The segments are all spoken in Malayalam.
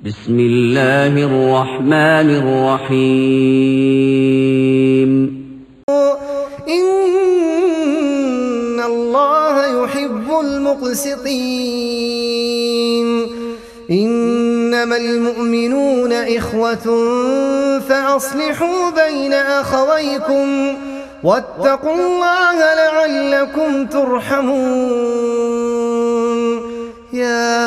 بسم الله الرحمن الرحيم إن الله يحب المقسطين إنما المؤمنون إخوة فأصلحوا بين أخويكم واتقوا الله لعلكم ترحمون يا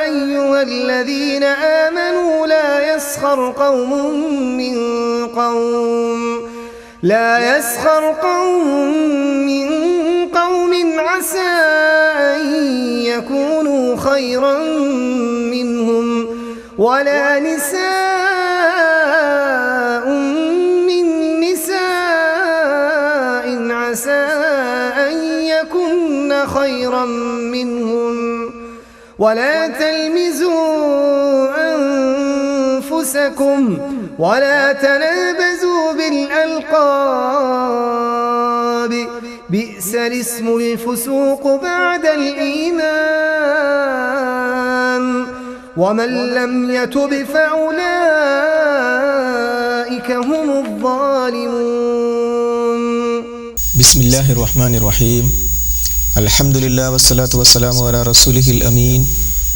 أيها الذين آمنوا لا يسخر قوم من قوم عسى أن يكونوا خيرا منهم ولا نساء من نساء عسى أن يكن خيرا منهم ولا تلمزوا أنفسكم ولا تنابزوا بالألقاب بئس الاسم الفسوق بعد الإيمان ومن لم يتب فأولئك هم الظالمون بسم الله الرحمن الرحيم الحمد لله والصلاة والسلام على رسوله الأمين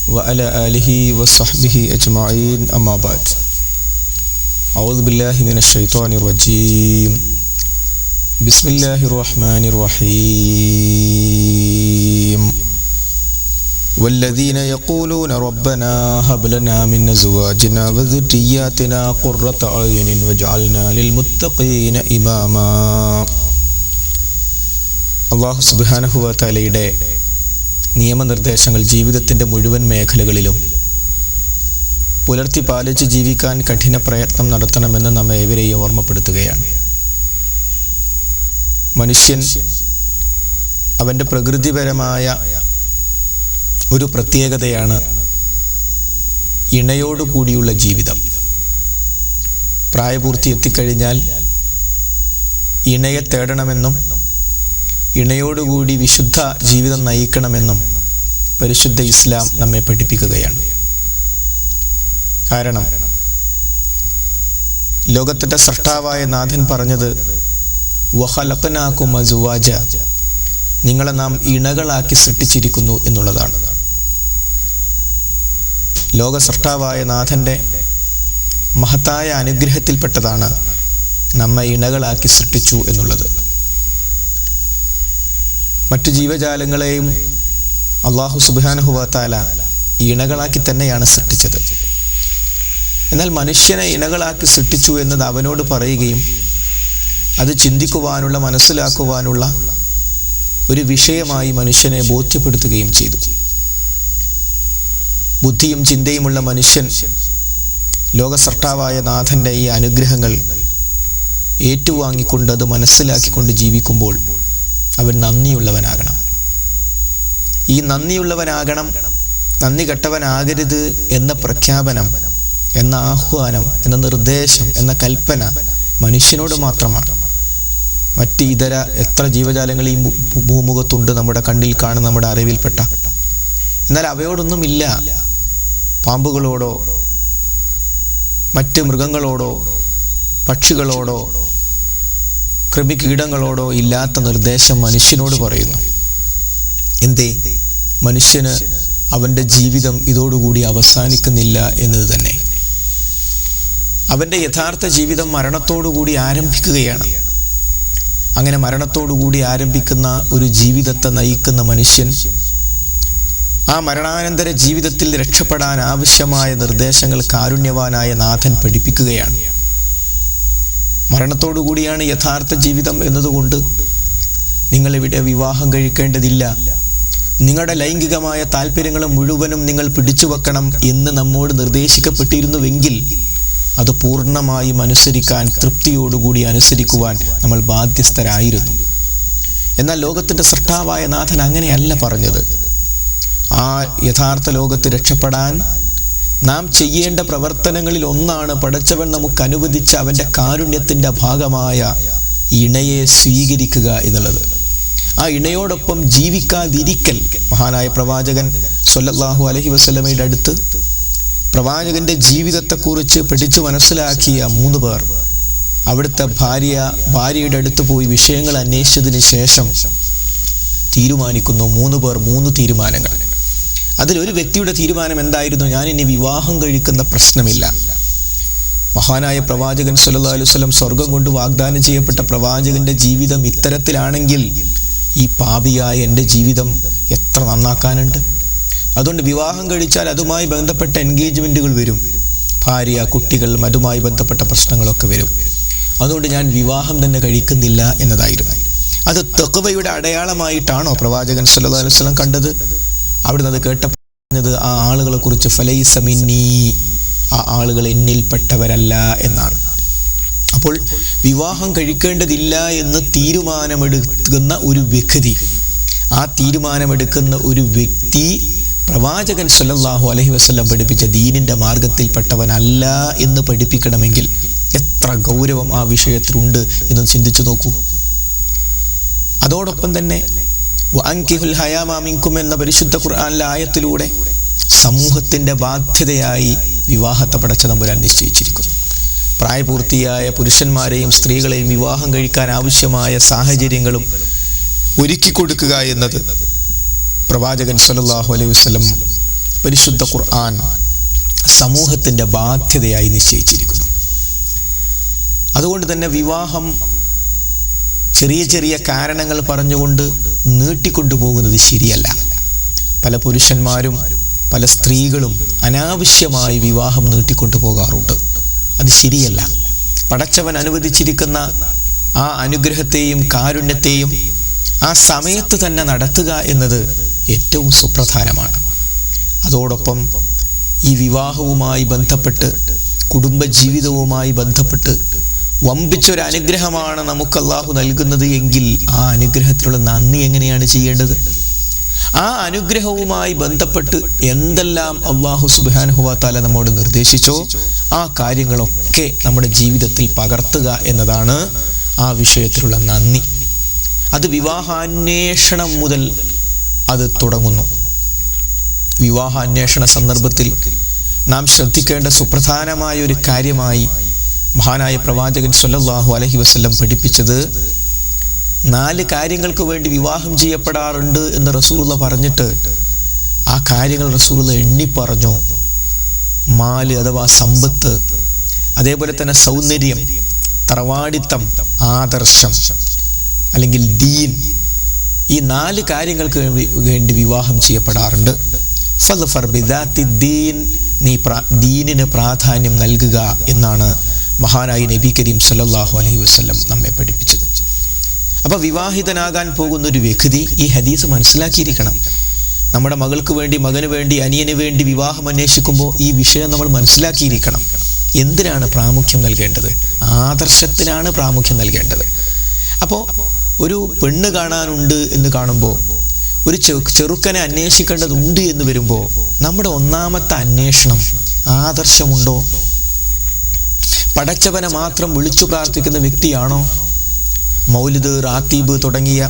وعلى آله وصحبه أجمعين أما بعد أعوذ بالله من الشيطان الرجيم بسم الله الرحمن الرحيم والذين يقولون ربنا هب لنا من أزواجنا وذرياتنا قرة أعين واجعلنا للمتقين إماما അല്ലാഹു സുബ്ഹാനഹു വ തആലയുടെ നിയമനിർദ്ദേശങ്ങൾ ജീവിതത്തിൻ്റെ മുഴുവൻ മേഖലകളിലും പുലർത്തി പാലിച്ച് ജീവിക്കാൻ കഠിന പ്രയത്നം നടത്തണമെന്ന് നമ്മെ ഏവരെയും ഓർമ്മപ്പെടുത്തുകയാണ്. മനുഷ്യൻ അവൻ്റെ പ്രകൃതിപരമായ ഒരു പ്രത്യേകതയാണ് ഇണയോടുകൂടിയുള്ള ജീവിതം. പ്രായപൂർത്തി എത്തിക്കഴിഞ്ഞാൽ ഇണയെ തേടണമെന്നും ഇണയോടുകൂടി വിശുദ്ധ ജീവിതം നയിക്കണമെന്നും പരിശുദ്ധ ഇസ്ലാം നമ്മെ പഠിപ്പിക്കുകയാണ്. കാരണം ലോകത്തിൻ്റെ സൃഷ്ടാവായ നാഥൻ പറഞ്ഞത് വഖലഖനാകും അസ്വാജ, നിങ്ങളെ നാം ഇണകളാക്കി സൃഷ്ടിച്ചിരിക്കുന്നു എന്നുള്ളതാണ്. ലോക സൃഷ്ടാവായ നാഥൻ്റെ മഹത്തായ അനുഗ്രഹത്തിൽപ്പെട്ടതാണ് നമ്മെ ഇണകളാക്കി സൃഷ്ടിച്ചു എന്നുള്ളത്. മറ്റു ജീവജാലങ്ങളെയും അല്ലാഹു സുബ്ഹാനഹു വ തആല ഇണകളാക്കി തന്നെയാണ് സൃഷ്ടിച്ചത്. എന്നാൽ മനുഷ്യനെ ഇണകളാക്കി സൃഷ്ടിച്ചു എന്നത് അവനോട് പറയുകയും അത് ചിന്തിക്കുവാനുള്ള മനസ്സിലാക്കുവാനുള്ള ഒരു വിഷയമായി മനുഷ്യനെ ബോധ്യപ്പെടുത്തുകയും ചെയ്തു. ബുദ്ധിയും ചിന്തയുമുള്ള മനുഷ്യൻ ലോകസൃഷ്ടാവായ നാഥൻ്റെ ഈ അനുഗ്രഹങ്ങൾ ഏറ്റുവാങ്ങിക്കൊണ്ട് അത് മനസ്സിലാക്കിക്കൊണ്ട് ജീവിക്കുമ്പോൾ അവൻ നന്ദിയുള്ളവനാകണം. ഈ നന്ദിയുള്ളവനാകണം, നന്ദി കെട്ടവനാകരുത് എന്ന പ്രഖ്യാപനം, എന്ന ആഹ്വാനം, എന്ന നിർദ്ദേശം, എന്ന കൽപ്പന മനുഷ്യനോട് മാത്രമാണ്. മറ്റ് ഇതര എത്ര ജീവജാലങ്ങൾ ഈ ഭൂമുഖത്തുണ്ട്, നമ്മുടെ കണ്ണിൽ കാണുന്ന, നമ്മുടെ അറിവിൽപ്പെട്ട. എന്നാൽ അവയോടൊന്നുമില്ല പാമ്പുകളോടോ മറ്റ് മൃഗങ്ങളോടോ പക്ഷികളോടോ കൃമികീടങ്ങളോടോ ഇല്ലാത്ത നിർദ്ദേശം മനുഷ്യനോട് പറയുന്നു. എന്തേ? മനുഷ്യന് അവൻ്റെ ജീവിതം ഇതോടുകൂടി അവസാനിക്കുന്നില്ല എന്നത് തന്നെ. അവൻ്റെ യഥാർത്ഥ ജീവിതം മരണത്തോടുകൂടി ആരംഭിക്കുകയാണ്. അങ്ങനെ മരണത്തോടുകൂടി ആരംഭിക്കുന്ന ഒരു ജീവിതത്തെ നയിക്കുന്ന മനുഷ്യൻ ആ മരണാനന്തര ജീവിതത്തിൽ രക്ഷപ്പെടാൻ ആവശ്യമായ നിർദ്ദേശങ്ങൾ കാരുണ്യവാനായ നാഥൻ പഠിപ്പിക്കുകയാണ്. മരണത്തോടുകൂടിയാണ് യഥാർത്ഥ ജീവിതം എന്നതുകൊണ്ട് നിങ്ങളിവിടെ വിവാഹം കഴിക്കേണ്ടതില്ല, നിങ്ങളുടെ ലൈംഗികമായ താല്പര്യങ്ങൾ മുഴുവനും നിങ്ങൾ പിടിച്ചു വെക്കണം എന്ന് നമ്മോട് നിർദ്ദേശിക്കപ്പെട്ടിരുന്നുവെങ്കിൽ അത് പൂർണ്ണമായും അനുസരിക്കാൻ, തൃപ്തിയോടുകൂടി അനുസരിക്കുവാൻ നമ്മൾ ബാധ്യസ്ഥരായിരുന്നു. എന്നാൽ ലോകത്തിൻ്റെ സൃഷ്ടാവായ നാഥൻ അങ്ങനെയല്ല പറഞ്ഞത്. ആ യഥാർത്ഥ ലോകത്ത് രക്ഷപ്പെടാൻ നാം ചെയ്യേണ്ട പ്രവർത്തനങ്ങളിൽ ഒന്നാണ് പടച്ചവൻ നമുക്ക് അനുവദിച്ച അവൻ്റെ കാരുണ്യത്തിൻ്റെ ഭാഗമായ ഇണയെ സ്വീകരിക്കുക എന്നുള്ളത്. ആ ഇണയോടൊപ്പം ജീവിക്കാതിരിക്കൽ. മഹാനായ പ്രവാചകൻ സ്വല്ലല്ലാഹു അലൈഹി വസല്ലമയുടെ അടുത്ത് പ്രവാചകന്റെ ജീവിതത്തെക്കുറിച്ച് പഠിച്ചു മനസ്സിലാക്കിയ 3 പേർ അവിടുത്തെ ഭാര്യയുടെ അടുത്ത് പോയി വിഷയങ്ങൾ അന്വേഷിച്ചതിന് ശേഷം തീരുമാനിക്കുന്നു. 3 പേർ 3 തീരുമാനങ്ങൾ. അതിലൊരു വ്യക്തിയുടെ തീരുമാനം എന്തായിരുന്നു? ഞാൻ ഇനി വിവാഹം കഴിക്കുന്ന പ്രശ്നമില്ല. മഹാനായ പ്രവാചകൻ സ്വല്ലല്ലാഹു അലൈഹി വസല്ലം സ്വർഗം കൊണ്ട് വാഗ്ദാനം ചെയ്യപ്പെട്ട പ്രവാചകന്റെ ജീവിതം ഇത്തരത്തിലാണെങ്കിൽ ഈ പാപിയായ എൻ്റെ ജീവിതം എത്ര നന്നാക്കാനുണ്ട്. അതുകൊണ്ട് വിവാഹം കഴിച്ചാൽ അതുമായി ബന്ധപ്പെട്ട എൻഗേജ്മെന്റുകൾ വരും, ഭാര്യ, കുട്ടികൾ, അതുമായി ബന്ധപ്പെട്ട പ്രശ്നങ്ങളൊക്കെ വരും. അതുകൊണ്ട് ഞാൻ വിവാഹം തന്നെ കഴിക്കുന്നില്ല എന്നതായിരുന്നു. അത് തഖ്വയുടെ അടയാളമായിട്ടാണോ പ്രവാചകൻ സ്വല്ലല്ലാഹു അലൈഹി വസല്ലം കണ്ടത്? അവിടുന്ന് അത് കേട്ടത് ആ ആളുകളെ കുറിച്ച് ഫലൈസ മിന്നീ, ആ ആളുകൾ എന്നിൽപ്പെട്ടവരല്ല എന്നാണ്. അപ്പോൾ വിവാഹം കഴിക്കേണ്ടതില്ല എന്ന് തീരുമാനമെടുക്കുന്ന ഒരു വ്യക്തി, ആ തീരുമാനമെടുക്കുന്ന ഒരു വ്യക്തി പ്രവാചകൻ സ്വല്ലല്ലാഹു അലൈഹി വസല്ലം പഠിപ്പിച്ച ദീനിന്റെ മാർഗത്തിൽപ്പെട്ടവനല്ല എന്ന് പഠിപ്പിക്കണമെങ്കിൽ എത്ര ഗൗരവം ആ വിഷയത്തിലുണ്ട് എന്ന് ചിന്തിച്ചു നോക്കൂ. അതോടൊപ്പം തന്നെ വഅൻകിഹുൽ ഹയാമ മിൻകും എന്ന പരിശുദ്ധ ഖുർആനിലെ ആയത്തിലൂടെ സമൂഹത്തിന്റെ ബാധ്യതയായി വിവാഹത്തെ പടച്ച തമ്പുരാൻ നിശ്ചയിച്ചിരിക്കുന്നു. പ്രായപൂർത്തിയായ പുരുഷന്മാരെയും സ്ത്രീകളെയും വിവാഹം കഴിക്കാൻ ആവശ്യമായ സാഹചര്യങ്ങളും ഒരുക്കി കൊടുക്കുക എന്നത് പ്രവാചകൻ സ്വല്ലല്ലാഹു അലൈഹി വസല്ലം പരിശുദ്ധ ഖുർആൻ സമൂഹത്തിന്റെ ബാധ്യതയായി നിശ്ചയിച്ചിരിക്കുന്നു. അതുകൊണ്ട് തന്നെ വിവാഹം ചെറിയ ചെറിയ കാരണങ്ങൾ പറഞ്ഞുകൊണ്ട് നീട്ടിക്കൊണ്ടുപോകുന്നത് ശരിയല്ല. പല പുരുഷന്മാരും പല സ്ത്രീകളും അനാവശ്യമായി വിവാഹം നീട്ടിക്കൊണ്ടു പോകാറുണ്ട്. അത് ശരിയല്ല. പടച്ചവൻ അനുവദിച്ചിരിക്കുന്ന ആ അനുഗ്രഹത്തെയും കാരുണ്യത്തെയും ആ സമയത്ത് തന്നെ നടത്തുക എന്നത് ഏറ്റവും സുപ്രധാനമാണ്. അതോടൊപ്പം ഈ വിവാഹവുമായി ബന്ധപ്പെട്ട് കുടുംബജീവിതവുമായി ബന്ധപ്പെട്ട് വമ്പിച്ചൊരു അനുഗ്രഹമാണ് നമുക്ക് അല്ലാഹു നൽകുന്നത് എങ്കിൽ ആ അനുഗ്രഹത്തിലുള്ള നന്ദി എങ്ങനെയാണ് ചെയ്യേണ്ടത്? ആ അനുഗ്രഹവുമായി ബന്ധപ്പെട്ട് എന്തെല്ലാം അല്ലാഹു സുബ്ഹാനഹു വ തആല നമ്മോട് നിർദ്ദേശിച്ചോ ആ കാര്യങ്ങളൊക്കെ നമ്മുടെ ജീവിതത്തിൽ പകർത്തുക എന്നതാണ് ആ വിഷയത്തിലുള്ള നന്ദി. അത് വിവാഹാന്വേഷണം മുതൽ അത് തുടങ്ങുന്നു. വിവാഹാന്വേഷണ സന്ദർഭത്തിൽ നാം ശ്രദ്ധിക്കേണ്ട സുപ്രധാനമായ ഒരു കാര്യമായി മഹാനായ പ്രവാചകൻ സ്വല്ലല്ലാഹു അലൈഹി വസല്ലം പഠിപ്പിച്ചത് 4 കാര്യങ്ങൾക്ക് വേണ്ടി വിവാഹം ചെയ്യപ്പെടാറുണ്ട് എന്ന് റസൂലുള്ള പറഞ്ഞിട്ട് ആ കാര്യങ്ങൾ റസൂലുള്ള എണ്ണി പറഞ്ഞു. മാല് അഥവാ സമ്പത്ത്, അതേപോലെ തന്നെ സൗന്ദര്യം, തറവാടിത്തം, ആദർശം അല്ലെങ്കിൽ ദീൻ, ഈ 4 കാര്യങ്ങൾക്ക് വേണ്ടി വിവാഹം ചെയ്യപ്പെടാറുണ്ട്. ഫദ്ഫർ ബിദാത്തി ദീൻ, നീ ദീനിന് പ്രാധാന്യം നൽകുക എന്നാണ് മഹാനായി നബി കരീം സല്ലല്ലാഹു അലൈഹി വസല്ലം നമ്മെ പഠിപ്പിച്ചത്. അപ്പൊ വിവാഹിതനാകാൻ പോകുന്ന ഒരു വ്യക്തി ഈ ഹദീസ് മനസ്സിലാക്കിയിരിക്കണം. നമ്മുടെ മകൾക്ക് വേണ്ടി, മകന് വേണ്ടി, അനിയന് വേണ്ടി വിവാഹം അന്വേഷിക്കുമ്പോൾ ഈ വിഷയം നമ്മൾ മനസ്സിലാക്കിയിരിക്കണം. എന്തിനാണ് പ്രാമുഖ്യം നൽകേണ്ടത്? ആദർശത്തിനാണ് പ്രാമുഖ്യം നൽകേണ്ടത്. അപ്പോൾ ഒരു പെണ്ണ് കാണാനുണ്ട് എന്ന് കാണുമ്പോൾ, ഒരു ചെറുക്കനെ അന്വേഷിക്കേണ്ടതുണ്ട് എന്ന് വരുമ്പോൾ നമ്മുടെ ഒന്നാമത്തെ അന്വേഷണം ആദർശമുണ്ടോ? പടച്ചവനെ മാത്രം വിളിച്ചു പ്രാർത്ഥിക്കുന്ന വ്യക്തിയാണോ? മൗലിദ്, റാത്തീബ് തുടങ്ങിയ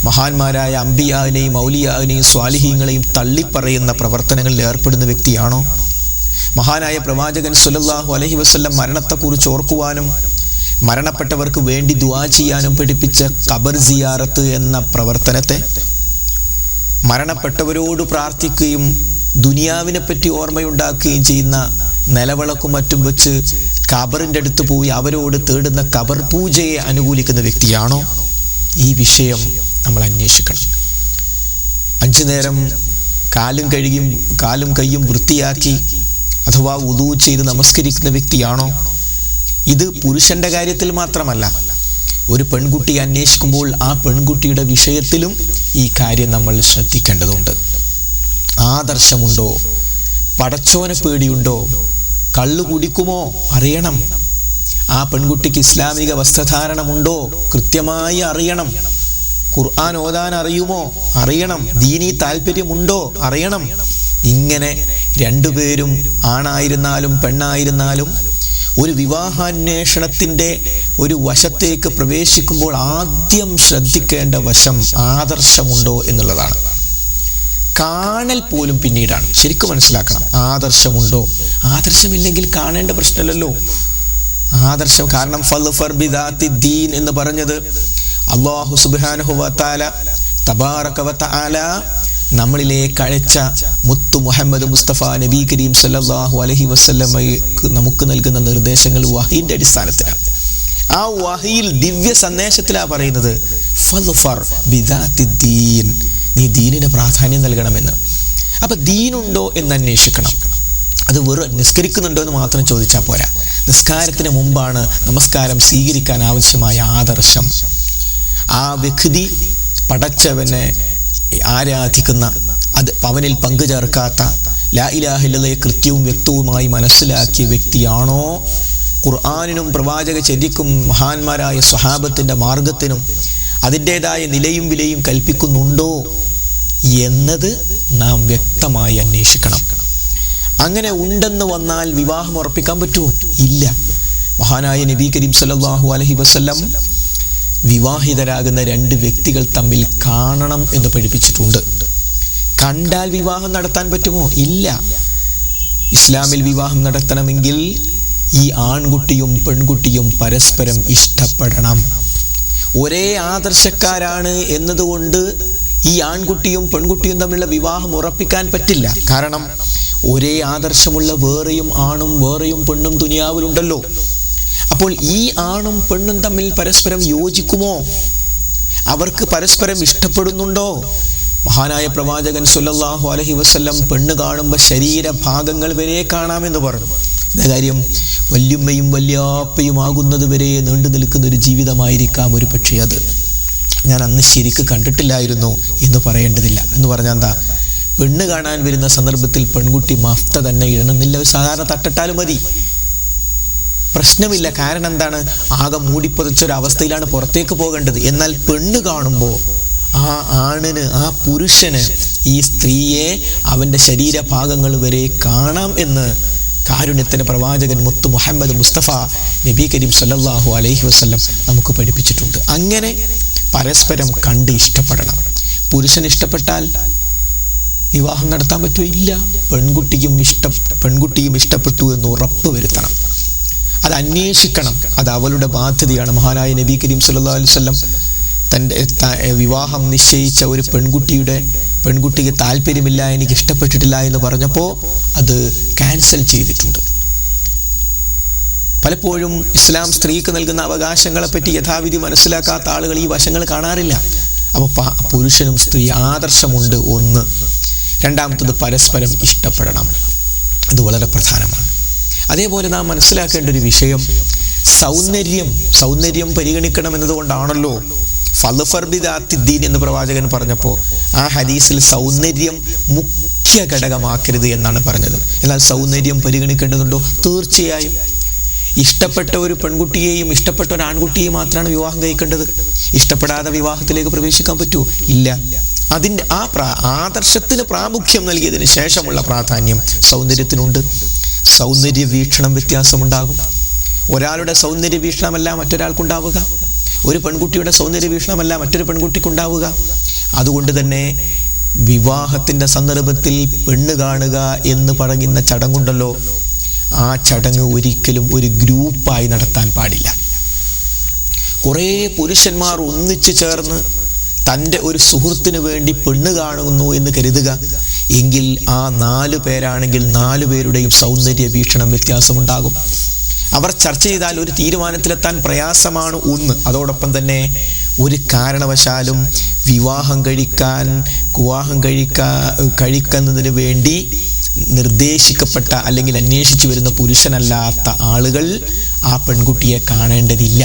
മഹാന്മാരായ അംബിയാവിനെയും ഔലിയാവിനെയും സ്വാലിഹീങ്ങളെയും തള്ളിപ്പറയുന്ന പ്രവർത്തനങ്ങളിൽ ഏർപ്പെടുന്ന വ്യക്തിയാണോ? മഹാനായ പ്രവാചകൻ സ്വല്ലല്ലാഹു അലൈഹി വസല്ലം മരണത്തെക്കുറിച്ച് ഓർക്കുവാനും മരണപ്പെട്ടവർക്ക് വേണ്ടി ദുആ ചെയ്യാനും പഠിപ്പിച്ച ഖബർ സിയാറത്ത് എന്ന പ്രവർത്തനത്തെ മരണപ്പെട്ടവരോട് പ്രാർത്ഥിക്കുകയും ദുനിയാവിനെ പറ്റി ഓർമ്മയുണ്ടാക്കുകയും ചെയ്യുന്ന നിലവിളക്കും മറ്റും വെച്ച് ഖബറിൻ്റെ അടുത്ത് പോയി അവരോട് തേടുന്ന ഖബർ പൂജയെ അനുകൂലിക്കുന്ന വ്യക്തിയാണോ? ഈ വിഷയം നമ്മൾ അന്വേഷിക്കണം. 5 നേരം കാലും കൈയും വൃത്തിയാക്കി അഥവാ വുദൂ ചെയ്ത് നമസ്കരിക്കുന്ന വ്യക്തിയാണോ? ഇത് പുരുഷന്റെ കാര്യത്തിൽ മാത്രമല്ല, ഒരു പെൺകുട്ടിയെ അന്വേഷിക്കുമ്പോൾ ആ പെൺകുട്ടിയുടെ വിഷയത്തിലും ഈ കാര്യം നമ്മൾ ശ്രദ്ധിക്കേണ്ടതുണ്ട്. ആദർശമുണ്ടോ? പടച്ചോനെ പേടിയുണ്ടോ? കള്ളു കുടിക്കുമോ? അറിയണം. ആ പെൺകുട്ടിക്ക് ഇസ്ലാമിക വസ്ത്രധാരണമുണ്ടോ? കൃത്യമായി അറിയണം. ഖുർആൻ ഓതാൻ അറിയുമോ? അറിയണം. ദീനീ താല്പര്യമുണ്ടോ? അറിയണം. ഇങ്ങനെ 2 പേരും, ആണായിരുന്നാലും പെണ്ണായിരുന്നാലും, ഒരു വിവാഹാന്വേഷണത്തിൻ്റെ ഒരു വശത്തേക്ക് പ്രവേശിക്കുമ്പോൾ ആദ്യം ശ്രദ്ധിക്കേണ്ട വശം ആദർശമുണ്ടോ എന്നുള്ളതാണ്. കാണൽ പോലും പിന്നീടാണ്. ശരിക്കും മനസ്സിലാക്കണം, ആദർശമുണ്ടോ. ആദർശമില്ലെങ്കിൽ കാണേണ്ട പ്രശ്നമല്ലല്ലോ. ആദർശം, കാരണം ഫൾഫർ ബിദാത്തി ദീൻ എന്ന് പറഞ്ഞത് അല്ലാഹു സുബ്ഹാനഹു വ തആല തബാറക വ തആല നമ്മളിലേക്ക് അയച്ച മുത്തു മുഹമ്മദ് മുസ്തഫ നബി കരീം സല്ലല്ലാഹു അലൈഹി വസല്ലമയ്ക്ക് നമുക്ക് നൽകുന്ന നിർദ്ദേശങ്ങൾ വഹീന്റെ അടിസ്ഥാനത്തിലാണ്. ആ വഹീൽ ദിവ്യ സന്ദേശത്തിലാണ് പറയുന്നത് ഫൾഫർ ബിദാത്തി ദീൻ, നീ ദീനിന് പ്രാധാന്യം നൽകണമെന്ന്. അപ്പൊ ദീനുണ്ടോ എന്ന് അന്വേഷിക്കണം. അത് വെറും നിസ്കരിക്കുന്നുണ്ടോ എന്ന് മാത്രം ചോദിച്ചാൽ പോരാ. നിസ്കാരത്തിന് മുമ്പാണ് നമസ്കാരം സ്വീകരിക്കാൻ ആവശ്യമായ ആദർശം. ആ വ്യക്തി പടച്ചവനെ ആരാധിക്കുന്ന, അത് അവനിൽ പങ്കുചേർക്കാത്ത, ലാ ഇലാഹ ഇല്ലല്ലാഹ് കൃത്യവും വ്യക്തവുമായി മനസ്സിലാക്കിയ വ്യക്തിയാണോ ഖുർആനിനും പ്രവാചക ചര്യക്കും മഹാന്മാരായ സ്വഹാബത്തിന്റെ മാർഗത്തിനും അതിൻ്റെതായ നിലയും വിലയും കൽപ്പിക്കുന്നുണ്ടോ എന്നത് നാം വ്യക്തമായി അന്വേഷിക്കണം. അങ്ങനെ ഉണ്ടെന്ന് വന്നാൽ വിവാഹം ഉറപ്പിക്കാൻ പറ്റുമോ? ഇല്ല. മഹാനായ നബി കരീം സല്ലല്ലാഹു അലൈഹി വസല്ലം വിവാഹിതരാകുന്ന രണ്ട് വ്യക്തികൾ തമ്മിൽ കാണണം എന്ന് പഠിപ്പിച്ചിട്ടുണ്ട്. കണ്ടാൽ വിവാഹം നടത്താൻ പറ്റുമോ? ഇല്ല. ഇസ്ലാമിൽ വിവാഹം നടത്തണമെങ്കിൽ ഈ ആൺകുട്ടിയും പെൺകുട്ടിയും പരസ്പരം ഇഷ്ടപ്പെടണം. ഒരേ ആദർശക്കാരാണ് എന്നതുകൊണ്ട് ഈ ആൺകുട്ടിയും പെൺകുട്ടിയും തമ്മിലുള്ള വിവാഹം ഉറപ്പിക്കാൻ പറ്റില്ല. കാരണം ഒരേ ആദർശമുള്ള വേറെയും ആണും വേറെയും പെണ്ണും ദുനിയാവിലുണ്ടല്ലോ. അപ്പോൾ ഈ ആണും പെണ്ണും തമ്മിൽ പരസ്പരം യോജിക്കുമോ? അവർക്ക് പരസ്പരം ഇഷ്ടപ്പെടുന്നുണ്ടോ? മഹാനായ പ്രവാചകൻ സല്ലല്ലാഹു അലൈഹി വസല്ലം പെണ്ണ് കാണുമ്പോൾ ശരീരഭാഗങ്ങൾ വരെ കാണാമെന്ന് പറഞ്ഞു. ഇന്ന കാര്യം വല്യുമ്മയും വല്യാപ്പയും ആകുന്നത് വരെ നീണ്ടു നിൽക്കുന്ന ഒരു ജീവിതമായിരിക്കാം ഒരു പക്ഷേ അത്. ഞാൻ അന്ന് ശരിക്ക് കണ്ടിട്ടില്ലായിരുന്നു എന്ന് പറയേണ്ടതില്ല. എന്ന് പറഞ്ഞാൽ എന്താ, പെണ്ണ് കാണാൻ വരുന്ന സന്ദർഭത്തിൽ പെൺകുട്ടി മഫ്ത തന്നെ ഇടണമെന്നില്ല, ഒരു സാധാരണ തട്ടിട്ടാലും മതി, പ്രശ്നമില്ല. കാരണം എന്താണ്, ആകെ മൂടിപ്പൊതിച്ചൊരവസ്ഥയിലാണ് പുറത്തേക്ക് പോകേണ്ടത്. എന്നാൽ പെണ്ണ് കാണുമ്പോൾ ആ ആണിന്, ആ പുരുഷന് ഈ സ്ത്രീയെ അവൻ്റെ ശരീരഭാഗങ്ങൾ വരെ കാണാം എന്ന് കാരുണ്യത്തിൻ്റെ പ്രവാചകൻ മുത്തു മുഹമ്മദ് മുസ്തഫ നബി കരീം സല്ലല്ലാഹു അലൈഹി വസല്ലം നമുക്ക് പഠിപ്പിച്ചിട്ടുണ്ട്. അങ്ങനെ പരസ്പരം കണ്ട് ഇഷ്ടപ്പെടണം. പുരുഷൻ ഇഷ്ടപ്പെട്ടാൽ വിവാഹം നടത്താൻ പറ്റുമോ? ഇല്ല. പെൺകുട്ടിയും ഇഷ്ടപ്പെട്ടു എന്ന് ഉറപ്പ് വരുത്തണം. അത് അന്വേഷിക്കണം. അത് അവളുടെ ബാധ്യതയാണ്. മഹാനായ നബി കരീം സല്ലല്ലാഹു അലൈഹി വസല്ലം തൻ്റെ വിവാഹം നിശ്ചയിച്ച ഒരു പെൺകുട്ടിക്ക് താല്പര്യമില്ല, എനിക്ക് ഇഷ്ടപ്പെട്ടിട്ടില്ല എന്ന് പറഞ്ഞപ്പോൾ അത് ക്യാൻസൽ ചെയ്തിട്ടുണ്ട്. പലപ്പോഴും ഇസ്ലാം സ്ത്രീക്ക് നൽകുന്ന അവകാശങ്ങളെപ്പറ്റി യഥാവിധി മനസ്സിലാക്കാത്ത ആളുകൾ ഈ വശങ്ങൾ കാണാറില്ല. അപ്പോൾ പുരുഷനും സ്ത്രീ ആദർശമുണ്ട് ഒന്ന്. രണ്ടാമത്തത് പരസ്പരം ഇഷ്ടപ്പെടണം. അത് വളരെ പ്രധാനമാണ്. അതേപോലെ നാം മനസ്സിലാക്കേണ്ട ഒരു വിഷയം സൗന്ദര്യം പരിഗണിക്കണം എന്നതുകൊണ്ടാണല്ലോ ഫൾഫർ ബിദാത്തി ദീൻ എന്ന് പ്രവാചകൻ പറഞ്ഞപ്പോൾ ആ ഹദീസിൽ സൗന്ദര്യം മുഖ്യ ഘടകമാക്കരുത് എന്നാണ് പറഞ്ഞത്. എന്നാൽ സൗന്ദര്യം പരിഗണിക്കേണ്ടതുണ്ടോ? തീർച്ചയായും. ഇഷ്ടപ്പെട്ട ഒരു പെൺകുട്ടിയെയും ഇഷ്ടപ്പെട്ട ഒരു ആൺകുട്ടിയെയും മാത്രമാണ് വിവാഹം കഴിക്കേണ്ടത്. ഇഷ്ടപ്പെടാതെ വിവാഹത്തിലേക്ക് പ്രവേശിക്കാൻ പറ്റുമോ? ഇല്ല. അതിൻ്റെ ആദർശത്തിന് പ്രാമുഖ്യം നൽകിയതിന് ശേഷമുള്ള പ്രാധാന്യം സൗന്ദര്യത്തിനുണ്ട്. സൗന്ദര്യ വീക്ഷണം വ്യത്യാസമുണ്ടാകും. ഒരാളുടെ സൗന്ദര്യ വീക്ഷണമല്ല മറ്റൊരാൾക്കുണ്ടാവുക. ഒരു പെൺകുട്ടിയുടെ സൗന്ദര്യ വീക്ഷണമല്ല മറ്റൊരു പെൺകുട്ടിക്കുണ്ടാവുക. അതുകൊണ്ട് തന്നെ വിവാഹത്തിൻ്റെ സന്ദർഭത്തിൽ പെണ്ണ് കാണുക എന്ന് പറയുന്ന ചടങ്ങുണ്ടല്ലോ, ആ ചടങ്ങ് ഒരിക്കലും ഒരു ഗ്രൂപ്പായി നടത്താൻ പാടില്ല. കുറേ പുരുഷന്മാർ ഒന്നിച്ചു ചേർന്ന് തൻ്റെ ഒരു സുഹൃത്തിന് വേണ്ടി പെണ്ണ് കാണുന്നു എന്ന് കരുതുക. എങ്കിൽ ആ 4 പേരാണെങ്കിൽ 4 പേരുടെയും സൗന്ദര്യ വീക്ഷണം വ്യത്യാസമുണ്ടാകും. അവർ ചർച്ച ചെയ്താൽ ഒരു തീരുമാനത്തിലെത്താൻ പ്രയാസമാണ് ഒന്ന്. അതോടൊപ്പം തന്നെ ഒരു കാരണവശാലും വിവാഹം കഴിക്കുന്നതിന് വേണ്ടി നിർദ്ദേശിക്കപ്പെട്ട അല്ലെങ്കിൽ അന്വേഷിച്ചു വരുന്ന പുരുഷനല്ലാത്ത ആളുകൾ ആ പെൺകുട്ടിയെ കാണേണ്ടതില്ല.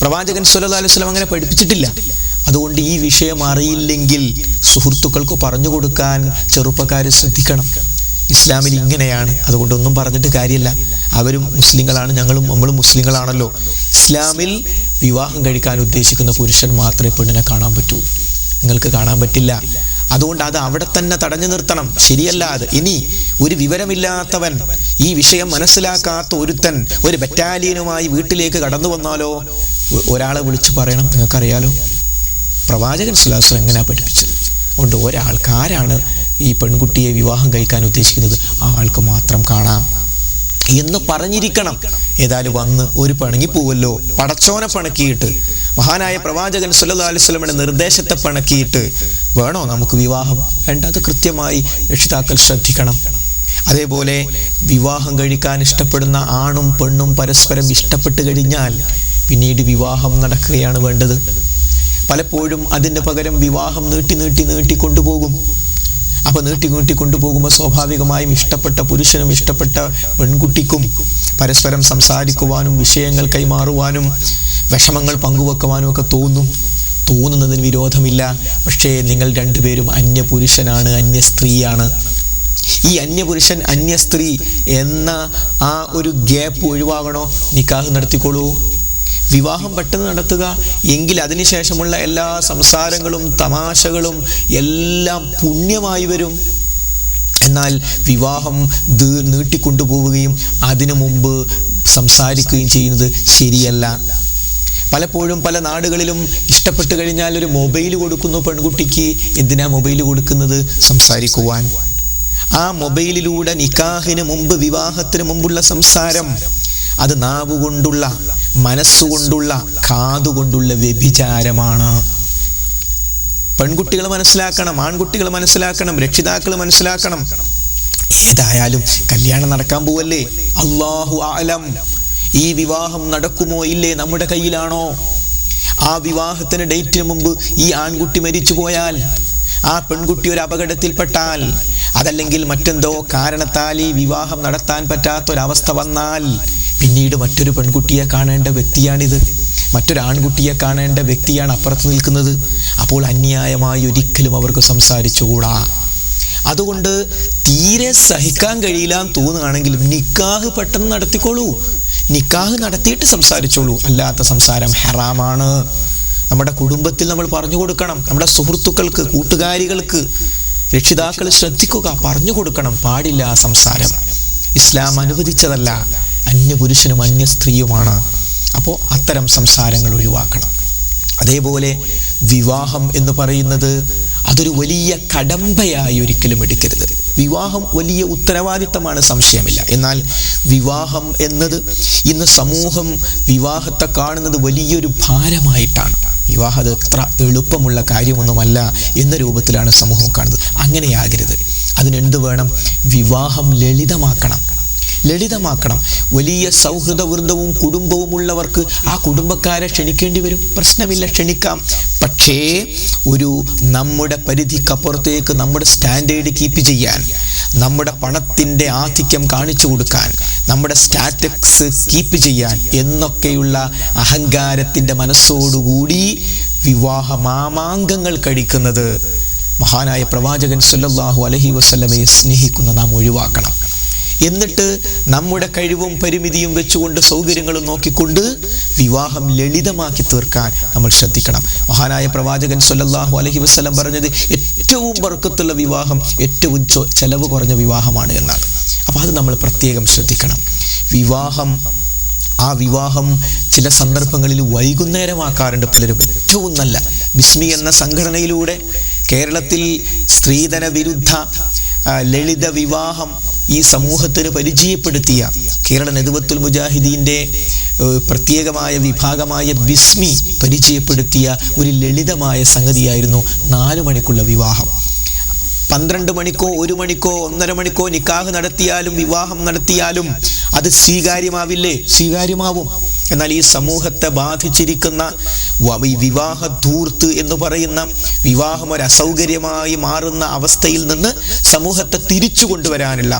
പ്രവാചകൻ സല്ലല്ലാഹു അലൈഹി വസല്ലം അങ്ങനെ പഠിപ്പിച്ചിട്ടില്ല. അതുകൊണ്ട് ഈ വിഷയം അറിയില്ലെങ്കിൽ സുഹൃത്തുക്കൾക്ക് പറഞ്ഞു കൊടുക്കാൻ ചെറുപ്പക്കാർ ശ്രദ്ധിക്കണം. ഇസ്ലാമിൽ ഇങ്ങനെയാണ്, അതുകൊണ്ടൊന്നും പറഞ്ഞിട്ട് കാര്യമില്ല. അവരും മുസ്ലിങ്ങളാണ്, നമ്മളും മുസ്ലിങ്ങളാണല്ലോ. ഇസ്ലാമിൽ വിവാഹം കഴിക്കാൻ ഉദ്ദേശിക്കുന്ന പുരുഷൻ മാത്രമേ പെണ്ണിനെ കാണാൻ പറ്റൂ, നിങ്ങൾക്ക് കാണാൻ പറ്റില്ല. അതുകൊണ്ട് അത് അവിടെ തന്നെ തടഞ്ഞു നിർത്തണം. ശരിയല്ല അത്. ഇനി ഒരു വിവരമില്ലാത്തവൻ, ഈ വിഷയം മനസ്സിലാക്കാത്ത ഒരുത്തൻ ഒരു ബറ്റാലിയനുമായി വീട്ടിലേക്ക് കടന്നു വന്നാലോ ഒരാളെ വിളിച്ചു പറയണം, നിങ്ങൾക്കറിയാലോ പ്രവാചകൻ സ്വല്ലല്ലാഹു അലൈഹി വസല്ലം എങ്ങനെയാ പഠിപ്പിച്ചത്. അതുകൊണ്ട് ഒരാൾക്ക് ആരാണ് ഈ പെൺകുട്ടിയെ വിവാഹം കഴിക്കാൻ ഉദ്ദേശിക്കുന്നത് ആ ആൾക്ക് മാത്രം കാണാം എന്ന് പറഞ്ഞിരിക്കണം. ഏതായാലും വന്ന് ഒരു പിണങ്ങി പോവല്ലോ, പടച്ചോനെ പണക്കിയിട്ട്, മഹാനായ പ്രവാചകൻ സ്വല്ലല്ലാഹു അലൈഹി വസല്ലമയുടെ നിർദ്ദേശത്തെ പണക്കിയിട്ട് വേണോ നമുക്ക് വിവാഹം? വേണ്ട. അത് കൃത്യമായി രക്ഷിതാക്കൾ ശ്രദ്ധിക്കണം. അതേപോലെ വിവാഹം കഴിക്കാൻ ഇഷ്ടപ്പെടുന്ന ആണും പെണ്ണും പരസ്പരം ഇഷ്ടപ്പെട്ട് കഴിഞ്ഞാൽ പിന്നീട് വിവാഹം നടക്കുകയാണ് വേണ്ടത്. പലപ്പോഴും അതിന് പകരം വിവാഹം നീട്ടി കൊണ്ടുപോകും. അപ്പൊ നീട്ടി കൊണ്ടുപോകുമ്പോൾ സ്വാഭാവികമായും ഇഷ്ടപ്പെട്ട പുരുഷനും ഇഷ്ടപ്പെട്ട പെൺകുട്ടിക്കും പരസ്പരം സംസാരിക്കുവാനും വിഷയങ്ങൾ കൈമാറുവാനും വിഷമങ്ങൾ പങ്കുവെക്കുവാനും ഒക്കെ തോന്നുന്നതിന് വിരോധമില്ല. പക്ഷേ നിങ്ങൾ രണ്ടുപേരും അന്യപുരുഷനാണ്, അന്യ സ്ത്രീയാണ്. ഈ അന്യപുരുഷൻ അന്യ സ്ത്രീ എന്ന ആ ഒരു ഗ്യാപ്പ് ഒഴിവാകണോ? നിക്കാഹ് നടത്തിക്കോളൂ. വിവാഹം പെട്ടെന്ന് നടത്തുക. എങ്കിൽ അതിനുശേഷമുള്ള എല്ലാ സംസാരങ്ങളും തമാശകളും എല്ലാം പുണ്യമായി വരും. എന്നാൽ വിവാഹം നീട്ടിക്കൊണ്ടുപോവുകയും അതിനു മുമ്പ് സംസാരിക്കുകയും ചെയ്യുന്നത് ശരിയല്ല. പലപ്പോഴും പല നാടുകളിലും ഇഷ്ടപ്പെട്ട് കഴിഞ്ഞാൽ ഒരു മൊബൈൽ കൊടുക്കുന്നു പെൺകുട്ടിക്ക്. എന്തിനാ മൊബൈൽ കൊടുക്കുന്നത്? സംസാരിക്കുവാൻ. ആ മൊബൈലിലൂടെ നിക്കാഹിന് മുമ്പ്, വിവാഹത്തിന് മുമ്പുള്ള സംസാരം അത് നാവുകൊണ്ടുള്ള, മനസ്സുകൊണ്ടുള്ള, കാതുകൊണ്ടുള്ള വ്യഭിചാരമാണ്. പെൺകുട്ടികൾ മനസ്സിലാക്കണം, ആൺകുട്ടികൾ മനസ്സിലാക്കണം, രക്ഷിതാക്കൾ മനസ്സിലാക്കണം. ഏതായാലും കല്യാണം നടക്കാൻ പോവല്ലേ, അല്ലാഹു അഅലം. ഈ വിവാഹം നടക്കുമോ ഇല്ലേ നമ്മുടെ കയ്യിലാണോ? ആ വിവാഹത്തിന് ഡേറ്റിന് മുമ്പ് ഈ ആൺകുട്ടി മരിച്ചു പോയാൽ, ആ പെൺകുട്ടി ഒരു അപകടത്തിൽപ്പെട്ടാൽ, അതല്ലെങ്കിൽ മറ്റെന്തോ കാരണത്താൽ ഈ വിവാഹം നടത്താൻ പറ്റാത്തൊരവസ്ഥ വന്നാൽ പിന്നീട് മറ്റൊരു പെൺകുട്ടിയെ കാണേണ്ട വ്യക്തിയാണിത്, മറ്റൊരു ആൺകുട്ടിയെ കാണേണ്ട വ്യക്തിയാണ് അപ്പുറത്ത് നിൽക്കുന്നത്. അപ്പോൾ അന്യായമായി ഒരിക്കലും അവർക്ക് സംസാരിച്ചുകൂടാ. അതുകൊണ്ട് തീരെ സഹിക്കാൻ കഴിയില്ല എന്ന് തോന്നുകയാണെങ്കിലും നിക്കാഹ് പെട്ടെന്ന് നടത്തിക്കോളൂ. നിക്കാഹ് നടത്തിയിട്ട് സംസാരിച്ചോളൂ. അല്ലാത്ത സംസാരം ഹറാമാണ്. നമ്മുടെ കുടുംബത്തിൽ നമ്മൾ പറഞ്ഞു കൊടുക്കണം, നമ്മുടെ സുഹൃത്തുക്കൾക്ക്, കൂട്ടുകാരികൾക്ക്, രക്ഷിതാക്കൾ ശ്രദ്ധിക്കുക, പറഞ്ഞു കൊടുക്കണം. പാടില്ല ആ സംസാരം, ഇസ്ലാം അനുവദിച്ചതല്ല. അന്യപുരുഷനും അന്യ സ്ത്രീയുമാണ്. അപ്പോൾ അത്തരം സംസാരങ്ങൾ ഒഴിവാക്കണം. അതേപോലെ വിവാഹം എന്ന് പറയുന്നത് അതൊരു വലിയ കടമ്പയായി ഒരിക്കലും എടുക്കരുത്. വിവാഹം വലിയ ഉത്തരവാദിത്തമാണ്, സംശയമില്ല. എന്നാൽ വിവാഹം എന്നത് ഇന്ന് സമൂഹം വിവാഹത്തെ കാണുന്നത് വലിയൊരു ഭാരമായിട്ടാണ്. വിവാഹം അത് എത്ര എളുപ്പമുള്ള കാര്യമൊന്നുമല്ല എന്ന രൂപത്തിലാണ് സമൂഹം കാണുന്നത്. അങ്ങനെയാകരുത്. അതിനെന്ത് വേണം? വിവാഹം ലളിതമാക്കണം. വലിയ സൗഹൃദ വൃന്ദവും കുടുംബവും ഉള്ളവർക്ക് ആ കുടുംബക്കാരെ ക്ഷണിക്കേണ്ടി വരും, പ്രശ്നമില്ല, ക്ഷണിക്കാം. പക്ഷേ ഒരു നമ്മുടെ പരിധിക്കപ്പുറത്തേക്ക് നമ്മുടെ സ്റ്റാൻഡേർഡ് കീപ്പ് ചെയ്യാൻ, നമ്മുടെ പണത്തിൻ്റെ ആധിക്യം കാണിച്ചു കൊടുക്കാൻ, നമ്മുടെ സ്റ്റാറ്റസ് കീപ്പ് ചെയ്യാൻ എന്നൊക്കെയുള്ള അഹങ്കാരത്തിൻ്റെ മനസ്സോടുകൂടി വിവാഹ മാമാങ്കങ്ങൾ കഴിക്കുന്നത് മഹാനായ പ്രവാചകൻ സ്വല്ലല്ലാഹു അലൈഹി വസല്ലമയെ സ്നേഹിക്കുന്ന നാം ഒഴിവാക്കണം. എന്നിട്ട് നമ്മുടെ കഴിവും പരിമിതിയും വെച്ചുകൊണ്ട്, സൗകര്യങ്ങളും നോക്കിക്കൊണ്ട് വിവാഹം ലളിതമാക്കി തീർക്കാൻ നമ്മൾ ശ്രദ്ധിക്കണം. മഹാനായ പ്രവാചകൻ സ്വല്ലല്ലാഹു അലൈഹി വസല്ലം പറഞ്ഞത് ഏറ്റവും ബർക്കത്തുള്ള വിവാഹം ഏറ്റവും ചെലവ് കുറഞ്ഞ വിവാഹമാണ് എന്നാണ്. അപ്പോൾ അത് നമ്മൾ പ്രത്യേകം ശ്രദ്ധിക്കണം. ആ വിവാഹം ചില സന്ദർഭങ്ങളിൽ വൈകുന്നേരമാക്കാറുണ്ട് പലരും. ഏറ്റവും നല്ല ബിസ്മി എന്ന സംഘടനയിലൂടെ കേരളത്തിൽ സ്ത്രീധന വിരുദ്ധ ലളിത വിവാഹം ഈ സമൂഹത്തിന് പരിചയപ്പെടുത്തിയ കേരള നദ്വത്തുൽ മുജാഹിദീൻ്റെ പ്രത്യേകമായ വിഭാഗമായ ബിസ്മി പരിചയപ്പെടുത്തിയ ഒരു ലളിതമായ സംഗതിയായിരുന്നു 4 മണിക്കുള്ള വിവാഹം. 12 മണിക്കോ 1 മണിക്കോ 1.5 മണിക്കോ നിക്കാഹ് നടത്തിയാലും വിവാഹം നടത്തിയാലും അത് സ്വീകാര്യമാവില്ലേ? സ്വീകാര്യമാവും. എന്നാൽ ഈ സമൂഹത്തെ ബാധിച്ചിരിക്കുന്ന വിവാഹ ധൂർത്ത് എന്ന് പറയുന്ന, വിവാഹം ഒരു അസൗകര്യമായി മാറുന്ന അവസ്ഥയിൽ നിന്ന് സമൂഹത്തെ തിരിച്ചു കൊണ്ടുവരാനുള്ള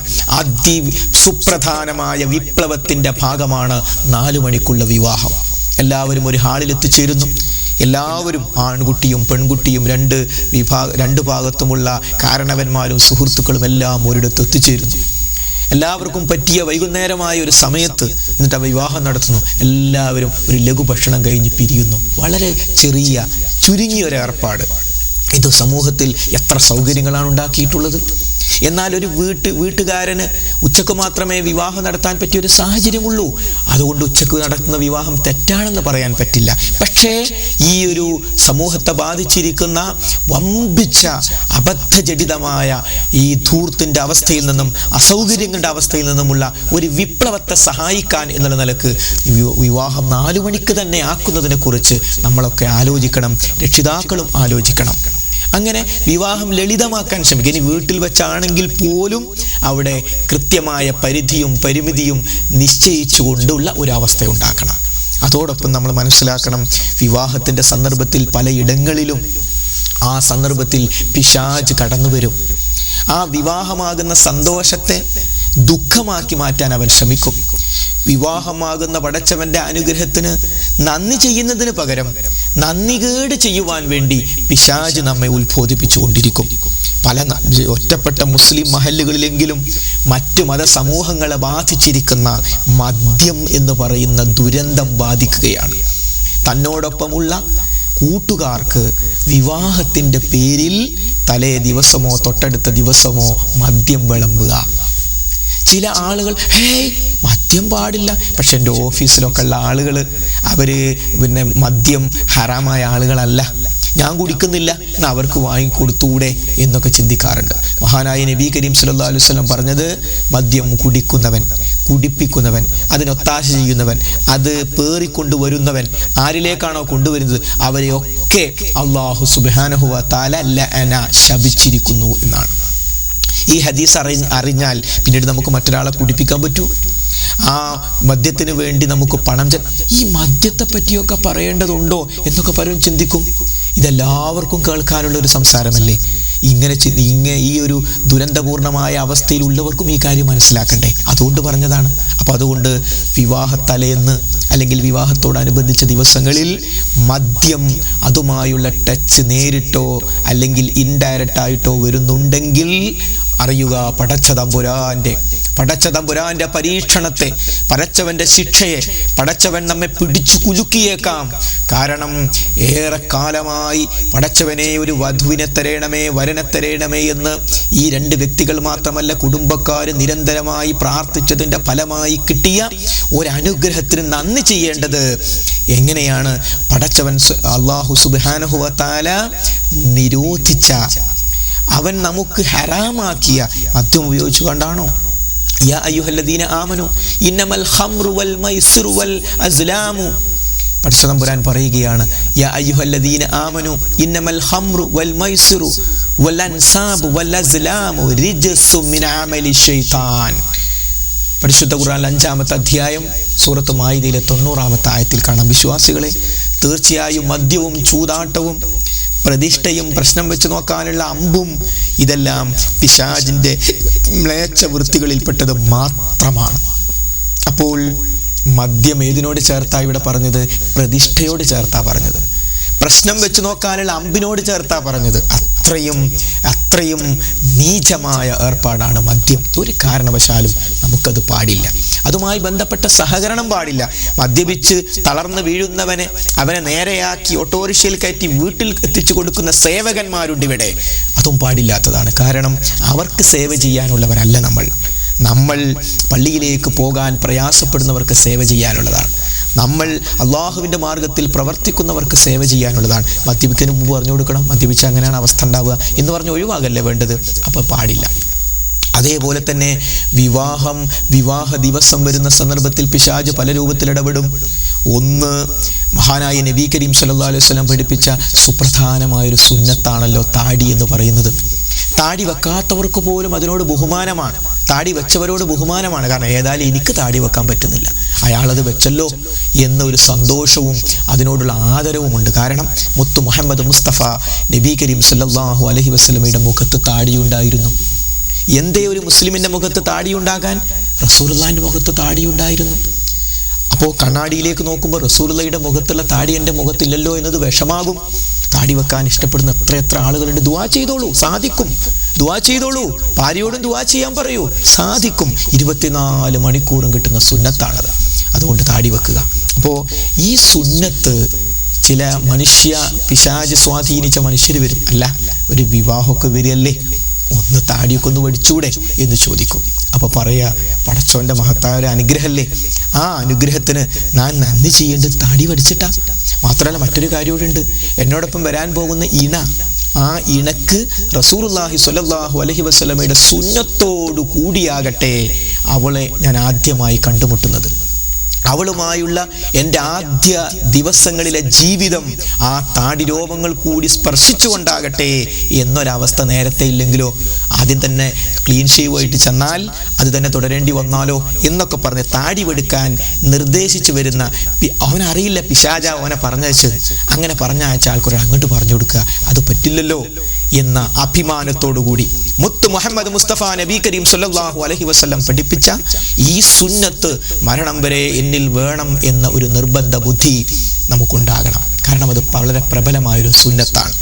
സുപ്രധാനമായ വിപ്ലവത്തിൻ്റെ ഭാഗമാണ് 4 മണിക്കുള്ള വിവാഹം. എല്ലാവരും ഒരു ഹാളിൽ എത്തിച്ചേരുന്നു. എല്ലാവരും, ആൺകുട്ടിയും പെൺകുട്ടിയും, രണ്ട് ഭാഗത്തുമുള്ള കാരണവന്മാരും സുഹൃത്തുക്കളും എല്ലാം ഒരിടത്ത് എത്തിച്ചേരുന്നു. എല്ലാവർക്കും പറ്റിയ വൈകുന്നേരമായ ഒരു സമയത്ത് എന്നിട്ട് വിവാഹം നടത്തുന്നു. എല്ലാവരും ഒരു ലഘുഭക്ഷണം കഴിഞ്ഞ് പിരിയുന്നു. വളരെ ചുരുങ്ങിയ ഒരു ഏർപ്പാട്. ഇത് സമൂഹത്തിൽ എത്ര സൗകര്യങ്ങളാണ് ഉണ്ടാക്കിയിട്ടുള്ളത്. എന്നാൽ ഒരു വീട്ടുകാരന് ഉച്ചക്ക് മാത്രമേ വിവാഹം നടത്താൻ പറ്റിയൊരു സാഹചര്യമുള്ളൂ. അതുകൊണ്ട് ഉച്ചക്ക് നടത്തുന്ന വിവാഹം തെറ്റാണെന്ന് പറയാൻ പറ്റില്ല. പക്ഷേ ഈ ഒരു സമൂഹത്തെ ബാധിച്ചിരിക്കുന്ന വമ്പിച്ച അബദ്ധജടിതമായ ഈ ധൂർത്തിൻ്റെ അവസ്ഥയിൽ നിന്നും അസൗകര്യങ്ങളുടെ അവസ്ഥയിൽ നിന്നുമുള്ള ഒരു വിപ്ലവത്തെ സഹായിക്കാൻ എന്നുള്ള നിലക്ക് വിവാഹം 4 മണിക്ക് തന്നെ ആക്കുന്നതിനെ കുറിച്ച് നമ്മളൊക്കെ ആലോചിക്കണം, രക്ഷിതാക്കളും ആലോചിക്കണം. അങ്ങനെ വിവാഹം ലളിതമാക്കാൻ ശ്രമിക്കുക. ഇനി വീട്ടിൽ വെച്ചാണെങ്കിൽ പോലും അവിടെ കൃത്യമായ പരിധിയും പരിമിതിയും നിശ്ചയിച്ചുകൊണ്ടുള്ള ഒരവസ്ഥ ഉണ്ടാക്കണം. അതോടൊപ്പം നമ്മൾ മനസ്സിലാക്കണം, വിവാഹത്തിൻ്റെ സന്ദർഭത്തിൽ പലയിടങ്ങളിലും ആ സന്ദർഭത്തിൽ പിശാച് കടന്നു വരും. ആ വിവാഹമാകുന്ന സന്തോഷത്തെ ദുഃഖമാക്കി മാറ്റാൻ അവൻ ശ്രമിക്കും. വിവാഹമാകുന്ന പടച്ചവന്റെ അനുഗ്രഹത്തിന് നന്ദി ചെയ്യുന്നതിന് പകരം നന്ദികേട് ചെയ്യുവാൻ വേണ്ടി പിശാച് നമ്മെ ഉത്ബോധിപ്പിച്ചുകൊണ്ടിരിക്കും. പല ഒറ്റപ്പെട്ട മുസ്ലിം മഹല്ലുകളിലെങ്കിലും മറ്റു മതസമൂഹങ്ങളെ ബാധിച്ചിരിക്കുന്ന മദ്യം എന്ന് പറയുന്ന ദുരന്തം ബാധിക്കുകയാണ്. തന്നോടൊപ്പമുള്ള കൂട്ടുകാർക്ക് വിവാഹത്തിൻ്റെ പേരിൽ തലേ ദിവസമോ തൊട്ടടുത്ത ദിവസമോ മദ്യം വിളമ്പുക. ചില ആളുകൾ മദ്യം പാടില്ല, പക്ഷെ എൻ്റെ ഓഫീസിലൊക്കെ ഉള്ള ആളുകൾ പിന്നെ മദ്യം ഹറാമായ ആളുകളല്ല, ഞാൻ കുടിക്കുന്നില്ല, എന്നാൽ അവർക്ക് വാങ്ങിക്കൊടുത്തൂടെ എന്നൊക്കെ ചിന്തിക്കാറുണ്ട്. മഹാനായ നബി കരീം സല്ലല്ലാഹു അലൈഹി വസല്ലം പറഞ്ഞത്, മദ്യം കുടിക്കുന്നവൻ, കുടിപ്പിക്കുന്നവൻ, അതിനൊത്താശ ചെയ്യുന്നവൻ, അത് പേറിക്കൊണ്ടുവരുന്നവൻ, ആരിലേക്കാണോ കൊണ്ടുവരുന്നത് അവരെയൊക്കെ അല്ലാഹു സുബ്ഹാനഹു വ തആല ലഅന ശപിച്ചിരിക്കുന്നു എന്നാണ്. ഈ ഹദീസ് അറിഞ്ഞാൽ പിന്നീട് നമുക്ക് മറ്റൊരാളെ കുടിപ്പിക്കാൻ പറ്റൂ? ആ മദ്യത്തിന് വേണ്ടി നമുക്ക് പണം ഈ മദ്യത്തെ പറ്റിയൊക്കെ പറയേണ്ടതുണ്ടോ എന്നൊക്കെ പലരും ചിന്തിക്കും. ഇതെല്ലാവർക്കും കേൾക്കാനുള്ള ഒരു സംസാരമല്ലേ? ഇങ്ങനെ ഈ ഒരു ദുരന്തപൂർണമായ അവസ്ഥയിലുള്ളവർക്കും ഈ കാര്യം മനസ്സിലാക്കണ്ടേ? അതുകൊണ്ട് പറഞ്ഞതാണ്. അപ്പോൾ അതുകൊണ്ട് വിവാഹത്തലേന്ന് അല്ലെങ്കിൽ വിവാഹത്തോടനുബന്ധിച്ച ദിവസങ്ങളിൽ മദ്യം അതുമായുള്ള ടച്ച് നേരിട്ടോ അല്ലെങ്കിൽ ഇൻഡയറക്റ്റ് ആയിട്ടോ വരുന്നുണ്ടെങ്കിൽ അറിയുക, പടച്ചതമ്പുരാന്റെ പരീക്ഷണത്തെ, പടച്ചവന്റെ ശിക്ഷയെ പടച്ചവൻ നമ്മെ പിടിച്ചു കുലുക്കിയേക്കാം. കാരണം ഏറെക്കാലമായി പടച്ചവനെ ഒരു വധുവിനെ തരേണമേ, വരനെ തരേണമേ എന്ന് ഈ 2 വ്യക്തികൾ മാത്രമല്ല കുടുംബക്കാർ നിരന്തരമായി പ്രാർത്ഥിച്ചതിൻ്റെ ഫലമായി കിട്ടിയ ഒരനുഗ്രഹത്തിന് നന്ദി ചെയ്യേണ്ടത് എങ്ങനെയാണ്? പടച്ചവൻ അല്ലാഹു സുബ്ഹാനഹു വ തആല നിരോധിച്ച, അവൻ നമുക്ക് ഹറാമാക്കിയ മദ്യം ഉപയോഗിച്ചു കണ്ടാണോ? യാ അയ്യുഹല്ലദീന ആമനു ഇന്നമൽ ഖംറു വൽ മൈസിറു വൽ അസ്ലാമു. പടച്ചതമ്പുരാൻ പറയുകയാണ്, യാ അയ്യുഹല്ലദീന ആമനു ഇന്നമൽ ഖംറു വൽ മൈസിറു വൽ അൻസാബു വൽ അസ്ലാമു റിജ്സു മിൻ അമലി ശൈത്താൻ. പരിശുദ്ധ ഖുർആനിലെ 5-ാമത്തെ അധ്യായം സൂറത്ത് മാഇദയിലെ 90-ാമത്തെ ആയത്തിൽ കാണാം, വിശ്വാസികളെ, തീർച്ചയായും മദ്യവും ചൂതാട്ടവും പ്രതിഷ്ഠയും പ്രശ്നം വെച്ച് നോക്കാനുള്ള അമ്പും ഇതെല്ലാം പിശാചിൻ്റെ മ്ലേച്ഛ വൃത്തികളിൽപ്പെട്ടത് മാത്രമാണ്. അപ്പോൾ മദ്യം ഏതിനോട് ചേർത്താ ഇവിടെ പറഞ്ഞത്? പ്രതിഷ്ഠയോട് ചേർത്താ പറഞ്ഞത്. പ്രശ്നം വെച്ച് നോക്കാനുള്ള അമ്പിനോട് ചേർത്താ പറഞ്ഞത്. അത്രയും നീചമായ ഏർപ്പാടാണ് മദ്യം. ഒരു കാരണവശാലും നമുക്കത് പാടില്ല. അതുമായി ബന്ധപ്പെട്ട സഹകരണം പാടില്ല. മദ്യപിച്ച് തളർന്ന് വീഴുന്നവനെ അവനെ നേരെയാക്കി ഓട്ടോറിക്ഷയിൽ കയറ്റി വീട്ടിൽ എത്തിച്ചു കൊടുക്കുന്ന സേവകന്മാരുണ്ട് ഇവിടെ. അതും പാടില്ലാത്തതാണ്. കാരണം അവർക്ക് സേവ ചെയ്യാനുള്ളവരല്ല നമ്മൾ പള്ളിയിലേക്ക് പോകാൻ പ്രയാസപ്പെടുന്നവർക്ക് സേവ ചെയ്യാനുള്ളതാണ്. നമ്മൾ അള്ളാഹുവിൻ്റെ മാർഗത്തിൽ പ്രവർത്തിക്കുന്നവർക്ക് സേവ ചെയ്യാനുള്ളതാണ്. മദ്യപിക്കുന്നതിന് മുമ്പ് പറഞ്ഞു കൊടുക്കണം, മദ്യപിച്ച് അങ്ങനെയാണ് അവസ്ഥ ഉണ്ടാവുക എന്ന് പറഞ്ഞ് ഒഴിവാകല്ലേ വേണ്ടത്. അപ്പോൾ പാടില്ല. അതേപോലെ തന്നെ വിവാഹ ദിവസം വരുന്ന സന്ദർഭത്തിൽ പിശാച് പല രൂപത്തിൽ ഇടപെടും. ഒന്ന്, മഹാനായ നബി കരീം സല്ലല്ലാഹു അലൈഹി വസല്ലം പഠിപ്പിച്ച സുപ്രധാനമായൊരു സുന്നത്താണല്ലോ താടി എന്ന് പറയുന്നത്. താടി വെക്കാത്തവർക്ക് പോലും അതിനോട് ബഹുമാനമാണ്, താടി വെച്ചവരോട് ബഹുമാനമാണ്. കാരണം ഏതായാലും എനിക്ക് താടി വെക്കാൻ പറ്റുന്നില്ല, അയാളത് വെച്ചല്ലോ എന്നൊരു സന്തോഷവും അതിനോടുള്ള ആദരവുമുണ്ട്. കാരണം മുത്തു മുഹമ്മദ് മുസ്തഫ നബി കരീം സല്ലല്ലാഹു അലൈഹി വസല്ലമയുടെ മുഖത്ത് താടിയുണ്ടായിരുന്നു. എന്തേ ഒരു മുസ്ലിമിൻ്റെ മുഖത്ത് താടിയുണ്ടാകാൻ? റസൂലുള്ളാഹിന്റെ മുഖത്ത് താടിയുണ്ടായിരുന്നു. അപ്പോൾ കണ്ണാടിയിലേക്ക് നോക്കുമ്പോൾ റസൂലുള്ളാഹിയുടെ മുഖത്തുള്ള താടി എൻ്റെ മുഖത്തില്ലല്ലോ എന്നത് വിഷമാകും. താടി വെക്കാൻ ഇഷ്ടപ്പെടുന്ന എത്ര ആളുകളുണ്ട്. ദുആ ചെയ്തോളൂ, സാധിക്കും. ദുആ ചെയ്തോളൂ, ഭാര്യയോടും ദുആ ചെയ്യാൻ പറയൂ, സാധിക്കും. 24 മണിക്കൂറും കിട്ടുന്ന സുന്നത്താണത്. അതുകൊണ്ട് താടി വെക്കുക. അപ്പോൾ ഈ സുന്നത്ത് ചില പിശാച് സ്വാധീനിച്ച മനുഷ്യർ വരും. അല്ല, ഒരു വിവാഹമൊക്കെ വരികയല്ലേ, ഒന്ന് താടിയൊക്കെ ഒന്ന് വടിച്ചൂടെ എന്ന് ചോദിക്കും. അപ്പൊ പറയാ, പടച്ചോന്റെ മഹത്തായ ഒരു അനുഗ്രഹമല്ലേ, ആ അനുഗ്രഹത്തിന് ഞാൻ നന്ദി ചെയ്യേണ്ടത് താടി വടിച്ചിട്ടാ. മാത്രമല്ല മറ്റൊരു കാര്യം കൂടെ ഉണ്ട്, എന്നോടൊപ്പം വരാൻ പോകുന്ന ഇണ, ആ ഇണക്ക് റസൂലുള്ളാഹി സ്വല്ലല്ലാഹു അലൈഹി വസല്ലമയുടെ സുന്നത്തോടു കൂടിയാകട്ടെ അവളെ ഞാൻ ആദ്യമായി കണ്ടുമുട്ടുന്നത്. അവളുമായുള്ള എൻ്റെ ആദ്യ ദിവസങ്ങളിലെ ജീവിതം ആ താടി രോമങ്ങൾ കൂടി സ്പർശിച്ചുകൊണ്ടാകട്ടെ എന്നൊരവസ്ഥ നേരത്തെ ഇല്ലെങ്കിലോ, ആദ്യം തന്നെ ക്ലീൻ ഷേവ് ആയിട്ട് ചെന്നാൽ അത് തന്നെ തുടരേണ്ടി വന്നാലോ എന്നൊക്കെ പറഞ്ഞ് താടി വെടുക്കാൻ നിർദ്ദേശിച്ചു വരുന്ന, അവനറിയില്ല പിശാച അവനെ പറഞ്ഞയച്ചത്, അങ്ങനെ പറഞ്ഞയച്ച ആൾക്കൊരു അങ്ങോട്ട് പറഞ്ഞു കൊടുക്കുക, അത് പറ്റില്ലല്ലോ എന്ന അഭിമാനത്തോടുകൂടി മുത്ത് മുഹമ്മദ് മുസ്തഫ നബി കരീം സല്ലല്ലാഹു അലൈഹി വസല്ലം പഠിപ്പിച്ച ഈ സുന്നത്ത് മരണം വരെ എന്നിൽ വേണം എന്ന ഒരു നിർബന്ധ ബുദ്ധി നമുക്കുണ്ടാകണം. കാരണം അത് വളരെ പ്രബലമായൊരു സുന്നത്താണ്.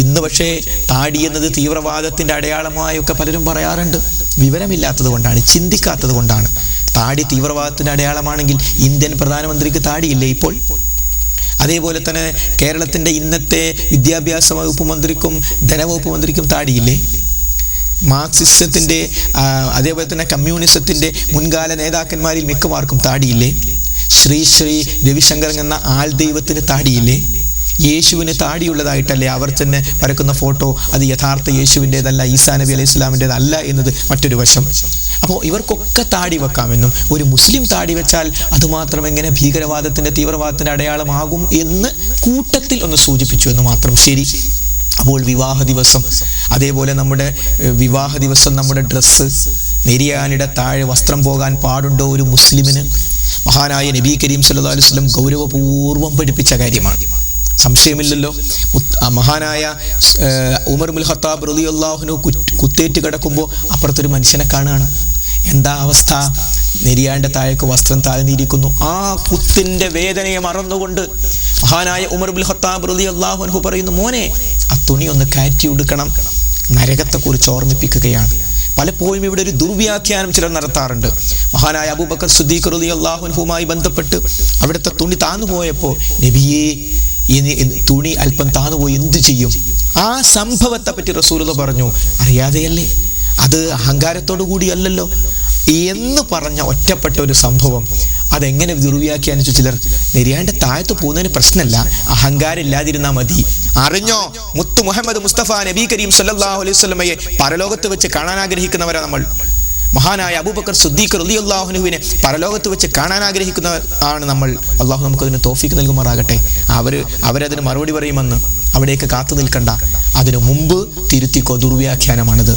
ഇന്ന് പക്ഷേ താടി എന്നത് തീവ്രവാദത്തിന്റെ അടയാളമായൊക്കെ പലരും പറയാറുണ്ട്. വിവരമില്ലാത്തത് കൊണ്ടാണ്, ചിന്തിക്കാത്തത് കൊണ്ടാണ്. താടി തീവ്രവാദത്തിന്റെ അടയാളമാണെങ്കിൽ ഇന്ത്യൻ പ്രധാനമന്ത്രിക്ക് താടിയില്ലേ ഇപ്പോൾ? അതേപോലെ തന്നെ കേരളത്തിന്റെ ഇന്നത്തെ വിദ്യാഭ്യാസ വകുപ്പ് മന്ത്രിക്കും ധനവകുപ്പ് മന്ത്രിക്കും താടിയില്ലേ? മാർക്സിസത്തിന്റെ അതേപോലെ തന്നെ കമ്മ്യൂണിസത്തിന്റെ മുൻകാല നേതാക്കന്മാരിൽ മിക്കവാർക്കും താടിയില്ലേ? ശ്രീ രവിശങ്കർ എന്ന ആൾ ദൈവത്തിന് താടിയില്ലേ? യേശുവിന് താടിയുള്ളതായിട്ടല്ലേ അവർ തന്നെ വരക്കുന്ന ഫോട്ടോ അത് യഥാർത്ഥ യേശുവിൻ്റെതല്ല, ഈസാ നബി അലൈഹി ഇസ്ലാമിൻ്റെതല്ല എന്നത് മറ്റൊരു വശം. അപ്പോൾ ഇവർക്കൊക്കെ താടി വെക്കാമെന്നും ഒരു മുസ്ലിം താടി വെച്ചാൽ അതുമാത്രം എങ്ങനെ ഭീകരവാദത്തിന്റെ തീവ്രവാദത്തിന്റെ അടയാളമാകും എന്ന് കൂട്ടത്തിൽ ഒന്ന് സൂചിപ്പിച്ചു എന്ന് മാത്രം. ശരി. അപ്പോൾ വിവാഹ ദിവസം, അതേപോലെ നമ്മുടെ വിവാഹ ദിവസം നമ്മുടെ ഡ്രസ്സ്, നെരിയാനിടെ താഴെ വസ്ത്രം പോകാൻ പാടുണ്ടോ ഒരു മുസ്ലിമിന്? മഹാനായ നബി കരീം സല്ലല്ലാഹു അലൈഹി വസല്ലം ഗൗരവപൂർവ്വം പഠിപ്പിച്ച കാര്യമാണ്, സംശയമില്ലല്ലോ. മഹാനായ ഉമർ ഇബ്നുൽ ഖത്താബ് റളിയല്ലാഹു അൻഹു കുത്തേറ്റ് കിടക്കുമ്പോൾ അപ്പുറത്തൊരു മനുഷ്യനെ കാണുകയാണ്. എന്താ അവസ്ഥ? നെരിയാന്റെ താഴേക്ക് വസ്ത്രം താഴ്ന്നിരിക്കുന്നു. ആ കുത്തിന്റെ വേദനയെ മറന്നുകൊണ്ട് മഹാനായ ഉമർ ഇബ്നുൽ ഖത്താബ് റളിയല്ലാഹു അൻഹു പറയുന്നു, മോനെ ആ തുണി ഒന്ന് കയറ്റി ഉടുക്കണം. നരകത്തെക്കുറിച്ച് ഓർമ്മിപ്പിക്കുകയാണ്. പലപ്പോഴും ഇവിടെ ഒരു ദുർവ്യാഖ്യാനം ചിലർ നടത്താറുണ്ട്. മഹാനായ അബൂബക്കർ സിദ്ദീഖ് റളിയല്ലാഹു അൻഹുമായി ബന്ധപ്പെട്ട് അവിടുത്തെ തുണി താന്നുപോയപ്പോൾ, നബിയേ തുണി അല്പം താന്നുപോയി എന്ത് ചെയ്യും? ആ സംഭവത്തെ പറ്റി റസൂലുള്ളാഹി പറഞ്ഞു, അറിയാതെയല്ലേ, അത് അഹങ്കാരത്തോടു കൂടിയല്ലല്ലോ എന്ന് പറഞ്ഞ ഒറ്റപ്പെട്ട ഒരു സംഭവം അതെങ്ങനെ ദുർവ്യാഖ്യാനിച്ചു ചിലർ. നെരിയാന്റെ താഴത്ത് പോകുന്നതിന് പ്രശ്നമല്ല, അഹങ്കാരം ഇല്ലാതിരുന്നാൽ മതി. അറിഞ്ഞോ, മുത്ത് മുഹമ്മദ് മുസ്തഫ നബി കരീം സല്ലല്ലാഹു അലൈഹി വസല്ലമയെ പരലോകത്ത് വെച്ച് കാണാൻ ആഗ്രഹിക്കുന്നവരാ നമ്മൾ. മഹാനായ അബൂബക്കർ സിദ്ദീഖ് റളിയല്ലാഹു അൻഹുവിനെ പരലോകത്ത് വെച്ച് കാണാൻ ആഗ്രഹിക്കുന്ന ആണ് നമ്മൾ. അള്ളാഹു നമുക്കതിന് തൗഫീഖ് നൽകുമാറാകട്ടെ. അവരതിന് മറുപടി പറയുമെന്ന് അവിടേക്ക് കാത്തു നിൽക്കണ്ട. അതിനു മുമ്പ് തിരുത്തിക്കോ, ദുർവ്യാഖ്യാനമാണിത്.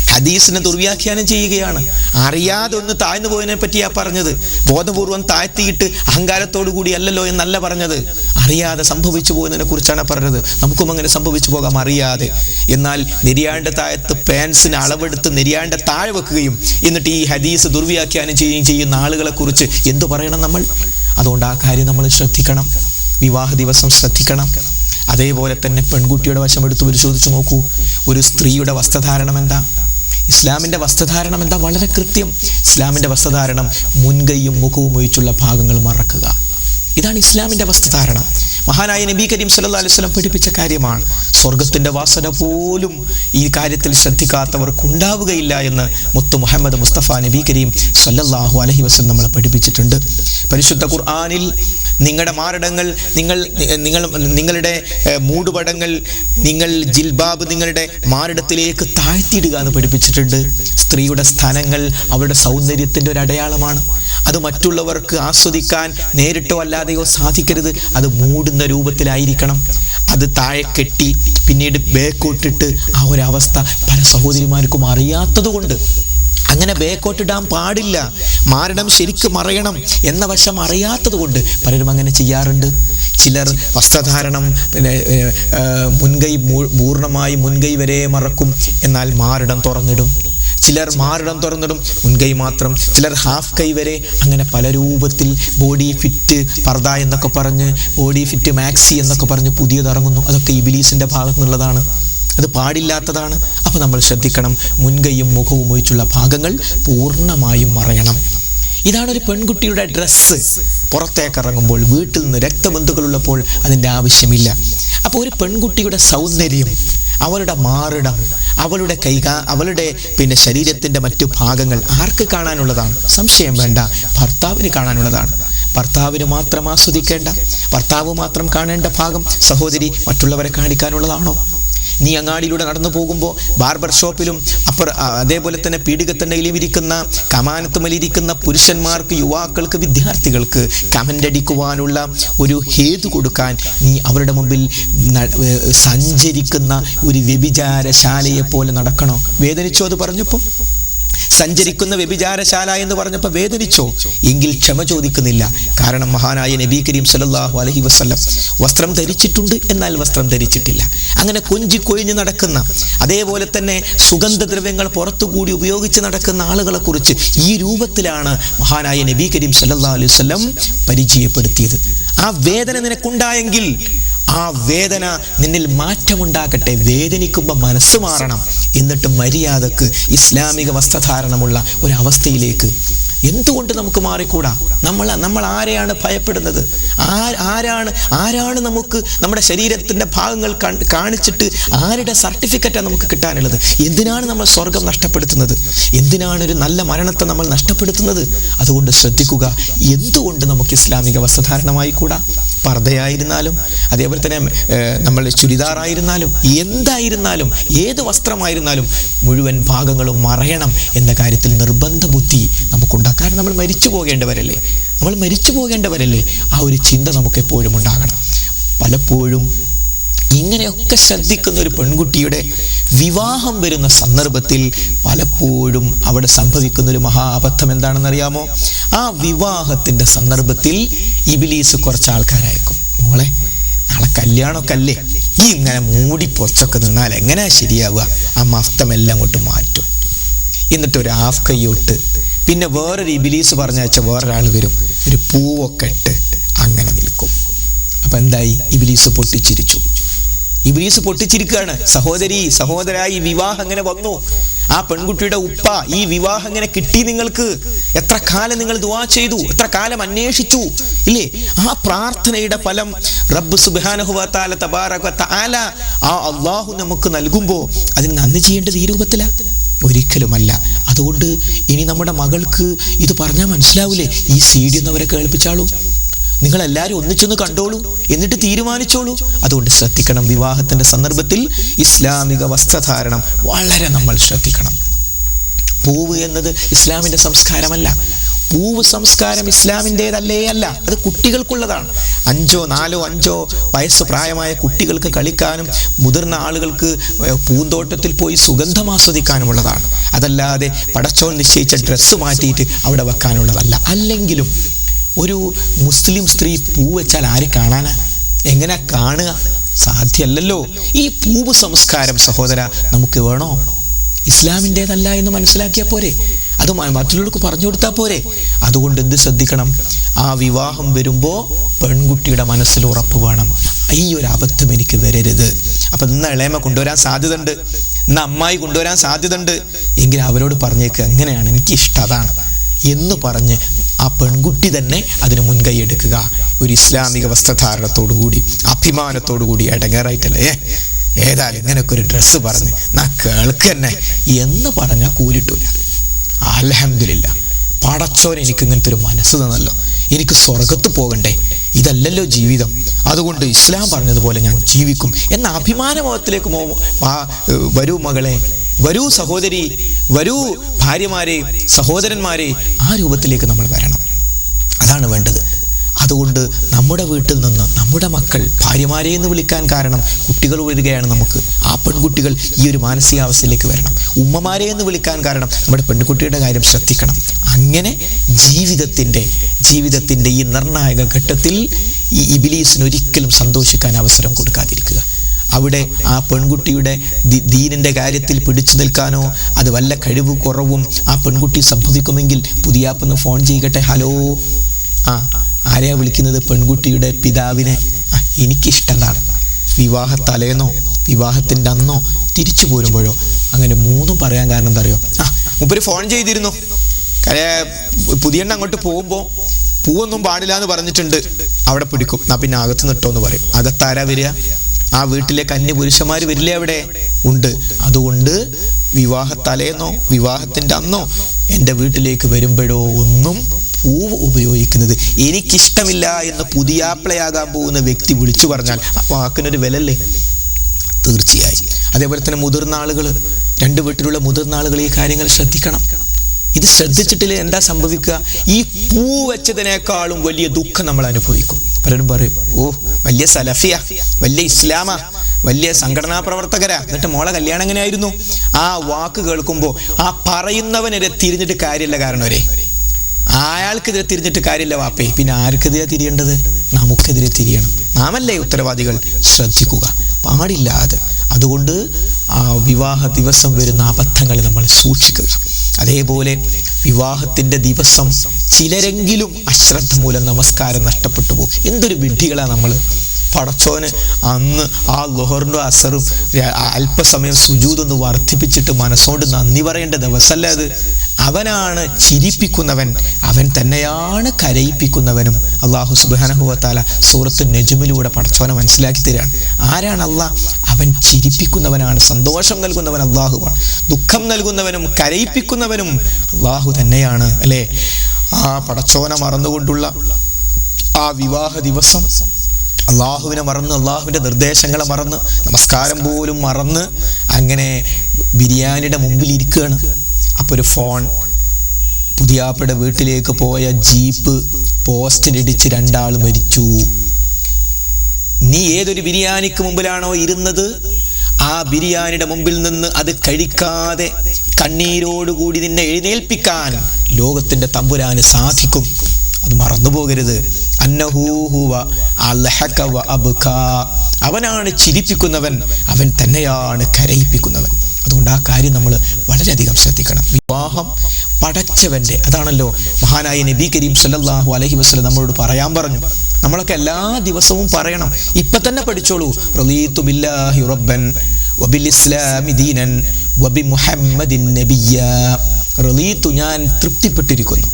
ഹദീസിനെ ദുർവ്യാഖ്യാനം ചെയ്യുകയാണ്. അറിയാതെ ഒന്ന് താഴ്ന്നു പോയതിനെ പറ്റിയാ പറഞ്ഞത്. ബോധപൂർവം താഴ്ത്തിയിട്ട് അഹങ്കാരത്തോടു കൂടി അല്ലല്ലോ എന്നല്ല പറഞ്ഞത്, അറിയാതെ സംഭവിച്ചു പോകുന്നതിനെ കുറിച്ചാണ് പറഞ്ഞത്. നമുക്കും അങ്ങനെ സംഭവിച്ചു പോകാം അറിയാതെ. എന്നാൽ നെരിയാണ്ട താഴത്ത് പാൻസിന് അളവെടുത്ത് നെരിയാണ്ട താഴെ വെക്കുകയും എന്നിട്ട് ഈ ഹദീസ് ദുർവ്യാഖ്യാനം ചെയ്യുകയും ചെയ്യുന്ന ആളുകളെ കുറിച്ച് എന്തു പറയണം നമ്മൾ? അതുകൊണ്ട് ആ കാര്യം നമ്മൾ ശ്രദ്ധിക്കണം. വിവാഹ ദിവസം ശ്രദ്ധിക്കണം. അതേപോലെ തന്നെ പെൺകുട്ടിയുടെ വശം എടുത്ത് പരിശോധിച്ച് നോക്കൂ. ഒരു സ്ത്രീയുടെ വസ്ത്രധാരണം എന്താ? ഇസ്ലാമിൻ്റെ വസ്ത്രധാരണം എന്താ? വളരെ കൃത്യം. ഇസ്ലാമിൻ്റെ വസ്ത്രധാരണം മുൻകൈയും മുഖവും ഒഴിച്ചുള്ള ഭാഗങ്ങൾ മറക്കുക. ഇതാണ് ഇസ്ലാമിൻ്റെ വസ്ത്രധാരണം. മഹാനായ നബി കരീം സല്ലല്ലാഹു അലൈഹി വസല്ലം പഠിപ്പിച്ച കാര്യമാണ്. സ്വർഗത്തിൻ്റെ വാസന പോലും ഈ കാര്യത്തിൽ ശ്രദ്ധിക്കാത്തവർക്കുണ്ടാവുകയില്ല എന്ന് മുത്ത് മുഹമ്മദ് മുസ്തഫ നബി കരീം സല്ലല്ലാഹു അലൈഹി വസല്ലം നമ്മളെ പഠിപ്പിച്ചിട്ടുണ്ട്. പരിശുദ്ധ ഖുർആനിൽ നിങ്ങളുടെ മാരടങ്ങൾ, നിങ്ങളുടെ മൂടുപടങ്ങൾ, നിങ്ങൾ ജിൽബാബ് നിങ്ങളുടെ മാരടത്തിലേക്ക് താഴ്ത്തിയിടുക എന്ന് പഠിപ്പിച്ചിട്ടുണ്ട്. സ്ത്രീയുടെ സ്ഥാനങ്ങൾ അവരുടെ സൗന്ദര്യത്തിൻ്റെ ഒരു അടയാളമാണ്. അത് മറ്റുള്ളവർക്ക് ആസ്വദിക്കാൻ നേരിട്ടോ അല്ലാതെയോ സാധിക്കരുത്. അത് മൂടുന്ന രൂപത്തിലായിരിക്കണം. അത് താഴെ കെട്ടി പിന്നീട് ബേക്കോട്ടിട്ട് ആ ഒരവസ്ഥ പല സഹോദരിമാർക്കും അറിയാത്തത് കൊണ്ട് അങ്ങനെ ബേക്കോട്ടിടാൻ പാടില്ല. മാരണം ശരിക്കും മറയണം എന്ന വശം അറിയാത്തത് കൊണ്ട് പലരും അങ്ങനെ ചെയ്യാറുണ്ട്. ചിലർ വസ്ത്രധാരണം പൂർണ്ണമായി മുൻകൈ വരെ മറക്കും, എന്നാൽ മാറിടം തുറന്നിടും. ചിലർ മാറിടം തുറന്നിടും, മുൻകൈ മാത്രം. ചിലർ ഹാഫ് കൈ വരെ. അങ്ങനെ പല രൂപത്തിൽ ബോഡി ഫിറ്റ് പർദ എന്നൊക്കെ പറഞ്ഞ്, ബോഡി ഫിറ്റ് മാക്സി എന്നൊക്കെ പറഞ്ഞ് പുതിയതിറങ്ങുന്നു. അതൊക്കെ ഇബ്ലീസിന്റെ ഭാഗത്തു നിന്നുള്ളതാണ്. അത് പാടില്ലാത്തതാണ്. അപ്പോൾ നമ്മൾ ശ്രദ്ധിക്കണം. മുൻകൈയും മുഖവും ഒഴിച്ചുള്ള ഭാഗങ്ങൾ പൂർണ്ണമായും മറയണം. ഇതാണ് ഒരു പെൺകുട്ടിയുടെ ഡ്രസ്സ്. പുറത്തേക്ക് ഇറങ്ങുമ്പോൾ, വീട്ടിൽ നിന്ന് രക്തബന്ധുക്കളുള്ളപ്പോൾ അതിൻ്റെ ആവശ്യമില്ല. അപ്പോൾ ഒരു പെൺകുട്ടിയുടെ സൗന്ദര്യം അവളുടെ മാറിടം, അവളുടെ അവളുടെ ശരീരത്തിന്റെ മറ്റു ഭാഗങ്ങൾ ആർക്ക് കാണാനുള്ളതാണ്? സംശയം വേണ്ട, ഭർത്താവിന് കാണാനുള്ളതാണ്. ഭർത്താവിന് മാത്രം ആസ്വദിക്കേണ്ട, ഭർത്താവ് മാത്രം കാണേണ്ട ഭാഗം സഹോദരി മറ്റുള്ളവരെ കാണിക്കാനുള്ളതാണോ? നീ അങ്ങാടിയിലൂടെ നടന്നു പോകുമ്പോൾ ബാർബർ ഷോപ്പിലും അതേപോലെ തന്നെ പീഡികത്തണ്ടയിലും ഇരിക്കുന്ന, കമാനത്തുമലിരിക്കുന്ന പുരുഷന്മാർക്ക്, യുവാക്കൾക്ക്, വിദ്യാർത്ഥികൾക്ക് കമന്റ് അടിക്കുവാനുള്ള ഒരു ഹേതു കൊടുക്കാൻ നീ അവരുടെ മുമ്പിൽ സഞ്ചരിക്കുന്ന ഒരു വ്യഭിചാരശാലയെ പോലെ നടക്കണോ? വേദനിച്ചോ അത് പറഞ്ഞപ്പോൾ? സഞ്ചരിക്കുന്ന വ്യഭിചാരശാല എന്ന് പറഞ്ഞപ്പോൾ വേദനിച്ചോ? എങ്കിൽ ക്ഷമ ചോദിക്കുന്നില്ല. കാരണം മഹാനായ നബി കരീം സല്ലല്ലാഹു അലൈഹി വസല്ലം വസ്ത്രം ധരിച്ചിട്ടുണ്ട്, എന്നാൽ വസ്ത്രം ധരിച്ചിട്ടില്ല. അങ്ങനെ കൊഞ്ചിക്കൊഴിഞ്ഞ് നടക്കുന്ന, അതേപോലെ തന്നെ സുഗന്ധദ്രവ്യങ്ങൾ പുറത്തുകൂടി ഉപയോഗിച്ച് നടക്കുന്ന ആളുകളെ കുറിച്ച് ഈ രൂപത്തിലാണ് മഹാനായ നബി കരീം സല്ലല്ലാഹു അലൈഹി വസല്ലം പരിചയപ്പെടുത്തിയത്. ആ വേദന നിനക്കുണ്ടായെങ്കിൽ ആ വേദന നിന്നിൽ മാറ്റമുണ്ടാകട്ടെ. വേദനിക്കുമ്പോൾ മനസ്സ് മാറണം. എന്നിട്ട് മര്യാദക്ക് ഇസ്ലാമിക വസ്ത്രധാരണമുള്ള ഒരവസ്ഥയിലേക്ക് എന്തുകൊണ്ട് നമുക്ക് മാറിക്കൂടാ? നമ്മൾ ആരെയാണ് ഭയപ്പെടുന്നത്? ആരാണ് നമുക്ക് നമ്മുടെ ശരീരത്തിന്റെ ഭാഗങ്ങൾ കാണിച്ചിട്ട് ആരുടെ സർട്ടിഫിക്കറ്റാണ് നമുക്ക് കിട്ടാനുള്ളത്? എന്തിനാണ് നമ്മൾ സ്വർഗം നഷ്ടപ്പെടുത്തുന്നത്? എന്തിനാണ് ഒരു നല്ല മരണത്തെ നമ്മൾ നഷ്ടപ്പെടുത്തുന്നത്? അതുകൊണ്ട് ശ്രദ്ധിക്കുക. എന്തുകൊണ്ട് നമുക്ക് ഇസ്ലാമിക വസ്ത്രധാരണമായി കൂടാ? പർദ്ദയായിരുന്നാലും, അതേപോലെ തന്നെ നമ്മൾ ചുരിദാറായിരുന്നാലും, എന്തായിരുന്നാലും, ഏത് വസ്ത്രമായിരുന്നാലും മുഴുവൻ ഭാഗങ്ങളും മറയണം എന്ന കാര്യത്തിൽ നിർബന്ധ ബുദ്ധി നമുക്കുണ്ടാകും. കാരണം നമ്മൾ മരിച്ചു പോകേണ്ടവരല്ലേ. ആ ഒരു ചിന്ത നമുക്ക് എപ്പോഴും ഉണ്ടാകണം. പലപ്പോഴും ഇങ്ങനെയൊക്കെ ശ്രദ്ധിക്കുന്ന ഒരു പെൺകുട്ടിയുടെ വിവാഹം വരുന്ന സന്ദർഭത്തിൽ പലപ്പോഴും അവിടെ സംഭവിക്കുന്ന ഒരു മഹാ അബദ്ധം എന്താണെന്നറിയാമോ? ആ വിവാഹത്തിന്റെ സന്ദർഭത്തിൽ ഇബ്ലീസ് കുറച്ച് ആൾക്കാരായിരിക്കും. മോളെ, നാളെ കല്യാണമൊക്കെ അല്ലേ, ഈ ഇങ്ങനെ മൂടി പൊച്ചൊക്കെ നിന്നാൽ എങ്ങനെയാ ശരിയാവുക? ആ മഫ്തമെല്ലാം അങ്ങോട്ട് മാറ്റും. എന്നിട്ട് ഒരു ഹാഫ് കൈയ്യോട്ട്, പിന്നെ വേറൊരു ഇബ്ലീസ് പറഞ്ഞയച്ച വേറൊരാൾ വരും, ഒരു പൂവൊക്കെ ഇട്ട് അങ്ങനെ നിൽക്കും. അപ്പൊ എന്തായി? ഇബ്ലീസ് പൊട്ടിച്ചിരിക്കുകയാണ്. സഹോദരാ, ഈ വിവാഹം എങ്ങനെ വന്നു? ആ പെൺകുട്ടിയുടെ ഉപ്പ, ഈ വിവാഹം എങ്ങനെ കിട്ടി നിങ്ങൾക്ക്? എത്ര കാലം നിങ്ങൾ ദുആ ചെയ്തു, എത്ര കാലം അന്വേഷിച്ചു, ഇല്ലേ? ആ പ്രാർത്ഥനയുടെ ഫലം റബ്ബ് സുബ്ഹാനഹു വ തആല തബാറക വ തആല ആ അല്ലാഹു നമുക്ക് നൽകുമ്പോൾ അതിന് നന്ദി ചെയ്യേണ്ടത് ഈ രൂപത്തിലാ? ഒരിക്കലുമല്ല. അതുകൊണ്ട് ഇനി നമ്മുടെ മകൾക്ക് ഇത് പറഞ്ഞാൽ മനസ്സിലാവില്ലേ? ഈ CD എന്നവരെ കേൾപ്പിച്ചാളൂ. നിങ്ങളെല്ലാവരും ഒന്നിച്ചൊന്ന് കണ്ടോളൂ, എന്നിട്ട് തീരുമാനിച്ചോളൂ. അതുകൊണ്ട് ശ്രദ്ധിക്കണം. വിവാഹത്തിന്റെ സന്ദർഭത്തിൽ ഇസ്ലാമിക വസ്ത്രധാരണം വളരെ നമ്മൾ ശ്രദ്ധിക്കണം. പൂവ് എന്നത് ഇസ്ലാമിന്റെ സംസ്കാരമല്ല. പൂവ് സംസ്കാരം ഇസ്ലാമിൻ്റെതല്ലേ അല്ല, അത് കുട്ടികൾക്കുള്ളതാണ്. 4-5 വയസ്സ് പ്രായമായ കുട്ടികൾക്ക് കളിക്കാനും മുതിർന്ന ആളുകൾക്ക് പൂന്തോട്ടത്തിൽ പോയി സുഗന്ധം ആസ്വദിക്കാനുമുള്ളതാണ്. അതല്ലാതെ പടച്ചോൻ നിശ്ചയിച്ച ഡ്രസ്സ് മാറ്റിയിട്ട് അവിടെ വെക്കാനുള്ളതല്ല. അല്ലെങ്കിലും ഒരു മുസ്ലിം സ്ത്രീ പൂ വെച്ചാൽ ആര് കാണാനാ? എങ്ങനെ കാണുക? സാധ്യമല്ലല്ലോ. ഈ പൂവ് സംസ്കാരം സഹോദര നമുക്ക് വേണോ? ഇസ്ലാമിൻ്റെതല്ല എന്ന് മനസ്സിലാക്കിയാൽ പോരെ? അത് മറ്റുള്ളവർക്ക് പറഞ്ഞു കൊടുത്താൽ പോരെ? അതുകൊണ്ട് എന്ത് ശ്രദ്ധിക്കണം? ആ വിവാഹം വരുമ്പോൾ പെൺകുട്ടിയുടെ മനസ്സിൽ ഉറപ്പ് വേണം, ഈ ഒരു അബദ്ധം എനിക്ക് വരരുത്. അപ്പൊ ഇന്ന് ഇളയമ കൊണ്ടുവരാൻ സാധ്യതയുണ്ട്, ഇന്ന് അമ്മായി കൊണ്ടുവരാൻ സാധ്യതയുണ്ട് എങ്കിൽ അവരോട് പറഞ്ഞേക്ക്, എങ്ങനെയാണ് എനിക്കിഷ്ടം അതാണ് എന്ന് പറഞ്ഞ് ആ പെൺകുട്ടി തന്നെ അതിന് മുൻകൈ എടുക്കുക. ഒരു ഇസ്ലാമിക വസ്ത്രധാരണത്തോടുകൂടി, അഭിമാനത്തോടുകൂടി, ഇടങ്ങേറായിട്ടല്ലേ ഏതായാലും ഇങ്ങനൊക്കെ ഒരു ഡ്രസ്സ് പറഞ്ഞ് നാ കേൾക്കന്നെ എന്ന് പറഞ്ഞാൽ കൂലിട്ടൂല. അൽഹംദുലില്ലാ, പടച്ചോൻ എനിക്ക് ഇങ്ങനത്തെ ഒരു മനസ്സ് തന്നല്ലോ, എനിക്ക് സ്വർഗത്ത് പോകണ്ടേ, ഇതല്ലല്ലോ ജീവിതം, അതുകൊണ്ട് ഇസ്ലാം പറഞ്ഞതുപോലെ ഞാൻ ജീവിക്കും എന്ന അഭിമാനഭാവത്തിലേക്ക് വരൂ മകളെ, വരൂ സഹോദരി, വരൂ ഭാര്യമാരെ, സഹോദരന്മാരെ, ആ രൂപത്തിലേക്ക് നമ്മൾ വരണം. അതാണ് വേണ്ടത്. അതുകൊണ്ട് നമ്മുടെ വീട്ടിൽ നിന്ന് നമ്മുടെ മക്കൾ ഭാര്യമാരെ എന്ന് വിളിക്കാൻ കാരണം കുട്ടികൾ വരികയാണ് നമുക്ക്. ആ പെൺകുട്ടികൾ ഈ ഒരു മാനസികാവസ്ഥയിലേക്ക് വരണം. ഉമ്മമാരെ എന്ന് വിളിക്കാൻ കാരണം നമ്മുടെ പെൺകുട്ടിയുടെ കാര്യം ശ്രദ്ധിക്കണം. അങ്ങനെ ജീവിതത്തിൻ്റെ ഈ നിർണായക ഘട്ടത്തിൽ ഈ ഇബ്ലീസിന് ഒരിക്കലും സന്തോഷിക്കാൻ അവസരം കൊടുക്കാതിരിക്കുക. അവിടെ ആ പെൺകുട്ടിയുടെ ദീനിൻ്റെ കാര്യത്തിൽ പിടിച്ചു നിൽക്കാനോ അത് വല്ല കഴിവ് കുറവും ആ പെൺകുട്ടി സംഭവിക്കുമെങ്കിൽ പുതിയാപ്പൊന്ന് ഫോൺ ചെയ്യട്ടെ, ഹലോ, ആരെയാ വിളിക്കുന്നത്? പെൺകുട്ടിയുടെ പിതാവിനെ. എനിക്കിഷ്ടമാണ്. വിവാഹത്തലേന്നോ വിവാഹത്തിൻ്റെ അന്നോ തിരിച്ചു പോരുമ്പോഴോ അങ്ങനെ മൂന്നും പറയാൻ കാരണം എന്താ അറിയോ? മുമ്പ് ഫോൺ ചെയ്തിരുന്നു, പുതിയെണ്ണ അങ്ങോട്ട് പോകുമ്പോൾ പൂവൊന്നും പാടില്ല എന്ന് പറഞ്ഞിട്ടുണ്ട്, അവിടെ പിടിക്കും, പിന്നെ അകത്ത് നിട്ടോ എന്ന് പറയും. അകത്താരാ വരിക? ആ വീട്ടിലേക്ക് അന്യ പുരുഷന്മാർ വരില്ലേ? അവിടെ ഉണ്ട്. അതുകൊണ്ട് വിവാഹത്തലേന്നോ വിവാഹത്തിൻ്റെ അന്നോ എൻ്റെ വീട്ടിലേക്ക് വരുമ്പോഴോ ഒന്നും പൂവ് ഉപയോഗിക്കുന്നത് എനിക്കിഷ്ടമില്ല എന്ന് പുതിയാപ്പിളയാകാൻ പോകുന്ന വ്യക്തി വിളിച്ചു പറഞ്ഞാൽ ആ വാക്കിനൊരു വിലല്ലേ? തീർച്ചയായും. അതേപോലെ തന്നെ മുതിർന്ന ആളുകൾ, രണ്ട് വീട്ടിലുള്ള മുതിർന്ന ആളുകൾ ഈ കാര്യങ്ങൾ ശ്രദ്ധിക്കണം. ഇത് ശ്രദ്ധിച്ചിട്ടില്ല എന്താ സംഭവിക്കുക? ഈ പൂ വെച്ചതിനേക്കാളും വലിയ ദുഃഖം നമ്മൾ അനുഭവിക്കും. പലരും പറയും, ഓ വലിയ സലഫിയ, വലിയ ഇസ്ലാമാ, വലിയ സംഘടനാ പ്രവർത്തകരാ, എന്നിട്ട് മോളെ കല്യാണം എങ്ങനെയായിരുന്നു? ആ വാക്ക് കേൾക്കുമ്പോൾ ആ പറയുന്നവനെതിരെ തിരിഞ്ഞിട്ട് കാര്യമില്ല. കാരണം അയാൾക്കെതിരെ തിരിഞ്ഞിട്ട് കാര്യമില്ല വാപ്പേ. പിന്നെ ആർക്കെതിരെ തിരിയേണ്ടത്? നമുക്കെതിരെ തിരിയണം. നാമല്ലേ ഉത്തരവാദികൾ? ശ്രദ്ധിക്കുക, പാടില്ലാതെ. അതുകൊണ്ട് ആ വിവാഹ ദിവസം വരുന്ന അബദ്ധങ്ങൾ നമ്മൾ സൂക്ഷിക്കുക. അതേപോലെ വിവാഹത്തിൻ്റെ ദിവസം ചിലരെങ്കിലും അശ്രദ്ധ മൂലം നമസ്കാരം നഷ്ടപ്പെട്ടു പോകും. എന്തൊരു വിഡ്ഢികളാണ് നമ്മൾ. പടച്ചോന് അന്ന് ആ ലുഹറിൻ്റെ അസറും അല്പസമയം സുജൂദൊന്ന് വർദ്ധിപ്പിച്ചിട്ട് മനസ്സോണ്ട് നന്ദി പറയേണ്ട ദിവസമല്ല അത്. അവനാണ് ചിരിപ്പിക്കുന്നവൻ, അവൻ തന്നെയാണ് കരയിപ്പിക്കുന്നവനും. അള്ളാഹു സുബ്ഹാനഹു വ തആല സൂറത്ത് നജ്മിലൂടെ പടച്ചോനെ മനസ്സിലാക്കി തരികയാണ്. ആരാണ് അള്ളാഹ്? അവൻ ചിരിപ്പിക്കുന്നവനാണ്, സന്തോഷം നൽകുന്നവൻ അള്ളാഹുവാണ്. ദുഃഖം നൽകുന്നവനും കരയിപ്പിക്കുന്നവനും അള്ളാഹു തന്നെയാണ്, അല്ലേ? ആ പടച്ചോനെ മറന്നുകൊണ്ടുള്ള ആ വിവാഹ ദിവസം അള്ളാഹുവിനെ മറന്ന്, അള്ളാഹുവിൻ്റെ നിർദ്ദേശങ്ങളെ മറന്ന്, നമസ്കാരം പോലും മറന്ന് അങ്ങനെ ബിരിയാണിയുടെ മുമ്പിൽ ഇരിക്കുകയാണ്. അപ്പോൾ ഒരു ഫോൺ, പുതിയാപ്പയുടെ വീട്ടിലേക്ക് പോയ ജീപ്പ് പോസ്റ്റിലിടിച്ച് 2 ആൾ മരിച്ചു. നീ ഏതൊരു ബിരിയാണിക്ക് മുമ്പിലാണോ ഇരുന്നത്, ആ ബിരിയാണിയുടെ മുമ്പിൽ നിന്ന് അത് കഴിക്കാതെ കണ്ണീരോടുകൂടി നിന്നെ എഴുന്നേൽപ്പിക്കാൻ ലോകത്തിൻ്റെ തമ്പുരാന് സാധിക്കും. അത് മറന്നുപോകരുത്. അവനാണ് ചിരിപ്പിക്കുന്നവൻ, അവൻ തന്നെയാണ് കരയിപ്പിക്കുന്നവൻ. അതുകൊണ്ട് ആ കാര്യം നമ്മൾ വളരെയധികം ശ്രദ്ധിക്കണം. വിവാഹം പടച്ചവൻ്റെ, അതാണല്ലോ മഹാനായ നബി കരീം സല്ലല്ലാഹു അലൈഹി വസല്ലം നമ്മളോട് പറയാൻ പറഞ്ഞു. നമ്മളൊക്കെ എല്ലാ ദിവസവും പറയണം. ഇപ്പം തന്നെ പഠിച്ചോളൂ. റളീതു ബില്ലാഹി റബ്ബൻ വബിൽ ഇസ്ലാമി ദീനൻ വബി മുഹമ്മദിൻ നബിയ്യ. റളീതു, ഞാൻ തൃപ്തിപ്പെട്ടിരിക്കുന്നു.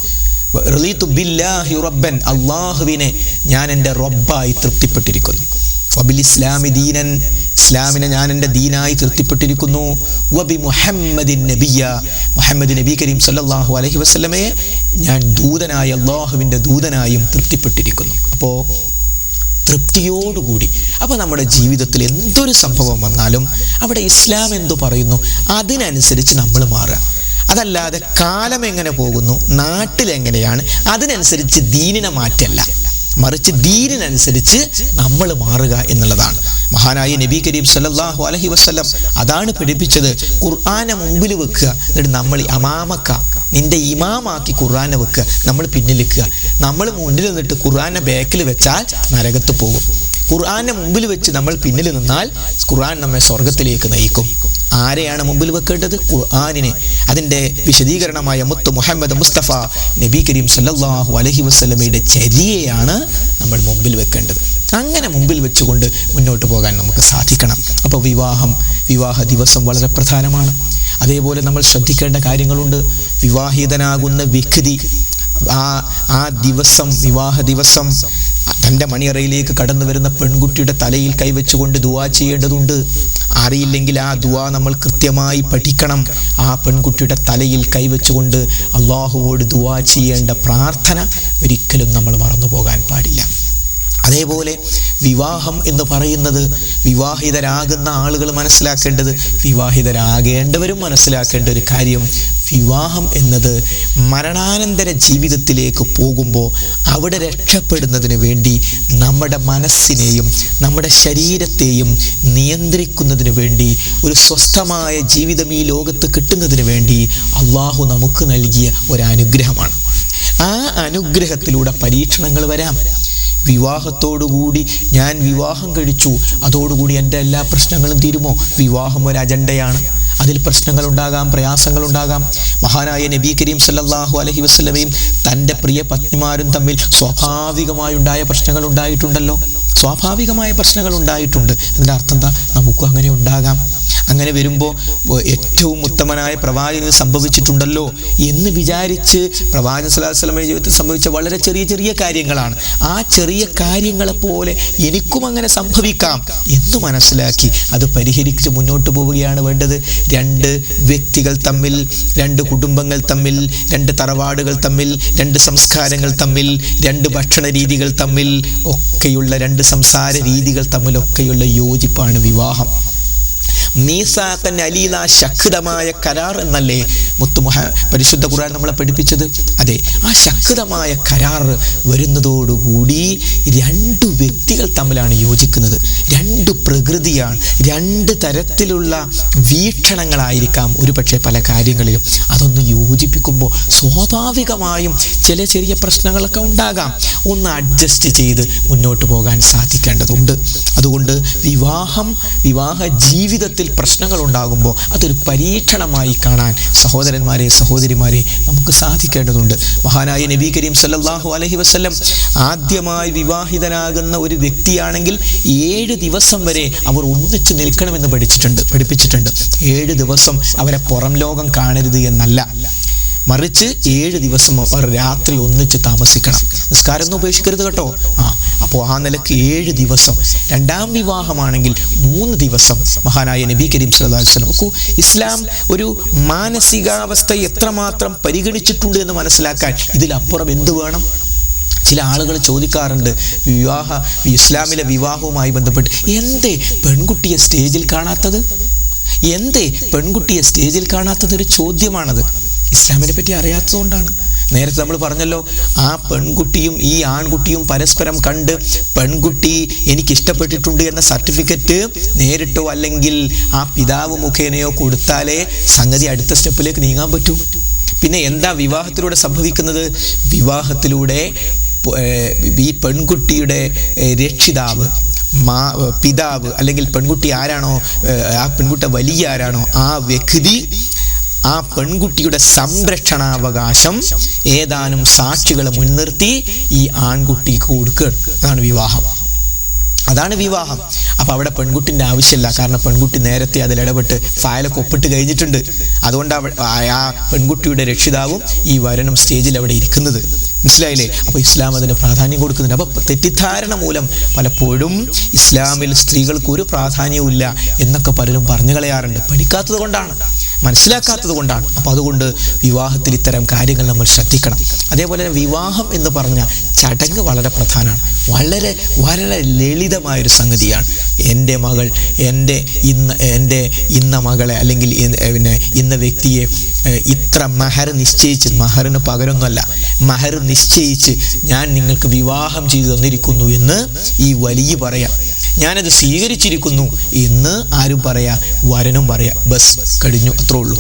റളീതു ബില്ലാഹി റബ്ബൻ, അള്ളാഹുവിനെ ഞാൻ എൻ്റെ റബ്ബായി തൃപ്തിപ്പെട്ടിരിക്കുന്നു. വബിൽ ഇസ്ലാമി ദീനൻ, ഇസ്ലാമിനെ ഞാൻ എൻ്റെ ദീനായി തൃപ്തിപ്പെട്ടിരിക്കുന്നു. വബി മുഹമ്മദിൻ നബിയ്യ, മുഹമ്മദ് നബി കരീം സല്ലല്ലാഹു അലൈഹി വസല്ലമയെ ഞാൻ ദൂതനായി, അള്ളാഹുവിൻ്റെ ദൂതനായും തൃപ്തിപ്പെട്ടിരിക്കുന്നു. അപ്പോൾ തൃപ്തിയോടുകൂടി, അപ്പോൾ നമ്മുടെ ജീവിതത്തിൽ എന്തൊരു സംഭവം വന്നാലും അവിടെ ഇസ്ലാം എന്തു പറയുന്നു അതിനനുസരിച്ച് നമ്മൾ മാറുക. അതല്ലാതെ കാലം എങ്ങനെ പോകുന്നു, നാട്ടിലെങ്ങനെയാണ്, അതിനനുസരിച്ച് ദീനിനെ മാറ്റല്ല, മറിച്ച് ദീനിനനുസരിച്ച് നമ്മൾ മാറുക എന്നുള്ളതാണ്. മഹാനായ നബി കരീം സല്ലല്ലാഹു അലൈഹി വസല്ലം അതാണ് പഠിപ്പിച്ചത്. ഖുർആനെ മുമ്പിൽ വെക്കുക, എന്നിട്ട് നമ്മൾ അമാമക്ക, നിന്റെ ഇമാമാക്കി ഖുർആനെ വെക്കുക, നമ്മൾ പിന്നിൽ വെക്കുക. നമ്മൾ മുന്നിൽ നിന്നിട്ട് ഖുർആനെ ബാക്കിൽ വെച്ചാൽ നരകത്ത് പോകും. ഖുർആനെ മുമ്പിൽ വെച്ച് നമ്മൾ പിന്നിൽ നിന്നാൽ ഖുർആൻ നമ്മെ സ്വർഗത്തിലേക്ക് നയിക്കും. ആരെയാണ് മുമ്പിൽ വെക്കേണ്ടത്? ഖുർആനിനെ. അതിൻ്റെ വിശദീകരണമായ മുത്ത് മുഹമ്മദ് മുസ്തഫ നബി കരീം സല്ലല്ലാഹു അലൈഹി വസല്ലമയുടെ ചര്യയാണ് നമ്മൾ മുമ്പിൽ വെക്കേണ്ടത്. അങ്ങനെ മുമ്പിൽ വെച്ചുകൊണ്ട് മുന്നോട്ട് പോകാൻ നമുക്ക് സാധിക്കണം. അപ്പോൾ വിവാഹ ദിവസം വളരെ പ്രധാനമാണ്. അതേപോലെ നമ്മൾ ശ്രദ്ധിക്കേണ്ട കാര്യങ്ങളുണ്ട്. വിവാഹിതനാകുന്ന വ്യക്തി ആ ദിവസം, വിവാഹ ദിവസം തൻ്റെ മണിയറയിലേക്ക് കടന്നു വരുന്ന പെൺകുട്ടിയുടെ തലയിൽ കൈവച്ചുകൊണ്ട് ദുആ ചെയ്യേണ്ടതുണ്ട്. അറിയില്ലെങ്കിൽ ആ ദുആ നമ്മൾ കൃത്യമായി പഠിക്കണം. ആ പെൺകുട്ടിയുടെ തലയിൽ കൈവച്ചുകൊണ്ട് അള്ളാഹുവോട് ദുആ ചെയ്യേണ്ട പ്രാർത്ഥന ഒരിക്കലും നമ്മൾ മറന്നു പോകാൻ പാടില്ല. അതേപോലെ വിവാഹം എന്ന് പറയുന്നത് വിവാഹിതരാകുന്ന ആളുകൾ മനസ്സിലാക്കേണ്ടത്, വിവാഹിതരാകേണ്ടവരും മനസ്സിലാക്കേണ്ട ഒരു കാര്യം, വിവാഹം എന്നത് മരണാനന്തര ജീവിതത്തിലേക്ക് പോകുമ്പോൾ അവിടെ രക്ഷപ്പെടുന്നതിന് വേണ്ടി നമ്മുടെ മനസ്സിനെയും നമ്മുടെ ശരീരത്തെയും നിയന്ത്രിക്കുന്നതിന് വേണ്ടി, ഒരു സ്വസ്ഥമായ ജീവിതം ഈ ലോകത്ത് കിട്ടുന്നതിന് വേണ്ടി അള്ളാഹു നമുക്ക് നൽകിയ ഒരു അനുഗ്രഹമാണ്. ആ അനുഗ്രഹത്തിലൂടെ പരീക്ഷണങ്ങൾ വരാം. വിവാഹത്തോടുകൂടി ഞാൻ വിവാഹം കഴിച്ചു, അതോടുകൂടി എൻ്റെ എല്ലാ പ്രശ്നങ്ങളും തീരുമോ? വിവാഹം ഒരു അജണ്ടയാണ്. അതിൽ പ്രശ്നങ്ങളുണ്ടാകാം, പ്രയാസങ്ങളുണ്ടാകാം. മഹാനായ നബി കരീം സല്ലല്ലാഹു അലൈഹി വസല്ലമയും തൻ്റെ പ്രിയ പത്നിമാരും തമ്മിൽ സ്വാഭാവികമായുണ്ടായ പ്രശ്നങ്ങൾ ഉണ്ടായിട്ടുണ്ടല്ലോ. സ്വാഭാവികമായ പ്രശ്നങ്ങൾ ഉണ്ടായിട്ടുണ്ട്. അതിൻ്റെ അർത്ഥം എന്താ? നമുക്കും അങ്ങനെ ഉണ്ടാകാം. അങ്ങനെ വരുമ്പോൾ ഏറ്റവും ഉത്തമനായ പ്രവാചകന് സംഭവിച്ചിട്ടുണ്ടല്ലോ എന്ന് വിചാരിച്ച് പ്രവാചകൻ സ്വല്ലല്ലാഹു അലൈഹി വസല്ലമയുടെ ജീവിതത്തിൽ സംഭവിച്ച വളരെ ചെറിയ ചെറിയ കാര്യങ്ങളാണ്. ആ ചെറിയ കാര്യങ്ങളെപ്പോലെ എനിക്കും അങ്ങനെ സംഭവിക്കാം എന്ന് മനസ്സിലാക്കി അത് പരിഹരിച്ച് മുന്നോട്ട് പോവുകയാണ് വേണ്ടത്. രണ്ട് വ്യക്തികൾ തമ്മിൽ, രണ്ട് കുടുംബങ്ങൾ തമ്മിൽ, രണ്ട് തറവാടുകൾ തമ്മിൽ, രണ്ട് സംസ്കാരങ്ങൾ തമ്മിൽ, രണ്ട് ഭക്ഷണ രീതികൾ തമ്മിൽ ഒക്കെയുള്ള, രണ്ട് സംസാര രീതികൾ തമ്മിലൊക്കെയുള്ള യോജിപ്പാണ് വിവാഹം. മീസാഖൻ അലീല, ശക്തമായ കരാർ എന്നല്ലേ പരിശുദ്ധ ഖുർആൻ നമ്മളെ പഠിപ്പിച്ചത്? അതെ, ആ ശക്തമായ കരാർ വരുന്നതോടുകൂടി രണ്ട് വ്യക്തികൾ തമ്മിലാണ് യോജിക്കുന്നത്. രണ്ട് പ്രകൃതിയാണ്, രണ്ട് തരത്തിലുള്ള വീക്ഷണങ്ങളായിരിക്കാം ഒരുപക്ഷെ പല കാര്യങ്ങളിലും. അതൊന്ന് യോജിപ്പിക്കുമ്പോൾ സ്വാഭാവികമായും ചില ചെറിയ പ്രശ്നങ്ങളൊക്കെ ഉണ്ടാകാം. ഒന്ന് അഡ്ജസ്റ്റ് ചെയ്ത് മുന്നോട്ട് പോകാൻ സാധിക്കേണ്ടതുണ്ട്. അതുകൊണ്ട് വിവാഹ ജീവിതത്തിൽ പ്രശ്നങ്ങൾ ഉണ്ടാകുമ്പോൾ അതൊരു പരീക്ഷണമായി കാണാൻ സഹോദരന്മാരെ, സഹോദരിമാരെ നമുക്ക് സാധിക്കേണ്ടതുണ്ട്. മഹാനായ നബി കരീം സല്ലല്ലാഹു അലൈഹി വസല്ലം ആദ്യമായി വിവാഹിതനാകുന്ന ഒരു വ്യക്തിയാണെങ്കിൽ 7 ദിവസം വരെ അവർ ഒന്നിച്ചു നിൽക്കണമെന്ന് പഠിപ്പിച്ചിട്ടുണ്ട്. 7 ദിവസം അവരെ പുറം ലോകം കാണരുത് എന്നല്ല, മറിച്ച് 7 ദിവസം അവർ രാത്രി ഒന്നിച്ച് താമസിക്കണം. നിസ്കാരം ഒന്നും ഉപേക്ഷിക്കരുത് കേട്ടോ. അപ്പോൾ ആ നിലക്ക് 7 ദിവസം. രണ്ടാം വിവാഹമാണെങ്കിൽ 3 ദിവസം. മഹാനായ നബി കരീം സല്ലല്ലാഹു അലൈഹി വസല്ലം നോക്കൂ, ഇസ്ലാം ഒരു മാനസികാവസ്ഥ എത്രമാത്രം പരിഗണിച്ചിട്ടുണ്ട് എന്ന് മനസ്സിലാക്കാൻ ഇതിലപ്പുറം എന്ത് വേണം? ചില ആളുകൾ ചോദിക്കാറുണ്ട് ഇസ്ലാമിലെ വിവാഹവുമായി ബന്ധപ്പെട്ട്, എന്തേ പെൺകുട്ടിയെ സ്റ്റേജിൽ കാണാത്തത്? ഒരു ചോദ്യമാണത്. ഇസ്ലാമിനെ പറ്റി അറിയാത്തതുകൊണ്ടാണ്. നേരത്തെ നമ്മൾ പറഞ്ഞല്ലോ, ആ പെൺകുട്ടിയും ഈ ആൺകുട്ടിയും പരസ്പരം കണ്ട് പെൺകുട്ടി എനിക്ക് ഇഷ്ടപ്പെട്ടിട്ടുണ്ട് എന്ന സർട്ടിഫിക്കറ്റ് നേരിട്ടോ അല്ലെങ്കിൽ ആ പിതാവ് മുഖേനയോ കൊടുത്താലേ സംഗതി അടുത്ത സ്റ്റെപ്പിലേക്ക് നീങ്ങാൻ പറ്റൂ. പിന്നെ എന്താ വിവാഹത്തിലൂടെ സംഭവിക്കുന്നത്? വിവാഹത്തിലൂടെ ഈ പെൺകുട്ടിയുടെ രക്ഷിതാവ്, പിതാവ് അല്ലെങ്കിൽ പെൺകുട്ടി ആരാണോ, ആ പെൺകുട്ടിയുടെ വലിയ ആരാണോ ആ വ്യക്തി ആ പെൺകുട്ടിയുടെ സംരക്ഷണാവകാശം ഏതാനും സാക്ഷികളെ മുൻനിർത്തി ഈ ആൺകുട്ടിക്ക് കൊടുക്കുക. അതാണ് വിവാഹം. അപ്പോൾ അവിടെ പെൺകുട്ടിൻ്റെ ആവശ്യമില്ല. കാരണം പെൺകുട്ടി നേരത്തെ അതിലിടപെട്ട് ഫയലൊക്കെ ഒപ്പിട്ട് കഴിഞ്ഞിട്ടുണ്ട്. അതുകൊണ്ട് ആ പെൺകുട്ടിയുടെ രക്ഷിതാവും ഈ വരനും സ്റ്റേജിൽ അവിടെ ഇരിക്കുന്നത്. മനസ്സിലായില്ലേ? അപ്പോൾ ഇസ്ലാം അതിന് പ്രാധാന്യം കൊടുക്കുന്നുണ്ട്. അപ്പോൾ തെറ്റിദ്ധാരണ മൂലം പലപ്പോഴും ഇസ്ലാമിൽ സ്ത്രീകൾക്ക് ഒരു പ്രാധാന്യവും ഇല്ല എന്നൊക്കെ പലരും പറഞ്ഞു കളയാറുണ്ട്. പഠിക്കാത്തത് കൊണ്ടാണ്, മനസ്സിലാക്കാത്തത് കൊണ്ടാണ്. അപ്പോൾ അതുകൊണ്ട് വിവാഹത്തിൽ ഇത്തരം കാര്യങ്ങൾ നമ്മൾ ശ്രദ്ധിക്കണം. അതേപോലെ തന്നെ വിവാഹം എന്ന് പറഞ്ഞ ചടങ്ങ് വളരെ പ്രധാനമാണ്. വളരെ വളരെ ലളിതമായൊരു സംഗതിയാണ്. എൻ്റെ മകൾ, എൻ്റെ ഇന്ന മകളെ അല്ലെങ്കിൽ ഇന്ന വ്യക്തിയെ ഇത്ര മഹർ നിശ്ചയിച്ച്, മഹറിന് പകരമൊന്നുമല്ല, മഹർ നിശ്ചയിച്ച് ഞാൻ നിങ്ങൾക്ക് വിവാഹം ചെയ്തു തന്നിരിക്കുന്നു എന്ന് ഈ വലിയ പറയാം. ഞാനത് സ്വീകരിച്ചിരിക്കുന്നു എന്ന് ആരും പറയാ, വരനും പറയാ. ബസ് കഴിഞ്ഞു, അത്രേ ഉള്ളൂ.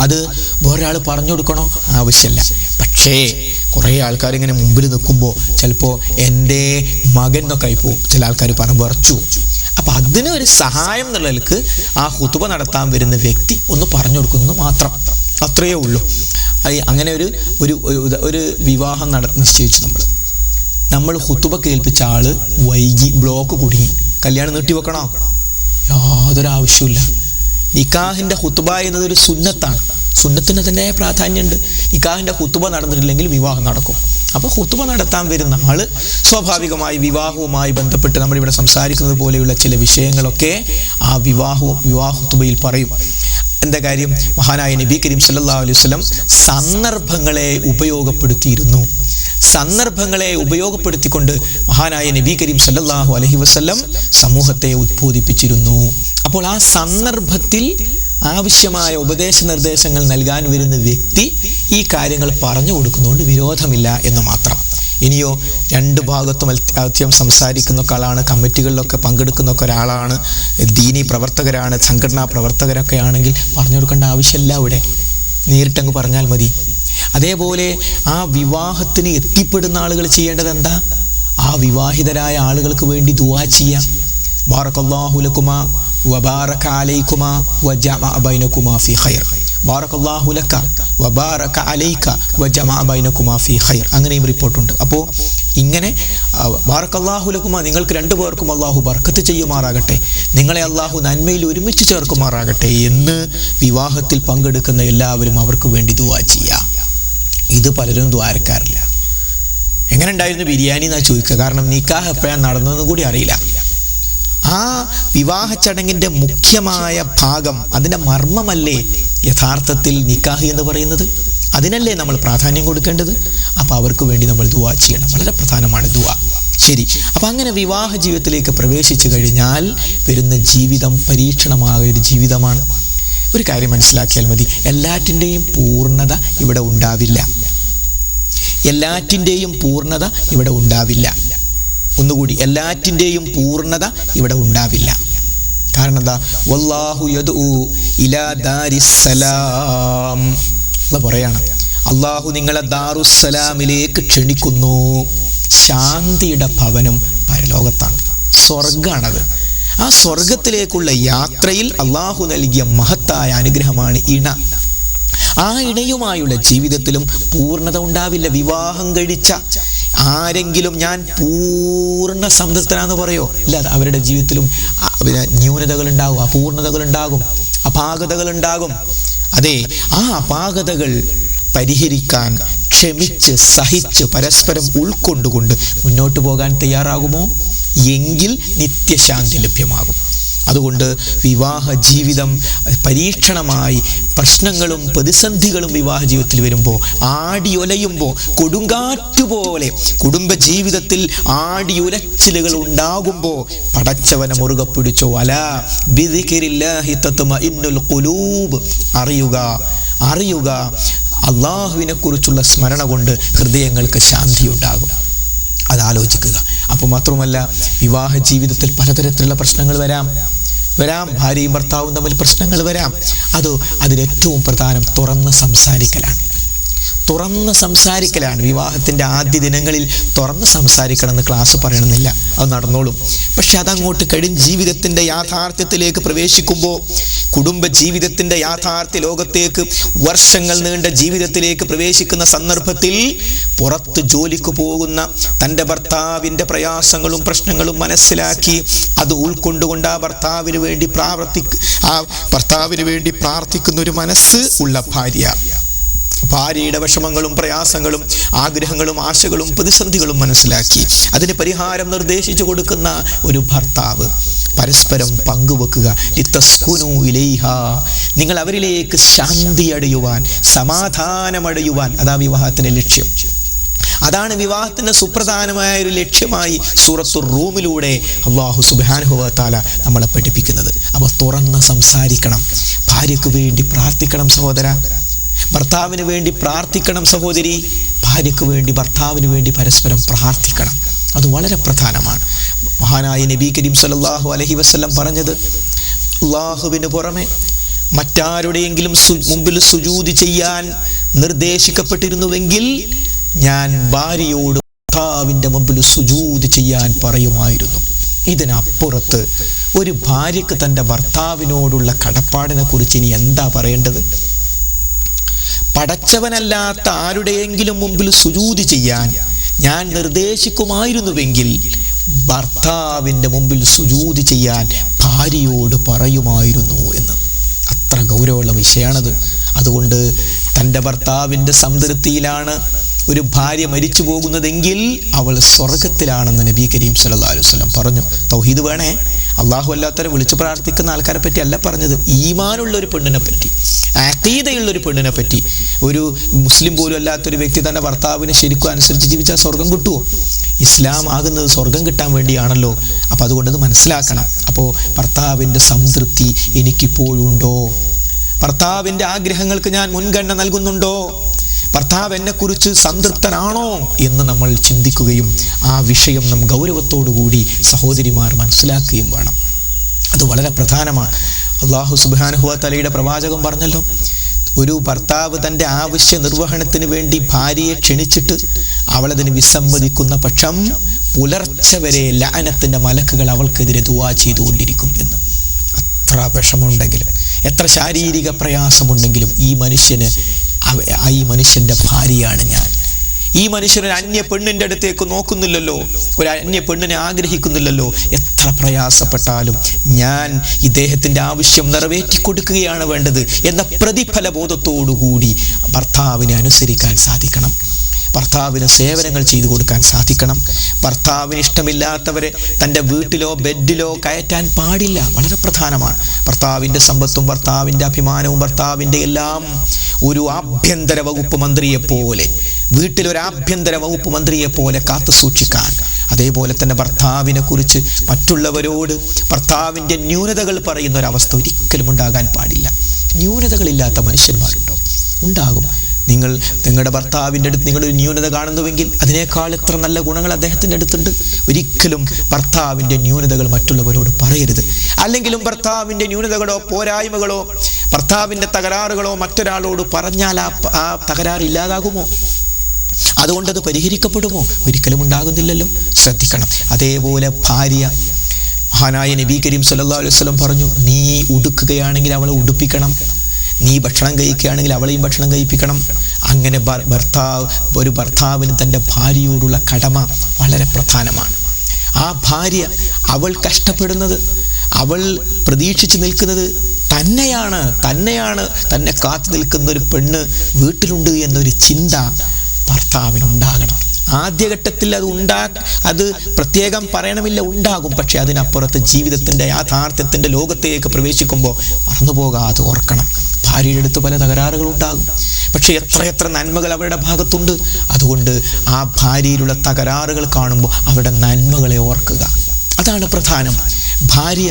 അത് വേറൊരാൾ പറഞ്ഞു കൊടുക്കണോ? ആവശ്യമില്ല. പക്ഷേ കുറേ ആൾക്കാർ ഇങ്ങനെ മുമ്പിൽ നിൽക്കുമ്പോൾ ചിലപ്പോൾ എൻ്റെ മകൻ എന്നൊക്കെ ആയിപ്പോവും. ചില ആൾക്കാർ പറഞ്ഞു വിറച്ചു. അപ്പം അതിന് ഒരു സഹായം എന്നുള്ളതിലേക്ക് ആ ഖുതുബ നടത്താൻ വരുന്ന വ്യക്തി ഒന്ന് പറഞ്ഞു കൊടുക്കുന്നത് മാത്രം, അത്രയേ ഉള്ളൂ. അങ്ങനെ ഒരു വിവാഹം നിശ്ചയിച്ചു. നമ്മൾ ഖുതുബ കേൾപ്പിച്ച ആള് വൈകി, ബ്ലോക്ക് കുടുങ്ങി, കല്യാണം നീട്ടിവെക്കണോ? യാതൊരു ആവശ്യമില്ല. നിക്കാഹിന്റെ ഖുതുബ എന്നതൊരു സുന്നത്താണ്. സുന്നത്തിന് തന്നെ പ്രാധാന്യമുണ്ട്. നിക്കാഹിന്റെ ഖുതുബ നടന്നിട്ടില്ലെങ്കിൽ വിവാഹം നടക്കും. അപ്പോൾ ഖുതുബ നടത്താൻ വരുന്ന ആള് സ്വാഭാവികമായി വിവാഹവുമായി ബന്ധപ്പെട്ട് നമ്മളിവിടെ സംസാരിക്കുന്നത് പോലെയുള്ള ചില വിഷയങ്ങളൊക്കെ ആ വിവാഹ ഖുതുബയിൽ പറയും. എന്താ കാര്യം? മഹാനായ നബി കരീം സല്ലല്ലാഹു അലൈഹി വസല്ലം സന്ദർഭങ്ങളെ ഉപയോഗപ്പെടുത്തിക്കൊണ്ട് മഹാനായ നബി കരീം സല്ലല്ലാഹു അലൈഹി വസല്ലം സമൂഹത്തെ ഉദ്ബോധിപ്പിച്ചിരുന്നു. അപ്പോൾ ആ സന്ദർഭത്തിൽ ആവശ്യമായ ഉപദേശ നിർദ്ദേശങ്ങൾ നൽകാൻ വരുന്ന വ്യക്തി ഈ കാര്യങ്ങൾ പറഞ്ഞു കൊടുക്കുന്നതുകൊണ്ട് വിരോധമില്ല എന്ന് മാത്രം. ഇനിയോ രണ്ട് ഭാഗത്തും അത്യം സംസാരിക്കുന്ന ആളാണ്, കമ്മിറ്റികളിലൊക്കെ പങ്കെടുക്കുന്ന ഒരാളാണ്, ദീനി പ്രവർത്തകരാണ്, സംഘടനാ പ്രവർത്തകരൊക്കെ ആണെങ്കിൽ പറഞ്ഞു കൊടുക്കേണ്ട ആവശ്യമില്ല. അവിടെ നേരിട്ടങ്ങ് പറഞ്ഞാൽ മതി. അതേപോലെ ആ വിവാഹത്തിന് എത്തിപ്പെടുന്ന ആളുകൾ ചെയ്യേണ്ടത് എന്താ? ആ വിവാഹിതരായ ആളുകൾക്ക് വേണ്ടി ദുആ ചെയ്യാം. ബാറകല്ലാഹു ലക്കുമാ വബാറക അലൈക്കുമാ വജമഅ ബൈനകുമാ ഫീ ഖൈർ. ബാറകല്ലാഹു ലക വബാറക അലൈക വജമഅ ബൈനകുമാ ഫീ ഖൈർ, അങ്ങനെയും റിപ്പോർട്ടുണ്ട്. അപ്പോൾ ഇങ്ങനെ ബാറക്കല്ലാഹു ലകുമാ, നിങ്ങൾക്ക് രണ്ടുപേർക്കും അള്ളാഹു ബർക്കത്ത് ചെയ്യുമാറാകട്ടെ, നിങ്ങളെ അള്ളാഹു നന്മയിൽ ഒരുമിച്ച് ചേർക്കുമാറാകട്ടെ എന്ന് വിവാഹത്തിൽ പങ്കെടുക്കുന്ന എല്ലാവരും അവർക്ക് വേണ്ടി ദുആ ചെയ്യാം. ഇത് പലരും ദ്വാരക്കാറില്ല. എങ്ങനെ ഉണ്ടായിരുന്നു ബിരിയാണി എന്നാ ചോദിക്കുക, കാരണം നിക്കാഹ് എപ്പോഴാണ് നടന്നതെന്ന് കൂടി അറിയില്ല. ആ വിവാഹ ചടങ്ങിൻ്റെ മുഖ്യമായ ഭാഗം, അതിൻ്റെ മർമ്മമല്ലേ യഥാർത്ഥത്തിൽ നിക്കാഹ് എന്ന് പറയുന്നത്? അതിനല്ലേ നമ്മൾ പ്രാധാന്യം കൊടുക്കേണ്ടത്? അപ്പോൾ അവർക്ക് വേണ്ടി നമ്മൾ ദുആ ചെയ്യണം. വളരെ പ്രധാനമാണ് ദുആ. ശരി, അപ്പം അങ്ങനെ വിവാഹ ജീവിതത്തിലേക്ക് പ്രവേശിച്ചു കഴിഞ്ഞാൽ വരുന്ന ജീവിതം പരീക്ഷണമായ ഒരു ജീവിതമാണ്. ഒരു കാര്യം മനസ്സിലാക്കിയാൽ മതി, എല്ലാറ്റിൻ്റെയും പൂർണ്ണത ഇവിടെ ഉണ്ടാവില്ല. എല്ലാറ്റിൻ്റെയും പൂർണ്ണത ഇവിടെ ഉണ്ടാവില്ല. ഒന്നുകൂടി, എല്ലാറ്റിൻ്റെയും പൂർണ്ണത ഇവിടെ ഉണ്ടാവില്ല. കാരണം എന്താ? വല്ലാഹു യദ്ഉ ഇലാ ദാരിസ്സലാം. അല്ലാഹു പറയാണ്, അള്ളാഹു നിങ്ങളെ ദാറുസ്സലാമിലേക്ക് ക്ഷണിക്കുന്നു. ശാന്തിയുടെ ഭവനം പരലോകത്താണ്, സ്വർഗാണത്. ആ സ്വർഗത്തിലേക്കുള്ള യാത്രയിൽ അള്ളാഹു നൽകിയ മഹത്തായ അനുഗ്രഹമാണ് ഇണ. ആ ഇണയുമായുള്ള ജീവിതത്തിലും പൂർണ്ണത ഉണ്ടാവില്ല. വിവാഹം കഴിച്ച ആരെങ്കിലും ഞാൻ പൂർണ്ണ സംതൃപ്തനാന്ന് പറയോ? ഇല്ല, അവരുടെ ജീവിതത്തിലും ന്യൂനതകൾ ഉണ്ടാകും, അപൂർണതകൾ ഉണ്ടാകും, അപാകതകൾ ഉണ്ടാകും. അതെ, ആ അപാകതകൾ പരിഹരിക്കാൻ ക്ഷമിച്ച് സഹിച്ച് പരസ്പരം ഉൾക്കൊണ്ടുകൊണ്ട് മുന്നോട്ട് പോകാൻ തയ്യാറാകുമോ? എങ്കിൽ നിത്യശാന്തി ലഭ്യമാകും. അതുകൊണ്ട് വിവാഹ ജീവിതം പരീക്ഷണമായി പ്രശ്നങ്ങളും പ്രതിസന്ധികളും വിവാഹ ജീവിതത്തിൽ വരുമ്പോൾ, ആടിയൊലയുമ്പോൾ, കൊടുങ്കാറ്റുപോലെ കുടുംബജീവിതത്തിൽ ആടിയുലച്ചിലുകൾ ഉണ്ടാകുമ്പോൾ പടച്ചവനെ മുറുകെ പിടിച്ചോ. അലാ ബിദിക്രില്ലാഹി തത്മഇന്നുൽ ഖുലൂബ്. അറിയുക അള്ളാഹുവിനെ കുറിച്ചുള്ള സ്മരണ കൊണ്ട് ഹൃദയങ്ങൾക്ക് ശാന്തി ഉണ്ടാകും. അതാലോചിക്കുക. അപ്പോൾ മാത്രമല്ല, വിവാഹ ജീവിതത്തിൽ പലതരത്തിലുള്ള പ്രശ്നങ്ങൾ വരാം. ഭാര്യയും ഭർത്താവും തമ്മിൽ പ്രശ്നങ്ങൾ വരാം. അതിലേറ്റവും പ്രധാനം തുറന്ന് സംസാരിക്കലാണ്. വിവാഹത്തിൻ്റെ ആദ്യ ദിനങ്ങളിൽ തുറന്ന് സംസാരിക്കണമെന്ന് ക്ലാസ് പറയണമെന്നില്ല, അത് നടന്നോളും. പക്ഷെ അതങ്ങോട്ട് കഴിഞ്ഞ് ജീവിതത്തിൻ്റെ യാഥാർത്ഥ്യത്തിലേക്ക് പ്രവേശിക്കുമ്പോൾ, കുടുംബ ജീവിതത്തിൻ്റെ യാഥാർത്ഥ്യ ലോകത്തേക്ക്, വർഷങ്ങൾ നീണ്ട ജീവിതത്തിലേക്ക് പ്രവേശിക്കുന്ന സന്ദർഭത്തിൽ പുറത്ത് ജോലിക്ക് പോകുന്ന തൻ്റെ ഭർത്താവിൻ്റെ പ്രയാസങ്ങളും പ്രശ്നങ്ങളും മനസ്സിലാക്കി അത് ഉൾക്കൊണ്ടുകൊണ്ട് ആ ഭർത്താവിന് വേണ്ടി പ്രാർത്ഥിക്കുന്ന ഒരു മനസ്സ് ഉള്ള ഭാര്യയുടെ വിഷമങ്ങളും പ്രയാസങ്ങളും ആഗ്രഹങ്ങളും ആശകളും പ്രതിസന്ധികളും മനസ്സിലാക്കി അതിന് പരിഹാരം നിർദ്ദേശിച്ചു കൊടുക്കുന്ന ഒരു ഭർത്താവ്, പരസ്പരം പങ്കുവെക്കുക. ലിതസ്കുനു ഇലൈഹാ, നിങ്ങൾ അവരിലേക്ക് ശാന്തി അടയുവാൻ, സമാധാനമടയുവാൻ. അതാ വിവാഹത്തിന്റെ ലക്ഷ്യം. അതാണ് വിവാഹത്തിന്റെ സുപ്രധാനമായ ഒരു ലക്ഷ്യമായി സൂറത്തുർ റൂമിലൂടെ അല്ലാഹു സുബ്ഹാനഹു വ തആല നമ്മളെ പഠിപ്പിക്കുന്നത്. അപ്പോൾ തുറന്ന് സംസാരിക്കണം. ഭാര്യയ്ക്ക് വേണ്ടി പ്രാർത്ഥിക്കണം സഹോദര, ഭർത്താവിന് വേണ്ടി പ്രാർത്ഥിക്കണം സഹോദരി, ഭാര്യയ്ക്ക് വേണ്ടി ഭർത്താവിന് വേണ്ടി പരസ്പരം പ്രാർത്ഥിക്കണം. അത് വളരെ പ്രധാനമാണ്. മഹാനായ നബി കരീം സല്ലല്ലാഹു അലൈഹി വസല്ലം പറഞ്ഞത്, അല്ലാഹുവിന് പുറമെ മറ്റാരുടെയെങ്കിലും മുമ്പിൽ സുജൂദ് ചെയ്യാൻ നിർദ്ദേശിക്കപ്പെട്ടിരുന്നുവെങ്കിൽ ഞാൻ ഭാര്യയോട് ഭർത്താവിൻ്റെ മുമ്പിൽ സുജൂദ് ചെയ്യാൻ പറയുമായിരുന്നു. ഇതിനപ്പുറത്ത് ഒരു ഭാര്യയ്ക്ക് തൻ്റെ ഭർത്താവിനോടുള്ള കടപ്പാടിനെ കുറിച്ച് ഇനി എന്താ പറയേണ്ടത്? പടച്ചവനല്ലാത്ത ആരുടെയെങ്കിലും മുമ്പിൽ സുജൂദ് ചെയ്യാൻ ഞാൻ നിർദ്ദേശിക്കുമായിരുന്നുവെങ്കിൽ ഭർത്താവിൻ്റെ മുമ്പിൽ സുജൂദ് ചെയ്യാൻ ഭാര്യയോട് പറയുമായിരുന്നു എന്ന്. അത്ര ഗൗരവമുള്ള വിഷയമാണത്. അതുകൊണ്ട് തൻ്റെ ഭർത്താവിൻ്റെ സംതൃപ്തിയിലാണ് ഒരു ഭാര്യ മരിച്ചു പോകുന്നതെങ്കിൽ അവൾ സ്വർഗത്തിലാണെന്ന് നബി കരീം സല്ലല്ലാഹു അലൈഹി വസല്ലം പറഞ്ഞു. തൗഹീദ് വേണേ. അള്ളാഹു അല്ലാത്തവരെ വിളിച്ചു പ്രാർത്ഥിക്കുന്ന ആൾക്കാരെ പറ്റി അല്ല പറഞ്ഞത്, ഈമാനുള്ള ഒരു പെണ്ണിനെ പറ്റി, അഖീദയുള്ള ഒരു പെണ്ണിനെ പറ്റി. ഒരു മുസ്ലിം പോലും അല്ലാത്തൊരു വ്യക്തി തൻ്റെ ഭർത്താവിനെ ശരിക്കും അനുസരിച്ച് ജീവിച്ചാൽ സ്വർഗം കിട്ടുമോ? ഇസ്ലാം ആകുന്നത് സ്വർഗം കിട്ടാൻ വേണ്ടിയാണല്ലോ. അപ്പോൾ അതുകൊണ്ടത് മനസ്സിലാക്കണം. അപ്പോൾ ഭർത്താവിൻ്റെ സംതൃപ്തി എനിക്കിപ്പോഴുണ്ടോ? ഭർത്താവിൻ്റെ ആഗ്രഹങ്ങൾക്ക് ഞാൻ മുൻഗണന നൽകുന്നുണ്ടോ? ഭർത്താവ് എന്നെക്കുറിച്ച് സംതൃപ്തനാണോ എന്ന് നമ്മൾ ചിന്തിക്കുകയും ആ വിഷയം നാം ഗൗരവത്തോടുകൂടി സഹോദരിമാർ മനസ്സിലാക്കുകയും വേണം. അത് വളരെ പ്രധാനമാണ്. അല്ലാഹു സുബ്ഹാനഹു വ തആലയുടെ പ്രവാചകൻ പറഞ്ഞല്ലോ, ഒരു ഭർത്താവ് തൻ്റെ ആവശ്യ നിർവഹണത്തിന് വേണ്ടി ഭാര്യയെ ക്ഷണിച്ചിട്ട് അവളതിന് വിസമ്മതിക്കുന്ന പക്ഷം പുലർച്ചെ വരെ ലഅനത്തിൻ്റെ മലക്കുകൾ അവൾക്കെതിരെ ദുആ ചെയ്തുകൊണ്ടിരിക്കും എന്ന്. എത്ര വിഷമമുണ്ടെങ്കിലും, എത്ര ശാരീരിക പ്രയാസമുണ്ടെങ്കിലും ഈ മനുഷ്യന് ഈ മനുഷ്യൻ്റെ ഭാര്യയാണ് ഞാൻ. ഈ മനുഷ്യൻ ഒരു അന്യ പെണ്ണിൻ്റെ അടുത്തേക്ക് നോക്കുന്നില്ലല്ലോ, ഒരു അന്യ പെണ്ണിനെ ആഗ്രഹിക്കുന്നില്ലല്ലോ. എത്ര പ്രയാസപ്പെട്ടാലും ഞാൻ ഇദ്ദേഹത്തിൻ്റെ ആവശ്യം നിറവേറ്റി കൊടുക്കുകയാണ് വേണ്ടത് എന്ന പ്രതിഫല ബോധത്തോടുകൂടി ഭർത്താവിനെ അനുസരിക്കാൻ സാധിക്കണം. ഭർത്താവിന് സേവനങ്ങൾ ചെയ്തു കൊടുക്കാൻ സാധിക്കണം. ഭർത്താവിന് ഇഷ്ടമില്ലാത്തവരെ തൻ്റെ വീട്ടിലോ ബെഡിലോ കയറ്റാൻ പാടില്ല. വളരെ പ്രധാനമാണ്. ഭർത്താവിൻ്റെ സമ്പത്തും ഭർത്താവിൻ്റെ അഭിമാനവും ഭർത്താവിൻ്റെ എല്ലാം ഒരു ആഭ്യന്തര വകുപ്പ് മന്ത്രിയെപ്പോലെ, വീട്ടിലൊരു ആഭ്യന്തര വകുപ്പ് മന്ത്രിയെപ്പോലെ കാത്തു സൂക്ഷിക്കാൻ. അതേപോലെ തന്നെ ഭർത്താവിനെ കുറിച്ച് മറ്റുള്ളവരോട് ഭർത്താവിൻ്റെ ന്യൂനതകൾ പറയുന്ന ഒരവസ്ഥ ഒരിക്കലും ഉണ്ടാകാൻ പാടില്ല. ന്യൂനതകളില്ലാത്ത മനുഷ്യന്മാരുണ്ടോ? ഉണ്ടാകും. നിങ്ങളുടെ ഭർത്താവിൻ്റെ അടുത്ത് നിങ്ങളൊരു ന്യൂനത കാണുന്നുവെങ്കിൽ അതിനേക്കാൾ എത്ര നല്ല ഗുണങ്ങൾ അദ്ദേഹത്തിൻ്റെ അടുത്തുണ്ട്. ഒരിക്കലും ഭർത്താവിൻ്റെ ന്യൂനതകൾ മറ്റുള്ളവരോട് പറയരുത്. അല്ലെങ്കിലും ഭർത്താവിൻ്റെ ന്യൂനതകളോ പോരായ്മകളോ ഭർത്താവിൻ്റെ തകരാറുകളോ മറ്റൊരാളോട് പറഞ്ഞാൽ ആ തകരാറ് ഇല്ലാതാകുമോ? അതുകൊണ്ടത് പരിഹരിക്കപ്പെടുമോ? ഒരിക്കലും ഉണ്ടാകുന്നില്ലല്ലോ. ശ്രദ്ധിക്കണം. അതേപോലെ ഭാര്യ, മഹാനായ നബി കരീം സല്ലല്ലാഹു അലൈഹി വസല്ലം പറഞ്ഞു, നീ ഉടുക്കുകയാണെങ്കിൽ അവളെ ഉടുപ്പിക്കണം, നീ ഭക്ഷണം കഴിക്കുകയാണെങ്കിൽ അവളെയും ഭക്ഷണം കഴിപ്പിക്കണം. അങ്ങനെ ഒരു ഭർത്താവിന് തൻ്റെ ഭാര്യയോടുള്ള കടമ വളരെ പ്രധാനമാണ്. ആ ഭാര്യ അവൾ കഷ്ടപ്പെടുന്നത്, അവൾ പ്രതീക്ഷിച്ച് നിൽക്കുന്നത് തന്നെ കാത്തു നിൽക്കുന്ന ഒരു പെണ്ണ് വീട്ടിലുണ്ട് എന്നൊരു ചിന്ത ഭർത്താവിനുണ്ടാകണം. ആദ്യഘട്ടത്തിൽ അത് പ്രത്യേകം പറയണമില്ല, ഉണ്ടാകും. പക്ഷെ അതിനപ്പുറത്ത് ജീവിതത്തിൻ്റെ യാഥാർത്ഥ്യത്തിൻ്റെ ലോകത്തേക്ക് പ്രവേശിക്കുമ്പോൾ മറന്നുപോകാതെ ഓർക്കണം, ഭാര്യയുടെ അടുത്ത് പല തകരാറുകൾ ഉണ്ടാകും. പക്ഷെ എത്രയെത്ര നന്മകൾ അവരുടെ ഭാഗത്തുണ്ട്. അതുകൊണ്ട് ആ ഭാര്യയിലുള്ള തകരാറുകൾ കാണുമ്പോൾ അവരുടെ നന്മകളെ ഓർക്കുക. അതാണ് പ്രധാനം. ഭാര്യ,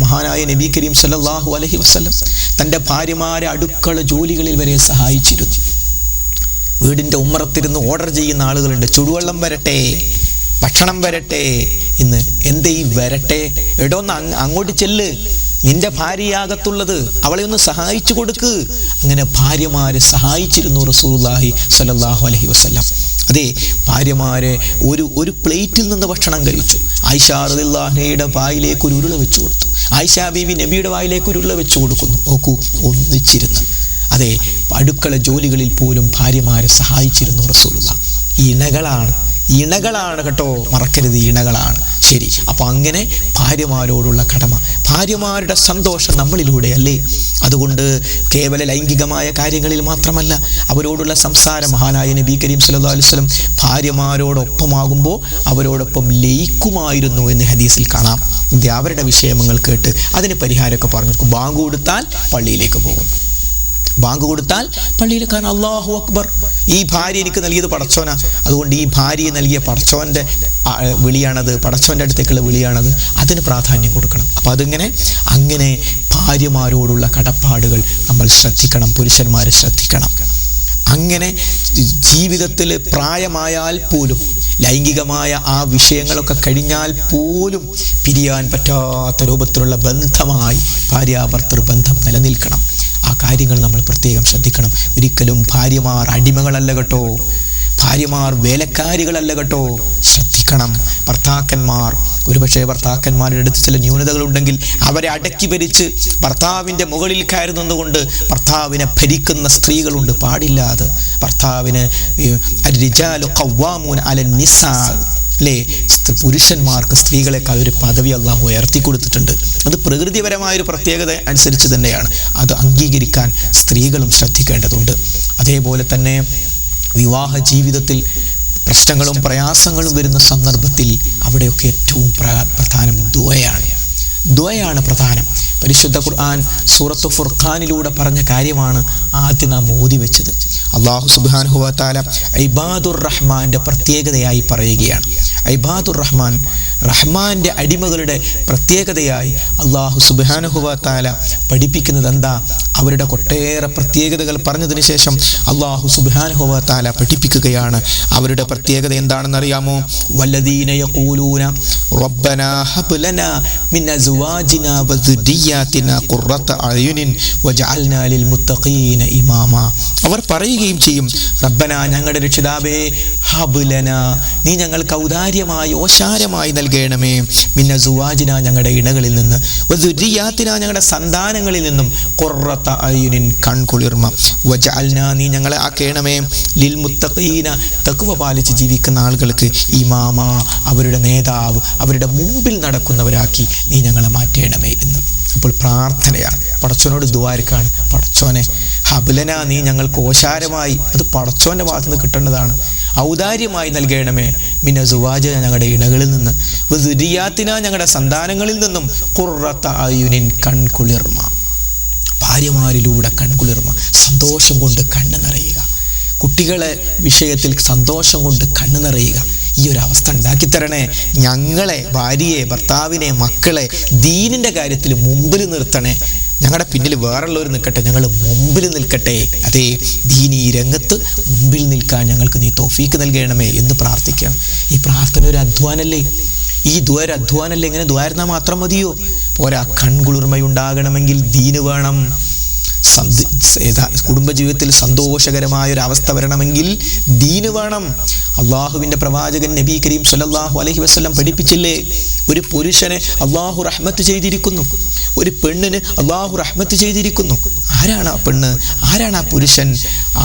മഹാനായ നബി കരീം സല്ലല്ലാഹു അലൈഹി വസല്ലം തൻ്റെ ഭാര്യമാരെ അടുക്കള ജോലികളിൽ വരെ സഹായിച്ചിരുന്നു. വീടിൻ്റെ ഉമ്മറത്തിരുന്ന് ഓർഡർ ചെയ്യുന്ന ആളുകളുണ്ട്, ചുടുവെള്ളം വരട്ടെ, ഭക്ഷണം വരട്ടെ. ഇന്ന് എന്തേ ഈ വരട്ടെ? എടോന്ന് അങ്ങോട്ട് ചെല്ല്, നിന്റെ ഭാര്യയാകത്തുള്ളത്, അവളെ ഒന്ന് സഹായിച്ചു കൊടുക്ക്. അങ്ങനെ ഭാര്യമാരെ സഹായിച്ചിരുന്നു റസൂലുള്ളാഹി സ്വല്ലല്ലാഹു അലൈഹി വസല്ലം. അതെ, ഭാര്യമാരെ ഒരു പ്ലേറ്റിൽ നിന്ന് ഭക്ഷണം കഴിച്ചു. ആയിഷ റളിയല്ലാഹു അൻഹയുടെ വായിലേക്ക് ഒരു ഉരുള വെച്ചു കൊടുത്തു. ആയിഷ ബീവി നബിയുടെ വായിലേക്ക് ഒരു ഉരുള വെച്ചു കൊടുക്കുന്നു. നോക്കൂ, ഒന്നിച്ചിരുന്ന്. അതെ, അടുക്കള ജോലികളിൽ പോലും ഭാര്യമാരെ സഹായിച്ചിരുന്നു റസൂലുള്ളാഹി. ഇണകളാണ് കേട്ടോ, മറക്കരുത്, ഇണകളാണ്. ശരി, അപ്പൊ അങ്ങനെ ഭാര്യമാരോടുള്ള കടമ, ഭാര്യമാരുടെ സന്തോഷം നമ്മളിലൂടെ അല്ലേ. അതുകൊണ്ട് കേവല ലൈംഗികമായ കാര്യങ്ങളിൽ മാത്രമല്ല അവരോടുള്ള സംസാരം. മഹാനായ നബി കരീം സല്ലല്ലാഹു അലൈഹി വസല്ലം ഭാര്യമാരോടൊപ്പമാകുമ്പോൾ അവരോടൊപ്പം ലയിക്കുമായിരുന്നു എന്ന് ഹദീസിൽ കാണാം. ഇത് അവരുടെ വിഷയങ്ങൾ കേട്ട് അതിന് പരിഹാരമൊക്കെ പറഞ്ഞു. ബാങ്ക് കൊടുത്താൽ പള്ളിയിലേക്ക് പോകും. ബാങ്ക് കൊടുത്താൽ പള്ളിയിൽ കാരണം അല്ലാഹു അക്ബർ, ഈ ഭാര്യ എനിക്ക് നൽകിയത് പടച്ചോനാ, അതുകൊണ്ട് ഈ ഭാര്യയെ നൽകിയ പടച്ചോൻ്റെ വിളിയാണത്, പടച്ചോൻ്റെ അടുത്തേക്കുള്ള വിളിയാണത്, അതിന് പ്രാധാന്യം കൊടുക്കണം. അപ്പം അങ്ങനെ ഭാര്യമാരോടുള്ള കടപ്പാടുകൾ നമ്മൾ ശ്രദ്ധിക്കണം, പുരുഷന്മാരെ ശ്രദ്ധിക്കണം. അങ്ങനെ ജീവിതത്തിൽ പ്രായമായാൽ പോലും ലൈംഗികമായ ആ വിഷയങ്ങളൊക്കെ കഴിഞ്ഞാൽ പോലും പിരിയാൻ പറ്റാത്ത രൂപത്തിലുള്ള ബന്ധമായി ഭാര്യാഭർത്തൃ ബന്ധം നിലനിൽക്കണം. ആ കാര്യങ്ങൾ നമ്മൾ പ്രത്യേകം ശ്രദ്ധിക്കണം. ഒരിക്കലും ഭാര്യമാർ അടിമകളല്ല കേട്ടോ, ഭാര്യമാർ വേലക്കാരികളല്ല കേട്ടോ. ശ്രദ്ധിക്കണം. ഒരുപക്ഷെ ഭർത്താക്കന്മാരുടെ അടുത്ത് ചില ന്യൂനതകളുണ്ടെങ്കിൽ അവരെ അടക്കി ഭരിച്ച് ഭർത്താവിൻ്റെ മുകളിൽ കയറി നിന്നുകൊണ്ട് ഭർത്താവിനെ ഭരിക്കുന്ന സ്ത്രീകളുണ്ട്. പാടില്ലാതെ. ഭർത്താവിന് അർരിജാലു ഖവ്വാമൂന അലൻ നിസാ, അല്ലേ, പുരുഷന്മാർക്ക് സ്ത്രീകളെക്കാൾ ഒരു പദവി അള്ളാഹു ഉയർത്തി കൊടുത്തിട്ടുണ്ട്. അത് പ്രകൃതിപരമായൊരു പ്രത്യേകത അനുസരിച്ച് തന്നെയാണ്. അത് അംഗീകരിക്കാൻ സ്ത്രീകളും ശ്രദ്ധിക്കേണ്ടതുണ്ട്. അതേപോലെ തന്നെ വിവാഹ ജീവിതത്തിൽ പ്രശ്നങ്ങളും പ്രയാസങ്ങളും വരുന്ന സന്ദർഭത്തിൽ അവിടെയൊക്കെ ഏറ്റവും പ്രധാനം ദുആയാണ് പ്രധാനം. പരിശുദ്ധ ഖുർആൻ സൂറത്ത് ഫുർഖാനിലൂടെ പറഞ്ഞ കാര്യമാണ് ആദ്യം നാം ഓതി വെച്ചത്. അല്ലാഹു സുബ്ഹാനഹു വ തആല ഇബാദുർ റഹ്മാന്റെ പ്രത്യേകതയായി പറയുകയാണ്. ഇബാദുർ റഹ്മാൻ, റഹ്മാന്റെ അടിമകളുടെ പ്രത്യേകതയായി അല്ലാഹു സുബ്ഹാനഹു വ തആല പഠിപ്പിക്കുന്നത് എന്താ? അവരുടെ ഒട്ടേറെ പ്രത്യേകതകൾ പറഞ്ഞതിന് ശേഷം അല്ലാഹു സുബ്ഹാനഹു വ തആല പഠിപ്പിക്കുകയാണ്. അവരുടെ പ്രത്യേകത എന്താണെന്ന് അറിയാമോ? വല്ലദീന യഖൂലൂന റബ്ബനാ ഹബ് ലനാ മിൻ അസ്വാജിനാ വദുരിയാതിനാ ഖുർറത അയുനിൻ വജഅൽനാ ലിൽ മുത്തഖീന ഇമാമ. അവർ പറയുകയും ചെയ്യും, റബ്ബനാ, ഞങ്ങളുടെ രക്ഷിതാവേ, ഹബ് ലനാ, നീ ഞങ്ങൾക്ക് ഔദാര്യമായി ഓശാരമായി നൽകണമേ മിന സുവാജിന ഞങ്ങളുടെ ഇണകളിൽ നിന്ന് വദുരിയാത്തിന ഞങ്ങളുടെ സന്താനങ്ങളിൽ നിന്നും ഖുർറത അയുനിൻ കൺകുളിർമ വജഅൽനാ നീ ഞങ്ങളെ ആക്കണമേ ലിൽ മുത്തഖീന തഖ്വ പാലിച്ച് ജീവിക്കുന്ന ആളുകൾക്ക് ഇമാമ അവരുടെ നേതാവ് അവരുടെ മുമ്പിൽ നടക്കുന്നവരാക്കി നീ ഞങ്ങളെ മാറ്റണമേ എന്ന്. അപ്പോൾ പ്രാർത്ഥനയാണ്, പടച്ചോനോട് ദുആർക്കാണ്. പടച്ചോനെ ഹബ്ലന നീ ഞങ്ങൾക്ക് ഓശാരമായി, അത് പടച്ചോന്റെ ഭാഗത്ത് നിന്ന് കിട്ടേണ്ടതാണ്, ഔദാര്യമായി നൽകണമേ മിന സുവാജ ഞങ്ങളുടെ ഇണകളിൽ നിന്ന് വദുരിയാത്തിന ഞങ്ങളുടെ സന്താനങ്ങളിൽ നിന്നും ഖുർറത അയുനിൻ കൺകുളിർമ, ഭാര്യമാരിലൂടെ കൺകുളിർമ, സന്തോഷം കൊണ്ട് കണ്ണ് നിറയുക, കുട്ടികളെ വിഷയത്തിൽ സന്തോഷം കൊണ്ട് കണ്ണ് നിറയുക. ഈ ഒരു അവസ്ഥ ഉണ്ടാക്കി തരണേ. ഞങ്ങളെ ഭാര്യയെ ഭർത്താവിനെ മക്കളെ ദീനിൻ്റെ കാര്യത്തിൽ മുമ്പിൽ നിർത്തണേ. ഞങ്ങളുടെ പിന്നിൽ വേറുള്ളവർ നിൽക്കട്ടെ, ഞങ്ങൾ മുമ്പിൽ നിൽക്കട്ടെ. അതേ ദീനി രംഗത്ത് മുമ്പിൽ നിൽക്കാൻ ഞങ്ങൾക്ക് നീ തൗഫീക്ക് നൽകണമേ എന്ന് പ്രാർത്ഥിക്കണം. ഈ പ്രാർത്ഥന ഒരു അധ്വാനല്ലേ, ഈ ദ്വാര അധ്വാനല്ലേ? ഇങ്ങനെ ദ്വാരുന്നാൽ മാത്രം മതിയോ? പോരാ, കൺകുളിർമയുണ്ടാകണമെങ്കിൽ ദീന് വേണം. കുടുംബജീവിതത്തിൽ സന്തോഷകരമായ ഒരു അവസ്ഥ വരണമെങ്കിൽ ദീന് വേണം. അള്ളാഹുവിൻ്റെ പ്രവാചകൻ നബി കരീം സല്ലല്ലാഹു അലൈഹി വസല്ലം പഠിപ്പിച്ചില്ലേ, ഒരു പുരുഷനെ അള്ളാഹു റഹ്മത്ത് ചെയ്തിരിക്കുന്നു, ഒരു പെണ്ണിന് അള്ളാഹു റഹ്മത്ത് ചെയ്തിരിക്കുന്നു. ആരാണ് ആ പെണ്ണ്, ആരാണ് ആ പുരുഷൻ?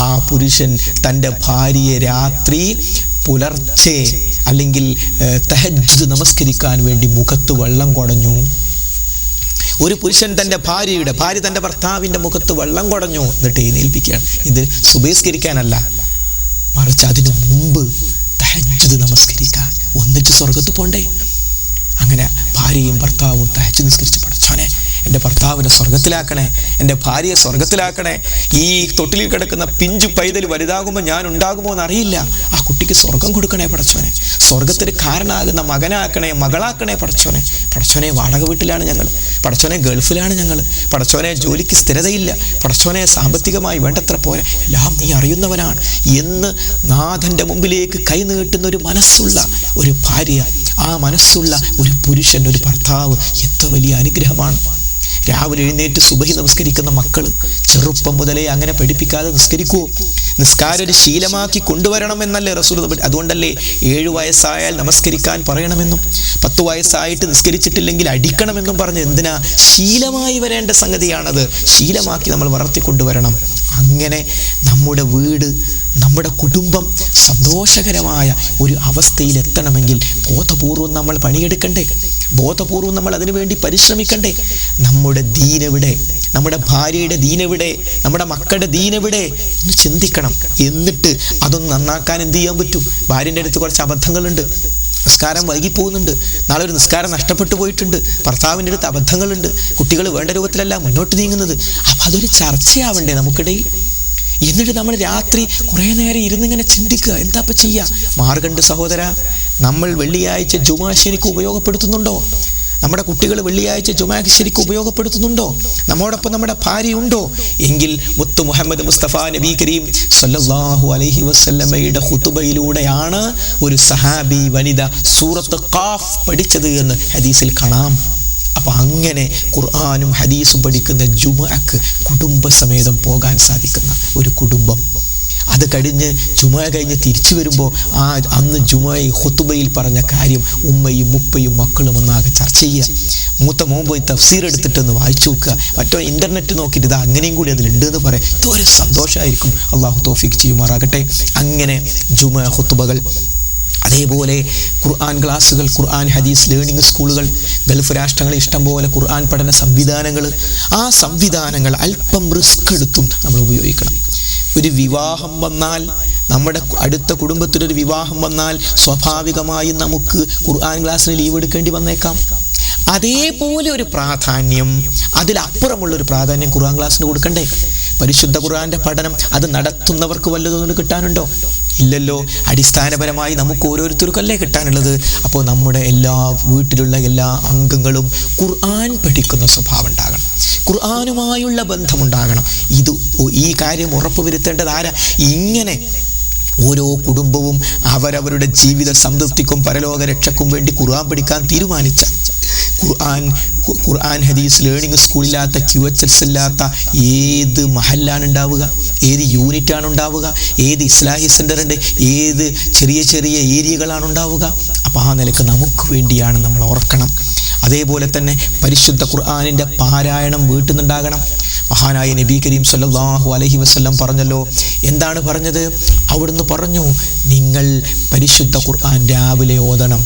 ആ പുരുഷൻ തൻ്റെ ഭാര്യയെ രാത്രി പുലർച്ചെ അല്ലെങ്കിൽ തഹജ്ജുദ് നമസ്കരിക്കാൻ വേണ്ടി മുഖത്ത് വെള്ളം കുടഞ്ഞു. ഒരു പുരുഷൻ ഭാര്യ തൻ്റെ ഭർത്താവിൻ്റെ മുഖത്ത് വെള്ളം കുടഞ്ഞു, എന്നിട്ട് എഴുന്നേൽപ്പിക്കുകയാണ്. ഇത് സുബഹിസ്കരിക്കാനല്ല, മറിച്ച് അതിനു മുമ്പ് തഹജ്ജുദ് നമസ്കരിക്കാൻ, ഒന്നിച്ച് സ്വർഗത്ത് പോണ്ടേ. അങ്ങനെ ഭാര്യയും ഭർത്താവും തഹജ്ജുദ് നിസ്കരിച്ച്, പടച്ചോനെ എൻ്റെ ഭർത്താവിനെ സ്വർഗത്തിലാക്കണേ, എൻ്റെ ഭാര്യയെ സ്വർഗത്തിലാക്കണേ. ഈ തൊട്ടിലിൽ കിടക്കുന്ന പിഞ്ചു പൈതൽ വലുതാകുമ്പോൾ ഞാൻ ഉണ്ടാകുമോ എന്നറിയില്ല. ആ കുട്ടിക്ക് സ്വർഗം കൊടുക്കണേ പടച്ചോനെ, സ്വർഗത്തിന് കാരണമാകുന്ന മകനാക്കണേ, മകളാക്കണേ പടച്ചോനെ. പടച്ചോനെ വാടക വീട്ടിലാണ് ഞങ്ങൾ, പടച്ചോനെ ഗൾഫിലാണ് ഞങ്ങൾ, പടച്ചോനെ ജോലിക്ക് സ്ഥിരതയില്ല, പടച്ചോനെ സാമ്പത്തികമായി വേണ്ടത്ര പോലെ, എല്ലാം നീ അറിയുന്നവനാണ് എന്ന് നാഥൻ്റെ മുമ്പിലേക്ക് കൈനീട്ടുന്ന ഒരു മനസ്സുള്ള ഒരു ഭാര്യ, ആ മനസ്സുള്ള ഒരു പുരുഷൻ, ഒരു ഭർത്താവ്, എത്ര വലിയ അനുഗ്രഹമാണ്. രാവിലെ എഴുന്നേറ്റ് സുബഹി നമസ്കരിക്കുന്ന മക്കൾ ചെറുപ്പം മുതലേ അങ്ങനെ പഠിപ്പിക്കാതെ നിസ്കരിക്കുമോ? നിസ്കാരം ഒരു ശീലമാക്കി കൊണ്ടുവരണമെന്നല്ലേ റസൂൽ. അതുകൊണ്ടല്ലേ 7 വയസ്സായാൽ നമസ്കരിക്കാൻ പറയണമെന്നും 10 വയസ്സായിട്ട് നിസ്കരിച്ചിട്ടില്ലെങ്കിൽ അടിക്കണമെന്നും പറഞ്ഞ്. എന്തിനാ? ശീലമായി വരേണ്ട സംഗതിയാണത്, ശീലമാക്കി നമ്മൾ വളർത്തിക്കൊണ്ടുവരണം. അങ്ങനെ നമ്മുടെ വീട്, നമ്മുടെ കുടുംബം സന്തോഷകരമായ ഒരു അവസ്ഥയിലെത്തണമെങ്കിൽ ബോധപൂർവം നമ്മൾ പണിയെടുക്കണ്ടേ, ബോധപൂർവം നമ്മൾ അതിനുവേണ്ടി പരിശ്രമിക്കണ്ടേ. നമ്മുടെ ദീനെവിടെ, നമ്മുടെ ഭാര്യയുടെ ദീനെവിടെ, നമ്മുടെ മക്കളുടെ ദീനെവിടെ എന്ന് ചിന്തിക്കണം. എന്നിട്ട് അതൊന്ന് നന്നാക്കാൻ എന്ത് ചെയ്യാൻ പറ്റും? ഭാര്യൻ്റെ അടുത്ത് കുറച്ച് അബദ്ധങ്ങളുണ്ട്, നിസ്കാരം വൈകിപ്പോകുന്നുണ്ട്, നാളെ ഒരു നിസ്കാരം നഷ്ടപ്പെട്ടു പോയിട്ടുണ്ട്, ഭർത്താവിൻ്റെ അടുത്ത് അബദ്ധങ്ങളുണ്ട്, കുട്ടികൾ വേണ്ട രൂപത്തിലല്ല മുന്നോട്ട് നീങ്ങുന്നത്. അപ്പം അതൊരു ചർച്ചയാവണ്ടേ നമുക്കിടയിൽ? എന്നിട്ട് നമ്മൾ രാത്രി കുറേ നേരം ഇരുന്നിങ്ങനെ ചിന്തിക്കുക, എന്താ ഇപ്പം ചെയ്യുക? മാർഗണ്ട് സഹോദര, നമ്മൾ വെള്ളിയാഴ്ച ജുമാ ശരിക്കും ഉപയോഗപ്പെടുത്തുന്നുണ്ടോ? നമ്മുടെ കുട്ടികൾ വെള്ളിയാഴ്ച ജുമാക്ക് ശരിക്കും ഉപയോഗപ്പെടുത്തുന്നുണ്ടോ? നമ്മോടൊപ്പം നമ്മുടെ ഭാര്യയുണ്ടോ? എങ്കിൽ മുത്ത് മുഹമ്മദ് മുസ്തഫ നബി കരീം സല്ലല്ലാഹു അലൈഹി വസല്ലമയുടെ ഖുതുബയിലൂടെയാണ് ഒരു സഹാബി വനിത സൂറത്ത് ഖാഫ് പഠിച്ചത് എന്ന് ഹദീസിൽ കാണാം. അപ്പം അങ്ങനെ ഖുർആനും ഹദീസും പഠിക്കുന്ന ജുമുഅക്ക് കുടുംബസമേതം പോകാൻ സാധിക്കുന്ന ഒരു കുടുംബം, അത് കഴിഞ്ഞ് ജുമുഅ കഴിഞ്ഞ് തിരിച്ചു വരുമ്പോൾ അന്ന് ജുമുഅയിൽ ഖുതുബയിൽ പറഞ്ഞ കാര്യം ഉമ്മയും ഉപ്പയും മക്കളും ഒന്നാകെ ചർച്ച ചെയ്യുക. മൂത്ത മോൻ പോയി തഫ്സീർ എടുത്തിട്ടൊന്ന് വായിച്ചു നോക്കുക, മറ്റോ ഇൻ്റർനെറ്റ് നോക്കിയിട്ട് ഇത് അങ്ങനെയും കൂടി അതിലുണ്ട് എന്ന് പറയാം. ഇതൊരു സന്തോഷമായിരിക്കും. അള്ളാഹു തൗഫീഖ് ചെയ്യുമാറാകട്ടെ. അങ്ങനെ ജുമുഅ ഖുതുബകൾ, അതേപോലെ ഖുർആൻ ക്ലാസ്സുകൾ, ഖുർആൻ ഹദീസ് ലേണിംഗ് സ്കൂളുകൾ, ഗൾഫ് രാഷ്ട്രങ്ങളിൽ ഇഷ്ടംപോലെ ഖുർആൻ പഠന സംവിധാനങ്ങൾ, ആ സംവിധാനങ്ങൾ അല്പം റിസ്ക് എടുത്തും നമ്മൾ ഉപയോഗിക്കണം. ഒരു വിവാഹം വന്നാൽ, നമ്മുടെ അടുത്ത കുടുംബത്തിലൊരു വിവാഹം വന്നാൽ സ്വാഭാവികമായും നമുക്ക് ഖുർആൻ ക്ലാസ്സിന് ലീവ് എടുക്കേണ്ടി വന്നേക്കാം. അതേപോലെ ഒരു പ്രാധാന്യം, അതിലപ്പുറമുള്ളൊരു പ്രാധാന്യം ഖുർആൻ ക്ലാസ്സിന് കൊടുക്കണ്ടേ? പരിശുദ്ധ ഖുർആന്റെ പഠനം അത് നടത്തുന്നവർക്ക് വല്ലതൊന്നും കിട്ടാനുണ്ടോ? ഇല്ലല്ലോ. അടിസ്ഥാനപരമായി നമുക്ക് ഓരോരുത്തർക്കല്ലേ കിട്ടാനുള്ളത്. അപ്പോൾ നമ്മുടെ എല്ലാ വീട്ടിലുള്ള എല്ലാ അംഗങ്ങളും ഖുർആൻ പഠിക്കുന്ന സ്വഭാവം ഉണ്ടാകണം, ഖുർആനുമായുള്ള ബന്ധമുണ്ടാകണം. ഈ കാര്യം ഉറപ്പുവരുത്തേണ്ടത് ആരാ? ഇങ്ങനെ ഓരോ കുടുംബവും അവരവരുടെ ജീവിത സംതൃപ്തിക്കും പരലോക രക്ഷയ്ക്കും വേണ്ടി ഖുർആൻ പഠിക്കാൻ തീരുമാനിച്ച, ഖുർആൻ ഹദീസ് ലേണിംഗ് സ്കൂളില്ലാത്ത, QHS ഇല്ലാത്ത ഏത് മഹല്ലാണ് ഉണ്ടാവുക, ഏത് യൂണിറ്റാണ് ഉണ്ടാവുക, ഏത് ഇസ്ലാഹി സെൻ്ററിൻ്റെ ഏത് ചെറിയ ചെറിയ ഏരിയകളാണ് ഉണ്ടാവുക? അപ്പോൾ ആ നിലക്ക് നമുക്ക് വേണ്ടിയാണ് നമ്മൾ ഓർക്കണം. അതേപോലെ തന്നെ പരിശുദ്ധ ഖുർആനിൻ്റെ പാരായണം വീട്ടിൽ നിന്നുണ്ടാകണം. മഹാനായ നബി കരീം സല്ലല്ലാഹു അലൈഹി വസല്ലം പറഞ്ഞല്ലോ. എന്താണ് പറഞ്ഞത്? അവിടുന്ന് പറഞ്ഞു, നിങ്ങൾ പരിശുദ്ധ ഖുർആൻ രാവിലെ ഓതണം,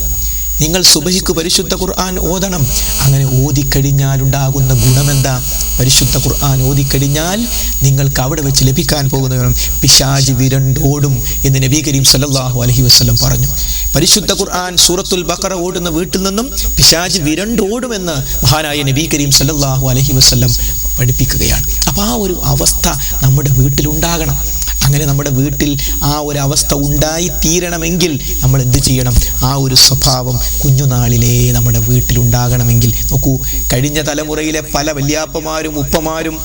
നിങ്ങൾ സുബഹിക്ക് പരിശുദ്ധ ഖുർആൻ ഓതണം. അങ്ങനെ ഓതിക്കഴിഞ്ഞാലുണ്ടാകുന്ന ഗുണമെന്താ? പരിശുദ്ധ ഖുർആൻ ഓതിക്കഴിഞ്ഞാൽ നിങ്ങൾക്ക് അവിടെ വെച്ച് ലഭിക്കാൻ പോകുന്ന പിശാച് വിരണ്ടോടും എന്ന് നബി കരീം സല്ലല്ലാഹു അലൈഹി വസല്ലം പറഞ്ഞു. പരിശുദ്ധ ഖുർആൻ സൂറത്തുൽ ബഖറ ഓടുന്ന വീട്ടിൽ നിന്നും പിശാച് വിരണ്ടോടുമെന്ന് മഹാനായ നബി കരീം സല്ലല്ലാഹു അലൈഹി വസല്ലം പഠിപ്പിക്കുകയാണ്. അപ്പോൾ ആ ഒരു അവസ്ഥ നമ്മുടെ വീട്ടിലുണ്ടാകണം. അങ്ങനെ നമ്മുടെ വീട്ടിൽ ആ ഒരു അവസ്ഥ ഉണ്ടായി തീരണമെങ്കിൽ നമ്മൾ എന്ത് ചെയ്യണം? ആ ഒരു സ്വഭാവം കുഞ്ഞുനാളിലേ നമ്മുടെ വീട്ടിലുണ്ടാകണമെങ്കിൽ നോക്കൂ, കഴിഞ്ഞ തലമുറയിലെ പല വല്യാപ്പമാരും ഉപ്പമാരും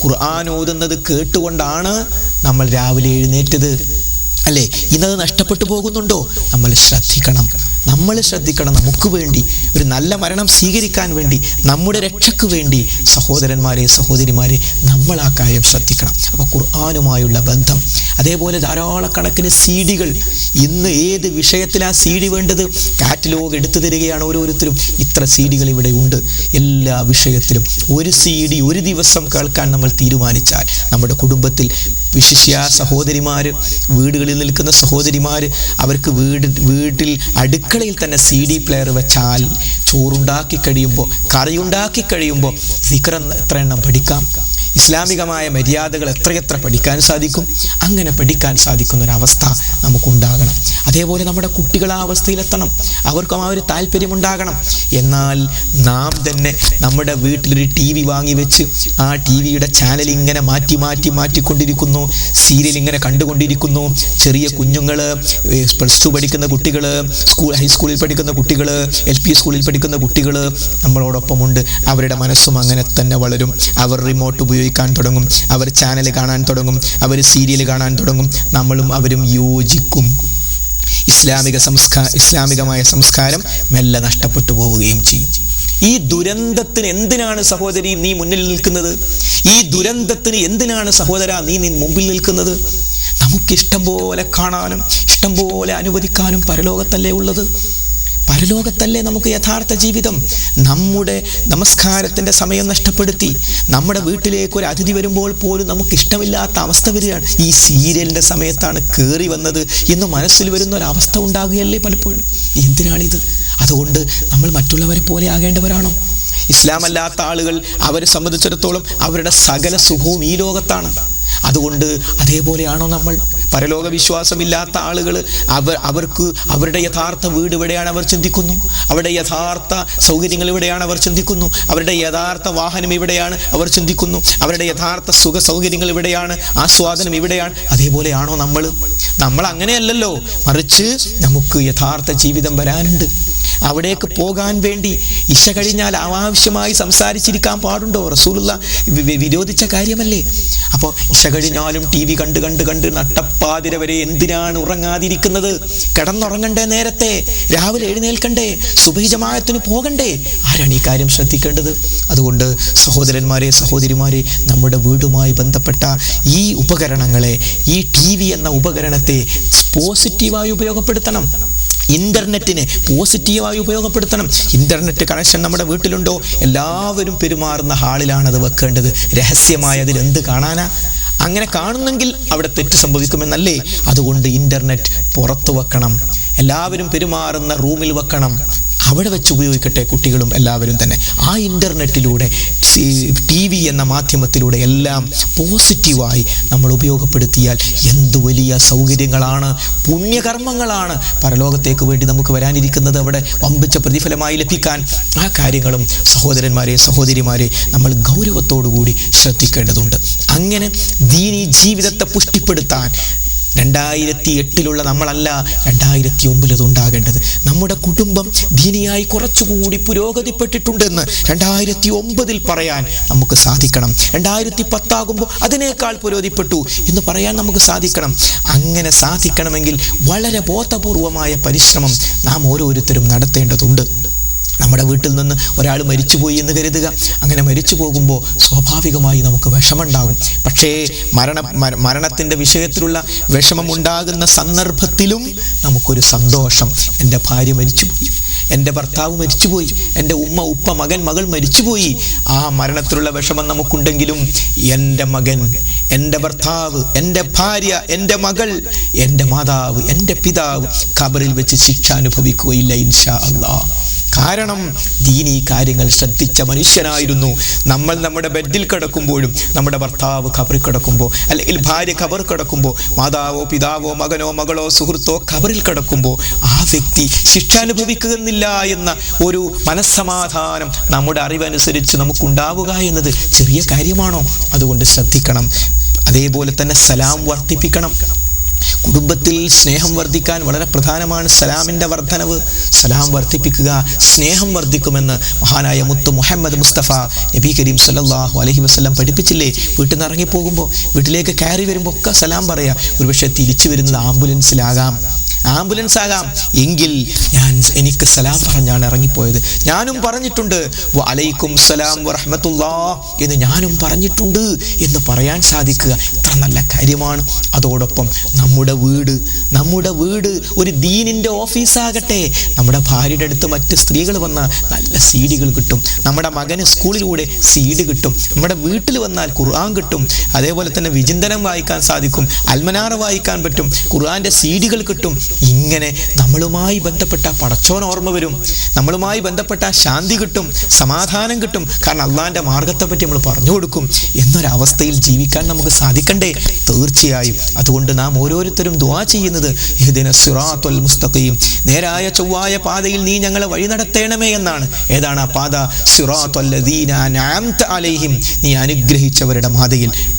ഖുർആൻ ഓതുന്നത് കേട്ടുകൊണ്ടാണ് നമ്മൾ രാവിലെ എഴുന്നേറ്റത്, അല്ലേ? ഇന്നത് നഷ്ടപ്പെട്ടു പോകുന്നുണ്ടോ? നമ്മൾ ശ്രദ്ധിക്കണം. നമുക്ക് വേണ്ടി ഒരു നല്ല മരണം സ്വീകരിക്കാൻ വേണ്ടി, നമ്മുടെ രക്ഷയ്ക്ക് വേണ്ടി സഹോദരന്മാരെ സഹോദരിമാരെ നമ്മൾ ആ കാര്യം ശ്രദ്ധിക്കണം. അപ്പോൾ ഖുർആനുമായുള്ള ബന്ധം, അതേപോലെ ധാരാളക്കണക്കിന് CD-കൾ. ഇന്ന് ഏത് വിഷയത്തിലാണ് CD വേണ്ടത്? കാറ്റലോഗ് എടുത്തു തരികയാണ് ഓരോരുത്തരും. ഇത്ര CD-കൾ ഇവിടെ ഉണ്ട്. എല്ലാ വിഷയത്തിലും ഒരു CD ഒരു ദിവസം കേൾക്കാൻ നമ്മൾ തീരുമാനിച്ചാൽ നമ്മുടെ കുടുംബത്തിൽ വിശിഷ്യ സഹോദരിമാർ, വീടുകളിൽ നിൽക്കുന്ന സഹോദരിമാർ, അവർക്ക് വീട്ടിൽ അടുക്കളയിൽ തന്നെ CD പ്ലെയർ വെച്ചാൽ ചോറുണ്ടാക്കി കഴിയുമ്പോൾ, കറിയുണ്ടാക്കി കഴിയുമ്പോൾ സിക്ർ എത്ര എണ്ണം പഠിക്കാം? ഇസ്ലാമികമായ മര്യാദകൾ എത്രയെത്ര പഠിക്കാൻ സാധിക്കും? അങ്ങനെ പഠിക്കാൻ സാധിക്കുന്ന ഒരവസ്ഥ നമുക്കുണ്ടാകണം. അതേപോലെ നമ്മുടെ കുട്ടികൾ ആ അവസ്ഥയിലെത്തണം, അവർക്കും ആ ഒരു താല്പര്യമുണ്ടാകണം. എന്നാൽ നാം തന്നെ നമ്മുടെ വീട്ടിലൊരു TV വാങ്ങി വെച്ച് ആ TV-യുടെ ചാനൽ ഇങ്ങനെ മാറ്റിക്കൊണ്ടിരിക്കുന്നു, സീരിയൽ ഇങ്ങനെ കണ്ടുകൊണ്ടിരിക്കുന്നു. ചെറിയ കുഞ്ഞുങ്ങൾ, +2 പഠിക്കുന്ന കുട്ടികൾ, ഹൈസ്കൂളിൽ പഠിക്കുന്ന കുട്ടികൾ, LP സ്കൂളിൽ പഠിക്കുന്ന കുട്ടികൾ നമ്മളോടൊപ്പമുണ്ട്. അവരുടെ മനസ്സും അങ്ങനെ തന്നെ വളരും. അവർ റിമോട്ട് ഉപയോഗിക്കാൻ തുടങ്ങും, അവർ ചാനൽ കാണാൻ തുടങ്ങും, അവർ സീരിയൽ കാണാൻ തുടങ്ങും. നമ്മളും അവരും യോജിക്കും. ഇസ്ലാമികമായ സംസ്കാരം മെല്ലെ നഷ്ടപ്പെട്ടു പോവുകയും ചെയ്യും. ഈ ദുരന്തത്തിന് എന്തിനാണ് സഹോദരി നീ മുന്നിൽ നിൽക്കുന്നത്? ഈ ദുരന്തത്തിന് എന്തിനാണ് സഹോദര നീ മുമ്പിൽ നിൽക്കുന്നത്? നമുക്കിഷ്ടം പോലെ കാണാനും ഇഷ്ടം പോലെ അനുവദിക്കാനും പരലോകത്തല്ലേ ഉള്ളത്. പരലോകത്തല്ലേ നമുക്ക് യഥാർത്ഥ ജീവിതം. നമ്മുടെ നമസ്കാരത്തിൻ്റെ സമയം നഷ്ടപ്പെടുത്തി നമ്മുടെ വീട്ടിലേക്ക് ഒരു അതിഥി വരുമ്പോൾ പോലും നമുക്ക് ഇഷ്ടമില്ലാത്ത അവസ്ഥ വരികയാണ്. ഈ സീരിയലിൻ്റെ സമയത്താണ് കയറി വന്നത് എന്ന് മനസ്സിൽ വരുന്ന ഒരവസ്ഥ ഉണ്ടാകുകയല്ലേ പലപ്പോഴും. എന്തിനാണിത്? അതുകൊണ്ട് നമ്മൾ മറ്റുള്ളവരെ പോലെ ആകേണ്ടവരാണോ? ഇസ്ലാം അല്ലാത്ത ആളുകൾ, അവരെ സംബന്ധിച്ചിടത്തോളം അവരുടെ സകല സുഖവും ഈ ലോകത്താണ്. അതുകൊണ്ട് അതേപോലെയാണോ നമ്മൾ? പരലോക വിശ്വാസമില്ലാത്ത ആളുകൾ, അവർക്ക് അവരുടെ യഥാർത്ഥ വീട് എവിടെയാണ് അവർ ചിന്തിക്കുന്നു, അവരുടെ യഥാർത്ഥ സൗകര്യങ്ങൾ എവിടെയാണ് അവർ ചിന്തിക്കുന്നു, അവരുടെ യഥാർത്ഥ വാഹനം എവിടെയാണ് അവർ ചിന്തിക്കുന്നു, അവരുടെ യഥാർത്ഥ സുഖ സൗകര്യങ്ങൾ എവിടെയാണ്, ആസ്വാദനം എവിടെയാണ്? അതേപോലെയാണോ നമ്മൾ അങ്ങനെയല്ലല്ലോ. മറിച്ച് നമുക്ക് യഥാർത്ഥ ജീവിതം വരാനുണ്ട്. അവിടേക്ക് പോകാൻ വേണ്ടി ഇശ കഴിഞ്ഞാൽ അനാവശ്യമായി സംസാരിച്ചിരിക്കാൻ പാടുണ്ടോ? റസൂലുള്ള വിരോധിച്ച കാര്യമല്ലേ. അപ്പോൾ ഇശ കഴിഞ്ഞാലും TV കണ്ട് നട്ടപ്പാതിര വരെ എന്തിനാണ് ഉറങ്ങാതിരിക്കുന്നത്? കിടന്നുറങ്ങണ്ടേ? നേരത്തെ രാവിലെ എഴുന്നേൽക്കണ്ടേ? സുബഹി ജമാഅത്തിന് പോകണ്ടേ? ആരാണ് ഈ കാര്യം ശ്രദ്ധിക്കേണ്ടത്? അതുകൊണ്ട് സഹോദരന്മാരെ സഹോദരിമാരെ, നമ്മുടെ വീടുമായി ബന്ധപ്പെട്ട ഈ ഉപകരണങ്ങളെ, ഈ TV എന്ന ഉപകരണത്തെ പോസിറ്റീവായി ഉപയോഗപ്പെടുത്തണം. ഇന്റർനെറ്റിനെ പോസിറ്റീവായി ഉപയോഗപ്പെടുത്തണം. ഇന്റർനെറ്റ് കണക്ഷൻ നമ്മുടെ വീട്ടിലുണ്ടോ? എല്ലാവരും പെരുമാറുന്ന ഹാളിലാണത് വെക്കേണ്ടത്. രഹസ്യമായി അതിൽ എന്ത് കാണാനാ? അങ്ങനെ കാണുന്നെങ്കിൽ അവിടെ തെറ്റ് സംഭവിക്കുമെന്നല്ലേ. അതുകൊണ്ട് ഇന്റർനെറ്റ് പുറത്തു വെക്കണം, എല്ലാവരും പെരുമാറുന്ന റൂമിൽ വെക്കണം. അവിടെ വെച്ച് ഉപയോഗിക്കട്ടെ കുട്ടികളും എല്ലാവരും തന്നെ. ആ ഇൻ്റർനെറ്റിലൂടെ TV എന്ന മാധ്യമത്തിലൂടെ എല്ലാം പോസിറ്റീവായി നമ്മൾ ഉപയോഗപ്പെടുത്തിയാൽ എന്തു വലിയ സൗകര്യങ്ങളാണ്, പുണ്യകർമ്മങ്ങളാണ് പരലോകത്തേക്ക് വേണ്ടി നമുക്ക് വരാനിരിക്കുന്നത്, അവിടെ വമ്പിച്ച പ്രതിഫലമായി ലഭിക്കാൻ. ആ കാര്യങ്ങളും സഹോദരന്മാരെ സഹോദരിമാരെ നമ്മൾ ഗൗരവത്തോടുകൂടി ശ്രദ്ധിക്കേണ്ടതുണ്ട്. അങ്ങനെ ദീനി ജീവിതത്തെ പുഷ്ടിപ്പെടുത്താൻ 2008 നമ്മളല്ല 2009 ഉണ്ടാകേണ്ടത്. നമ്മുടെ കുടുംബം ദീനിയായി കുറച്ചുകൂടി പുരോഗതിപ്പെട്ടിട്ടുണ്ടെന്ന് 2009 പറയാൻ നമുക്ക് സാധിക്കണം. 2010 ആകുമ്പോൾ അതിനേക്കാൾ പുരോഗതിപ്പെട്ടു എന്ന് പറയാൻ നമുക്ക് സാധിക്കണം. അങ്ങനെ സാധിക്കണമെങ്കിൽ വളരെ ബോധപൂർവമായ പരിശ്രമം നാം ഓരോരുത്തരും നടത്തേണ്ടതുണ്ട്. നമ്മുടെ വീട്ടിൽ നിന്ന് ഒരാൾ മരിച്ചുപോയി എന്ന് കരുതുക. അങ്ങനെ മരിച്ചു പോകുമ്പോൾ സ്വാഭാവികമായി നമുക്ക് വിഷമമുണ്ടാകും. പക്ഷേ മരണത്തിൻ്റെ വിഷയത്തിലുള്ള വിഷമമുണ്ടാകുന്ന സന്ദർഭത്തിലും നമുക്കൊരു സന്തോഷം. എൻ്റെ ഭാര്യ മരിച്ചുപോയി, എൻ്റെ ഭർത്താവ് മരിച്ചുപോയി, എൻ്റെ ഉമ്മ ഉപ്പ മകൻ മകൾ മരിച്ചുപോയി. ആ മരണത്തിലുള്ള വിഷമം നമുക്കുണ്ടെങ്കിലും എൻ്റെ മകൻ, എൻ്റെ ഭർത്താവ്, എൻ്റെ ഭാര്യ, എൻ്റെ മകൾ, എൻ്റെ മാതാവ്, എൻ്റെ പിതാവ് ഖബറിൽ വെച്ച് ശിക്ഷ അനുഭവിക്കുകയില്ല ഇൻഷാ അല്ലാഹ്. കാരണം ദീനീ കാര്യങ്ങൾ ശ്രദ്ധിച്ച മനുഷ്യനായിരുന്നു. നമ്മൾ നമ്മുടെ ബെഡിൽ കിടക്കുമ്പോഴും, നമ്മുടെ ഭർത്താവ് ഖബറിൽ കിടക്കുമ്പോൾ, അല്ലെങ്കിൽ ഭാര്യ ഖബർ കിടക്കുമ്പോൾ, മാതാവോ പിതാവോ മകനോ മകളോ സുഹൃത്തോ ഖബറിൽ കിടക്കുമ്പോൾ ആ വ്യക്തി ശിക്ഷ അനുഭവിക്കുന്നില്ല എന്ന ഒരു മനസ്സമാധാനം നമ്മുടെ അറിവനുസരിച്ച് നമുക്കുണ്ടാവുക എന്നത് ചെറിയ കാര്യമാണോ? അതുകൊണ്ട് ശ്രദ്ധിക്കണം. അതേപോലെ തന്നെ സലാം വർദ്ധിപ്പിക്കണം. കുടുംബത്തിൽ സ്നേഹം വർദ്ധിക്കാൻ വളരെ പ്രധാനമാണ് സലാമിൻ്റെ വർധനവ്. സലാം വർദ്ധിപ്പിക്കുക, സ്നേഹം വർദ്ധിക്കുമെന്ന് മഹാനായ മുത്ത് മുഹമ്മദ് മുസ്തഫ നബി കരീം സല്ലല്ലാഹു അലൈഹി വസല്ലം പഠിപ്പിച്ചില്ലേ? വീട്ടിൽ നിന്ന് ഇറങ്ങിപ്പോകുമ്പോൾ, വീട്ടിലേക്ക് കയറി വരുമ്പോൾ ഒക്കെ സലാം പറയാം. ഒരുപക്ഷെ തിരിച്ചു വരുന്നത് ആംബുലൻസ് ആകാം എങ്കിൽ എനിക്ക് സലാം പറഞ്ഞാണ് ഇറങ്ങിപ്പോയത്. ഞാനും പറഞ്ഞിട്ടുണ്ട് വഅലൈക്കും സലാം വറഹ്മത്തുള്ളാഹ് എന്ന് ഞാനും പറഞ്ഞിട്ടുണ്ട് എന്ന് പറയാൻ സാധിക്കുക ഇത്ര നല്ല കാര്യമാണ്. അതോടൊപ്പം നമ്മുടെ വീട് ഒരു ദീനിൻ്റെ ഓഫീസാകട്ടെ. നമ്മുടെ ഭാര്യയുടെ അടുത്ത് മറ്റ് സ്ത്രീകൾ വന്നാൽ നല്ല സീഡികൾ കിട്ടും. നമ്മുടെ മകന് സ്കൂളിലൂടെ സീഡ് കിട്ടും. നമ്മുടെ വീട്ടിൽ വന്നാൽ ഖുർആൻ കിട്ടും. അതേപോലെ തന്നെ വിചിന്തനം വായിക്കാൻ സാധിക്കും, അൽമനാർ വായിക്കാൻ പറ്റും, ഖുർആൻ്റെ സീഡികൾ കിട്ടും. ഇങ്ങനെ നമ്മളുമായി ബന്ധപ്പെട്ട പടച്ചോൻ ഓർമ്മ വരും, നമ്മളുമായി ബന്ധപ്പെട്ട ശാന്തി കിട്ടും, സമാധാനം കിട്ടും. കാരണം അള്ളാഹിൻ്റെ മാർഗത്തെ പറ്റി നമ്മൾ പറഞ്ഞു കൊടുക്കും എന്നൊരവസ്ഥയിൽ ജീവിക്കാൻ നമുക്ക് സാധിക്കണ്ടേ? തീർച്ചയായും. അതുകൊണ്ട് നാം ഓരോരുത്തരും ദുആ ചെയ്യുന്നത് ഇഹ്ദിന സിറാത്തുൽ മുസ്തഖീം, നേരായ ചൊവ്വായ പാതയിൽ നീ ഞങ്ങളെ വഴി നടത്തേണമേ എന്നാണ്. ഏതാണ് ആ പാത? സിറാത്തുൽ ലദീന അൻഅംത അലൈഹിം, നീ അനുഗ്രഹിച്ചവരുടെ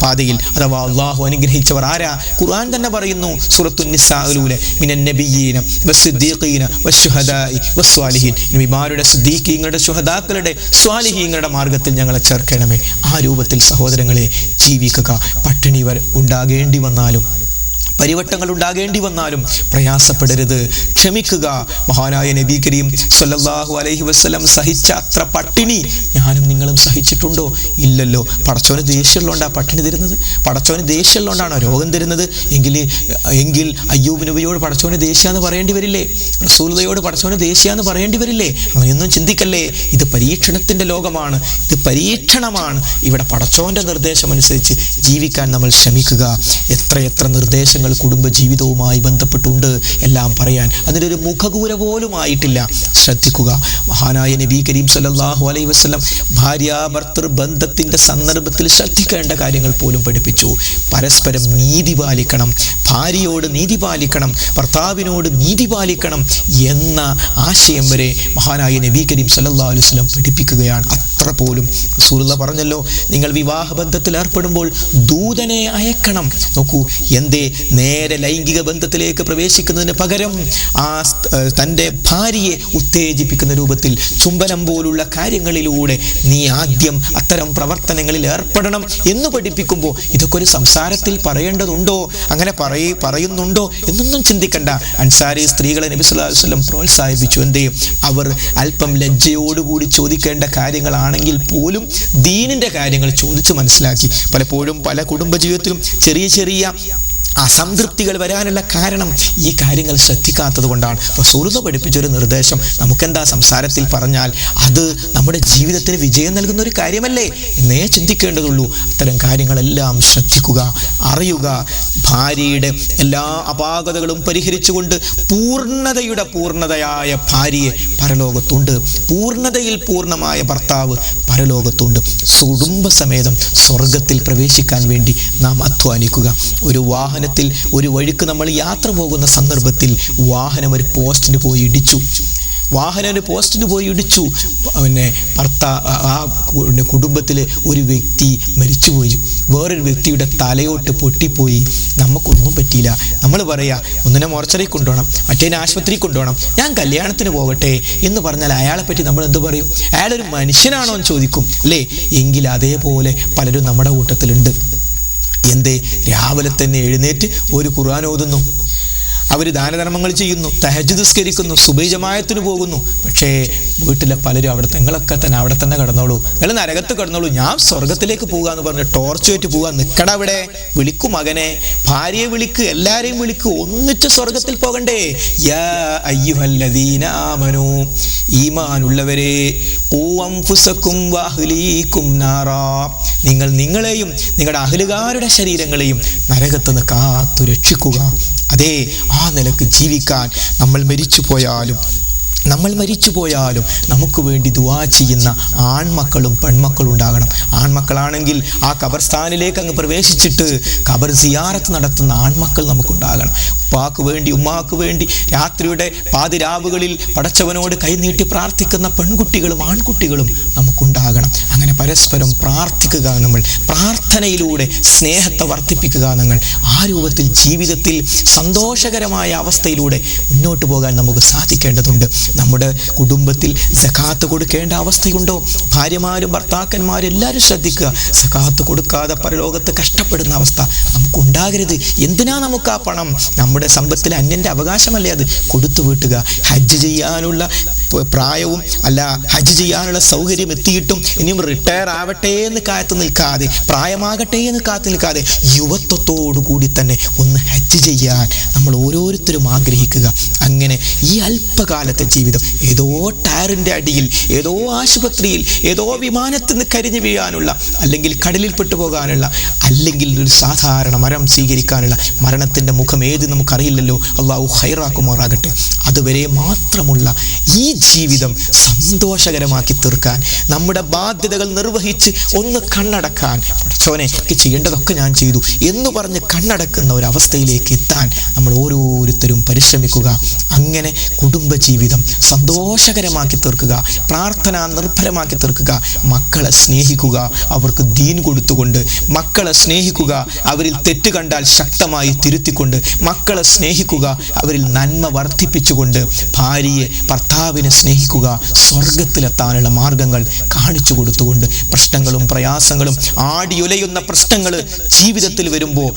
പാതയിൽ. അഥവാ അല്ലാഹു അനുഗ്രഹിച്ചവർ ആരാ? ഖുർആൻ തന്നെ പറയുന്നു സൂറത്തുൻ നിസായിലൂടെ മിനൻ നബിയ്യീന വസ്സിദ്ദീഖീന വശുഹദാഇ വസ്വാലിഹീൻ, നബിമാരുടെ, സിദ്ദീഖീങ്ങളുടെ, ശുഹദാക്കളുടെ, സ്വാലിഹീങ്ങളുടെ മാർഗത്തിൽ ഞങ്ങളെ ചേർക്കണമേ. ആ രൂപത്തിൽ സഹോദരങ്ങളെ ജീവിക്കുക. പട്ടിണി ഉണ്ടാകേണ്ടി വന്നാലും, പരിവട്ടങ്ങൾ ഉണ്ടാകേണ്ടി വന്നാലും പ്രയാസപ്പെടരുത്, ക്ഷമിക്കുക. മഹാനായ നബി കരീം സല്ലല്ലാഹു അലൈഹി വസല്ലം സഹിച്ച അത്ര പട്ടിണി ഞാനും നിങ്ങളും സഹിച്ചിട്ടുണ്ടോ? ഇല്ലല്ലോ. പടച്ചോന് ദേഷ്യമുള്ളതുകൊണ്ടാണ് പട്ടിണി തരുന്നത്? പടച്ചോന് ദേഷ്യമുള്ളതുകൊണ്ടാണോ രോഗം തരുന്നത്? എങ്കിൽ അയ്യൂബ് നബിയോട് പടച്ചോന് ദേഷ്യാന്ന് പറയേണ്ടി വരില്ലേ? റസൂലുള്ളയോട് പടച്ചോന് ദേഷ്യാന്ന് പറയേണ്ടി വരില്ലേ? അങ്ങനെയൊന്നും ചിന്തിക്കല്ലേ. ഇത് പരീക്ഷണത്തിൻ്റെ ലോകമാണ്, ഇത് പരീക്ഷണമാണ്. ഇവിടെ പടച്ചോൻ്റെ നിർദ്ദേശമനുസരിച്ച് ജീവിക്കാൻ നമ്മൾ ശ്രമിക്കുക. എത്ര നിർദ്ദേശങ്ങൾ കുടുംബജീവിതവുമായി ബന്ധപ്പെട്ടുണ്ട് എല്ലാം പറയാൻ അതിനൊരു മുഖകൂര പോലും ആയിട്ടില്ല. ശ്രദ്ധിക്കുക. മഹാനായ നബി കരീം സല്ലല്ലാഹു അലൈഹി വസല്ലം ഭാര്യാഭർത്തൃ ബന്ധത്തിൻ്റെ സന്ദർഭത്തിൽ ശ്രദ്ധിക്കേണ്ട കാര്യങ്ങൾ പോലും പഠിപ്പിച്ചു. പരസ്പരം നീതി പാലിക്കണം, ഭാര്യയോട് നീതി പാലിക്കണം, ഭർത്താവിനോട് നീതി പാലിക്കണം എന്ന ആശയം വരെ മഹാനായ നബി കരീം സല്ലല്ലാഹു അലൈഹി വസല്ലം പഠിപ്പിക്കുകയാണ്. അത്ര പോലും റസൂലുള്ളാഹി പറഞ്ഞല്ലോ, നിങ്ങൾ വിവാഹബന്ധത്തിൽ ഏർപ്പെടുമ്പോൾ ദൂതനെ അയക്കണം. നോക്കൂ, എന്തേ? നേരെ ലൈംഗിക ബന്ധത്തിലേക്ക് പ്രവേശിക്കുന്നതിന് പകരം തൻ്റെ ഭാര്യയെ ഉത്തേജിപ്പിക്കുന്ന രൂപത്തിൽ ചുംബനം പോലുള്ള കാര്യങ്ങളിലൂടെ നീ ആദ്യം അത്തരം പ്രവർത്തനങ്ങളിൽ ഏർപ്പെടണം എന്ന് പഠിപ്പിക്കുമ്പോൾ ഇതൊക്കെ ഒരു സംസാരത്തിൽ പറയേണ്ടതുണ്ടോ? അങ്ങനെ പറയുന്നുണ്ടോ എന്നൊന്നും ചിന്തിക്കണ്ട. അൻസാരി സ്ത്രീകളെ നബി സല്ലല്ലാഹു അലൈഹി വസല്ലം പ്രോത്സാഹിപ്പിച്ചു. എന്തേ? അവർ അല്പം ലജ്ജയോടുകൂടി ചോദിക്കേണ്ട കാര്യങ്ങളാണെങ്കിൽ പോലും ദീനിൻ്റെ കാര്യങ്ങൾ ചോദിച്ച് മനസ്സിലാക്കി. പലപ്പോഴും പല കുടുംബജീവിതത്തിലും ചെറിയ അസംതൃപ്തികൾ വരാനുള്ള കാരണം ഈ കാര്യങ്ങൾ ശ്രദ്ധിക്കാത്തത് കൊണ്ടാണ്. റസൂലുള്ളാഹി പഠിപ്പിച്ചൊരു നിർദ്ദേശം നമുക്കെന്താ സംസാരത്തിൽ പറഞ്ഞാൽ അത് നമ്മുടെ ജീവിതത്തിന് വിജയം നൽകുന്ന ഒരു കാര്യമല്ലേ എന്നേ ചിന്തിക്കേണ്ടതുള്ളൂ. അത്തരം കാര്യങ്ങളെല്ലാം ശ്രദ്ധിക്കുക, അറിയുക. ഭാര്യയുടെ എല്ലാ അപാകതകളും പരിഹരിച്ചുകൊണ്ട് പൂർണ്ണതയായ ഭാര്യയെ പരലോകത്തുണ്ട്, പൂർണ്ണതയിൽ പൂർണ്ണമായ ഭർത്താവ് പരലോകത്തുണ്ട്. കുടുംബസമേതം സ്വർഗത്തിൽ പ്രവേശിക്കാൻ വേണ്ടി നാം അധ്വാനിക്കുക. ഒരു വഴിക്ക് നമ്മൾ യാത്ര പോകുന്ന സന്ദർഭത്തിൽ വാഹനം ഒരു പോസ്റ്റിന് പോയി ഇടിച്ചു. പിന്നെ കുടുംബത്തിലെ ഒരു വ്യക്തി മരിച്ചുപോയി, വേറൊരു വ്യക്തിയുടെ തലയോട്ട് പൊട്ടിപ്പോയി. നമുക്കൊന്നും പറ്റിയില്ല. നമ്മൾ പറയാ ഒന്നിനെ മോർച്ചറി കൊണ്ടുപോകണം, മറ്റേനെ ആശുപത്രി കൊണ്ടുപോകണം, ഞാൻ കല്യാണത്തിന് പോകട്ടെ എന്ന് പറഞ്ഞാൽ അയാളെ പറ്റി നമ്മൾ എന്ത് പറയും? അയാളൊരു മനുഷ്യനാണോ എന്ന് ചോദിക്കും അല്ലേ? എങ്കിൽ അതേപോലെ പലരും നമ്മുടെ കൂട്ടത്തിലുണ്ട്. എന്തേ? രാവിലെ തന്നെ എഴുന്നേറ്റ് ഒരു ഖുർആൻ ഓതുന്നു, അവർ ദാനധർമ്മങ്ങൾ ചെയ്യുന്നു, തഹജ്ജുദ് നിസ്കരിക്കുന്നു, സുബഹി ജമാഅത്തിന് പോകുന്നു. പക്ഷേ വീട്ടിലെ പലരും നിങ്ങളൊക്കെ തന്നെ അവിടെ തന്നെ കിടന്നോളൂ, നിങ്ങൾ നരകത്ത് കിടന്നോളൂ, ഞാൻ സ്വർഗത്തിലേക്ക് പോകാന്ന് പറഞ്ഞ് ടോർച്ച് വെച്ച് പോകാൻ നിൽക്കട. അവിടെ വിളിക്കു മകനെ, ഭാര്യയെ വിളിക്ക്, എല്ലാരെയും വിളിക്ക്, ഒന്നിച്ച് സ്വർഗത്തിൽ പോകണ്ടേ. യാ അയ്യുഹല്ലദീന ആമനൂ, ഈമാനുള്ളവരെ, ഖൂ അൻഫുസകും വഅഹ്ലീകും നാറാ, നിങ്ങൾ നിങ്ങളെയും നിങ്ങളുടെ അഹ്ലുകാരുടെ ശരീരങ്ങളെയും നരകത്ത് നിന്ന് കാത്തു രക്ഷിക്കുക. അതേ, ആ നിലക്ക് ജീവിക്കാൻ നമ്മൾ മരിച്ചു പോയാലും നമുക്ക് വേണ്ടി ദുആ ചെയ്യുന്ന ആൺമക്കളും പെൺമക്കളും ഉണ്ടാകണം. ആൺമക്കളാണെങ്കിൽ ആ ഖബർസ്ഥാനിലേക്ക് അങ്ങ് പ്രവേശിച്ചിട്ട് ഖബർ സിയാറത്ത് നടത്തുന്ന ആൺമക്കൾ നമുക്കുണ്ടാകണം. ഉപ്പാക്ക് വേണ്ടി ഉമ്മാക്ക് വേണ്ടി രാത്രിയുടെ പാതിരാവുകളിൽ പടച്ചവനോട് കൈനീട്ടി പ്രാർത്ഥിക്കുന്ന പെൺകുട്ടികളും ആൺകുട്ടികളും നമുക്കുണ്ടാകണം. അങ്ങനെ പരസ്പരം പ്രാർത്ഥിക്കുക, നമ്മൾ പ്രാർത്ഥനയിലൂടെ സ്നേഹത്തെ വർദ്ധിപ്പിക്കുക. നമ്മൾ ആ രൂപത്തിൽ ജീവിതത്തിൽ സന്തോഷകരമായ അവസ്ഥയിലൂടെ മുന്നോട്ട് പോകാൻ നമുക്ക് സാധിക്കേണ്ടതുണ്ട്. നമ്മുടെ കുടുംബത്തിൽ സകാത്ത് കൊടുക്കേണ്ട അവസ്ഥയുണ്ടോ? ഭാര്യമാരും ഭർത്താക്കന്മാരും എല്ലാവരും ശ്രദ്ധിക്കുക. സകാത്ത് കൊടുക്കാതെ പരലോകത്ത് കഷ്ടപ്പെടുന്ന അവസ്ഥ നമുക്കുണ്ടാകരുത്. എന്തിനാ നമുക്ക് ആ പണം? നമ്മുടെ സമ്പത്തിൽ അന്യൻ്റെ അവകാശമല്ലേ, അത് കൊടുത്തു വീട്ടുക. ഹജ്ജ് ചെയ്യാനുള്ള പ്രായവും അല്ല, ഹജ്ജ് ചെയ്യാനുള്ള സൗകര്യം എത്തിയിട്ടും ഇനിയും റിട്ടയർ ആവട്ടെ എന്ന് കാത്തു നിൽക്കാതെ, പ്രായമാകട്ടെ എന്ന് കാത്തു നിൽക്കാതെ, യുവത്വത്തോടു കൂടി തന്നെ ഒന്ന് ഹജ്ജ് ചെയ്യാൻ നമ്മൾ ഓരോരുത്തരും ആഗ്രഹിക്കുക. അങ്ങനെ ഈ അല്പകാലത്തെ ജീവിതം ഏതോ ടയറിൻ്റെ അടിയിൽ, ഏതോ ആശുപത്രിയിൽ, ഏതോ വിമാനത്തിൽ നിന്ന് കരിഞ്ഞു വീഴാനുള്ള, അല്ലെങ്കിൽ കടലിൽ പെട്ടുപോകാനുള്ള, അല്ലെങ്കിൽ ഒരു സാധാരണ മരണം സ്വീകരിക്കാനുള്ള മരണത്തിൻ്റെ മുഖം ഏത് നമുക്കറിയില്ലല്ലോ. അള്ളാഹു ഖൈറാക്കുമാറാകട്ടെ. അതുവരെ മാത്രമുള്ള ഈ ജീവിതം സന്തോഷകരമാക്കി തീർക്കാൻ, നമ്മുടെ ബാധ്യതകൾ നിർവഹിച്ച് ഒന്ന് കണ്ണടക്കാൻ, പഠിച്ചവനെ എനിക്ക് ചെയ്യേണ്ടതൊക്കെ ഞാൻ ചെയ്തു എന്ന് പറഞ്ഞ് കണ്ണടക്കുന്ന ഒരവസ്ഥയിലേക്ക് എത്താൻ നമ്മൾ ഓരോരുത്തരും പരിശ്രമിക്കുക. അങ്ങനെ കുടുംബജീവിതം സന്തോഷകരമാക്കി തീർക്കുക, പ്രാർത്ഥന നിർഭരമാക്കി തീർക്കുക. മക്കളെ സ്നേഹിക്കുക, അവർക്ക് ദീൻ കൊടുത്തുകൊണ്ട്. മക്കളെ സ്നേഹിക്കുക, അവരിൽ തെറ്റ് കണ്ടാൽ ശക്തമായി തിരുത്തിക്കൊണ്ട്. മക്കളെ സ്നേഹിക്കുക, അവരിൽ നന്മ വർദ്ധിപ്പിച്ചുകൊണ്ട്. ഭാര്യയെ ഭർത്താവിനെ സ്നേഹിക്കുക, സ്വർഗത്തിലെത്താനുള്ള മാർഗങ്ങൾ കാണിച്ചു കൊടുത്തുകൊണ്ട്. പ്രശ്നങ്ങളും പ്രയാസങ്ങളും ആടിയുലയുന്ന പ്രശ്നങ്ങൾ ജീവിതത്തിൽ വരുമ്പോൾ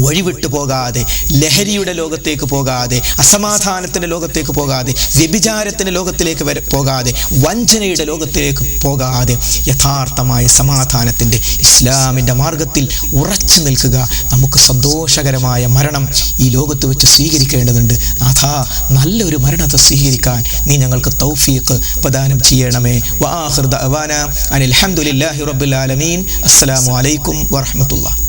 വഴിവിട്ടു പോകാതെ, ലഹരിയുടെ ലോകത്തേക്ക് പോകാതെ, അസമാധാനത്തിൻ്റെ ലോകത്തേക്ക് പോകാതെ, വ്യഭിചാരത്തിൻ്റെ ലോകത്തിലേക്ക് പോകാതെ, വഞ്ചനയുടെ ലോകത്തിലേക്ക് പോകാതെ, യഥാർത്ഥമായ സമാധാനത്തിൻ്റെ ഇസ്ലാമിൻ്റെ മാർഗത്തിൽ ഉറച്ചു നിൽക്കുക. നമുക്ക് സന്തോഷകരമായ മരണം ഈ ലോകത്ത് വെച്ച് സ്വീകരിക്കേണ്ടതുണ്ട്. നാഥാ, നല്ലൊരു മരണത്തെ സ്വീകരിക്കാൻ നീ ഞങ്ങൾക്ക് തൗഫീഖ് പ്രദാനം ചെയ്യണമേ. വആഖിറു ദഅവാനാ അനിൽ ഹംദുലില്ലാഹി റബ്ബിൽ ആലമീൻ. അസ്സലാമു അലൈക്കും വറഹ്മത്തുള്ളാഹി.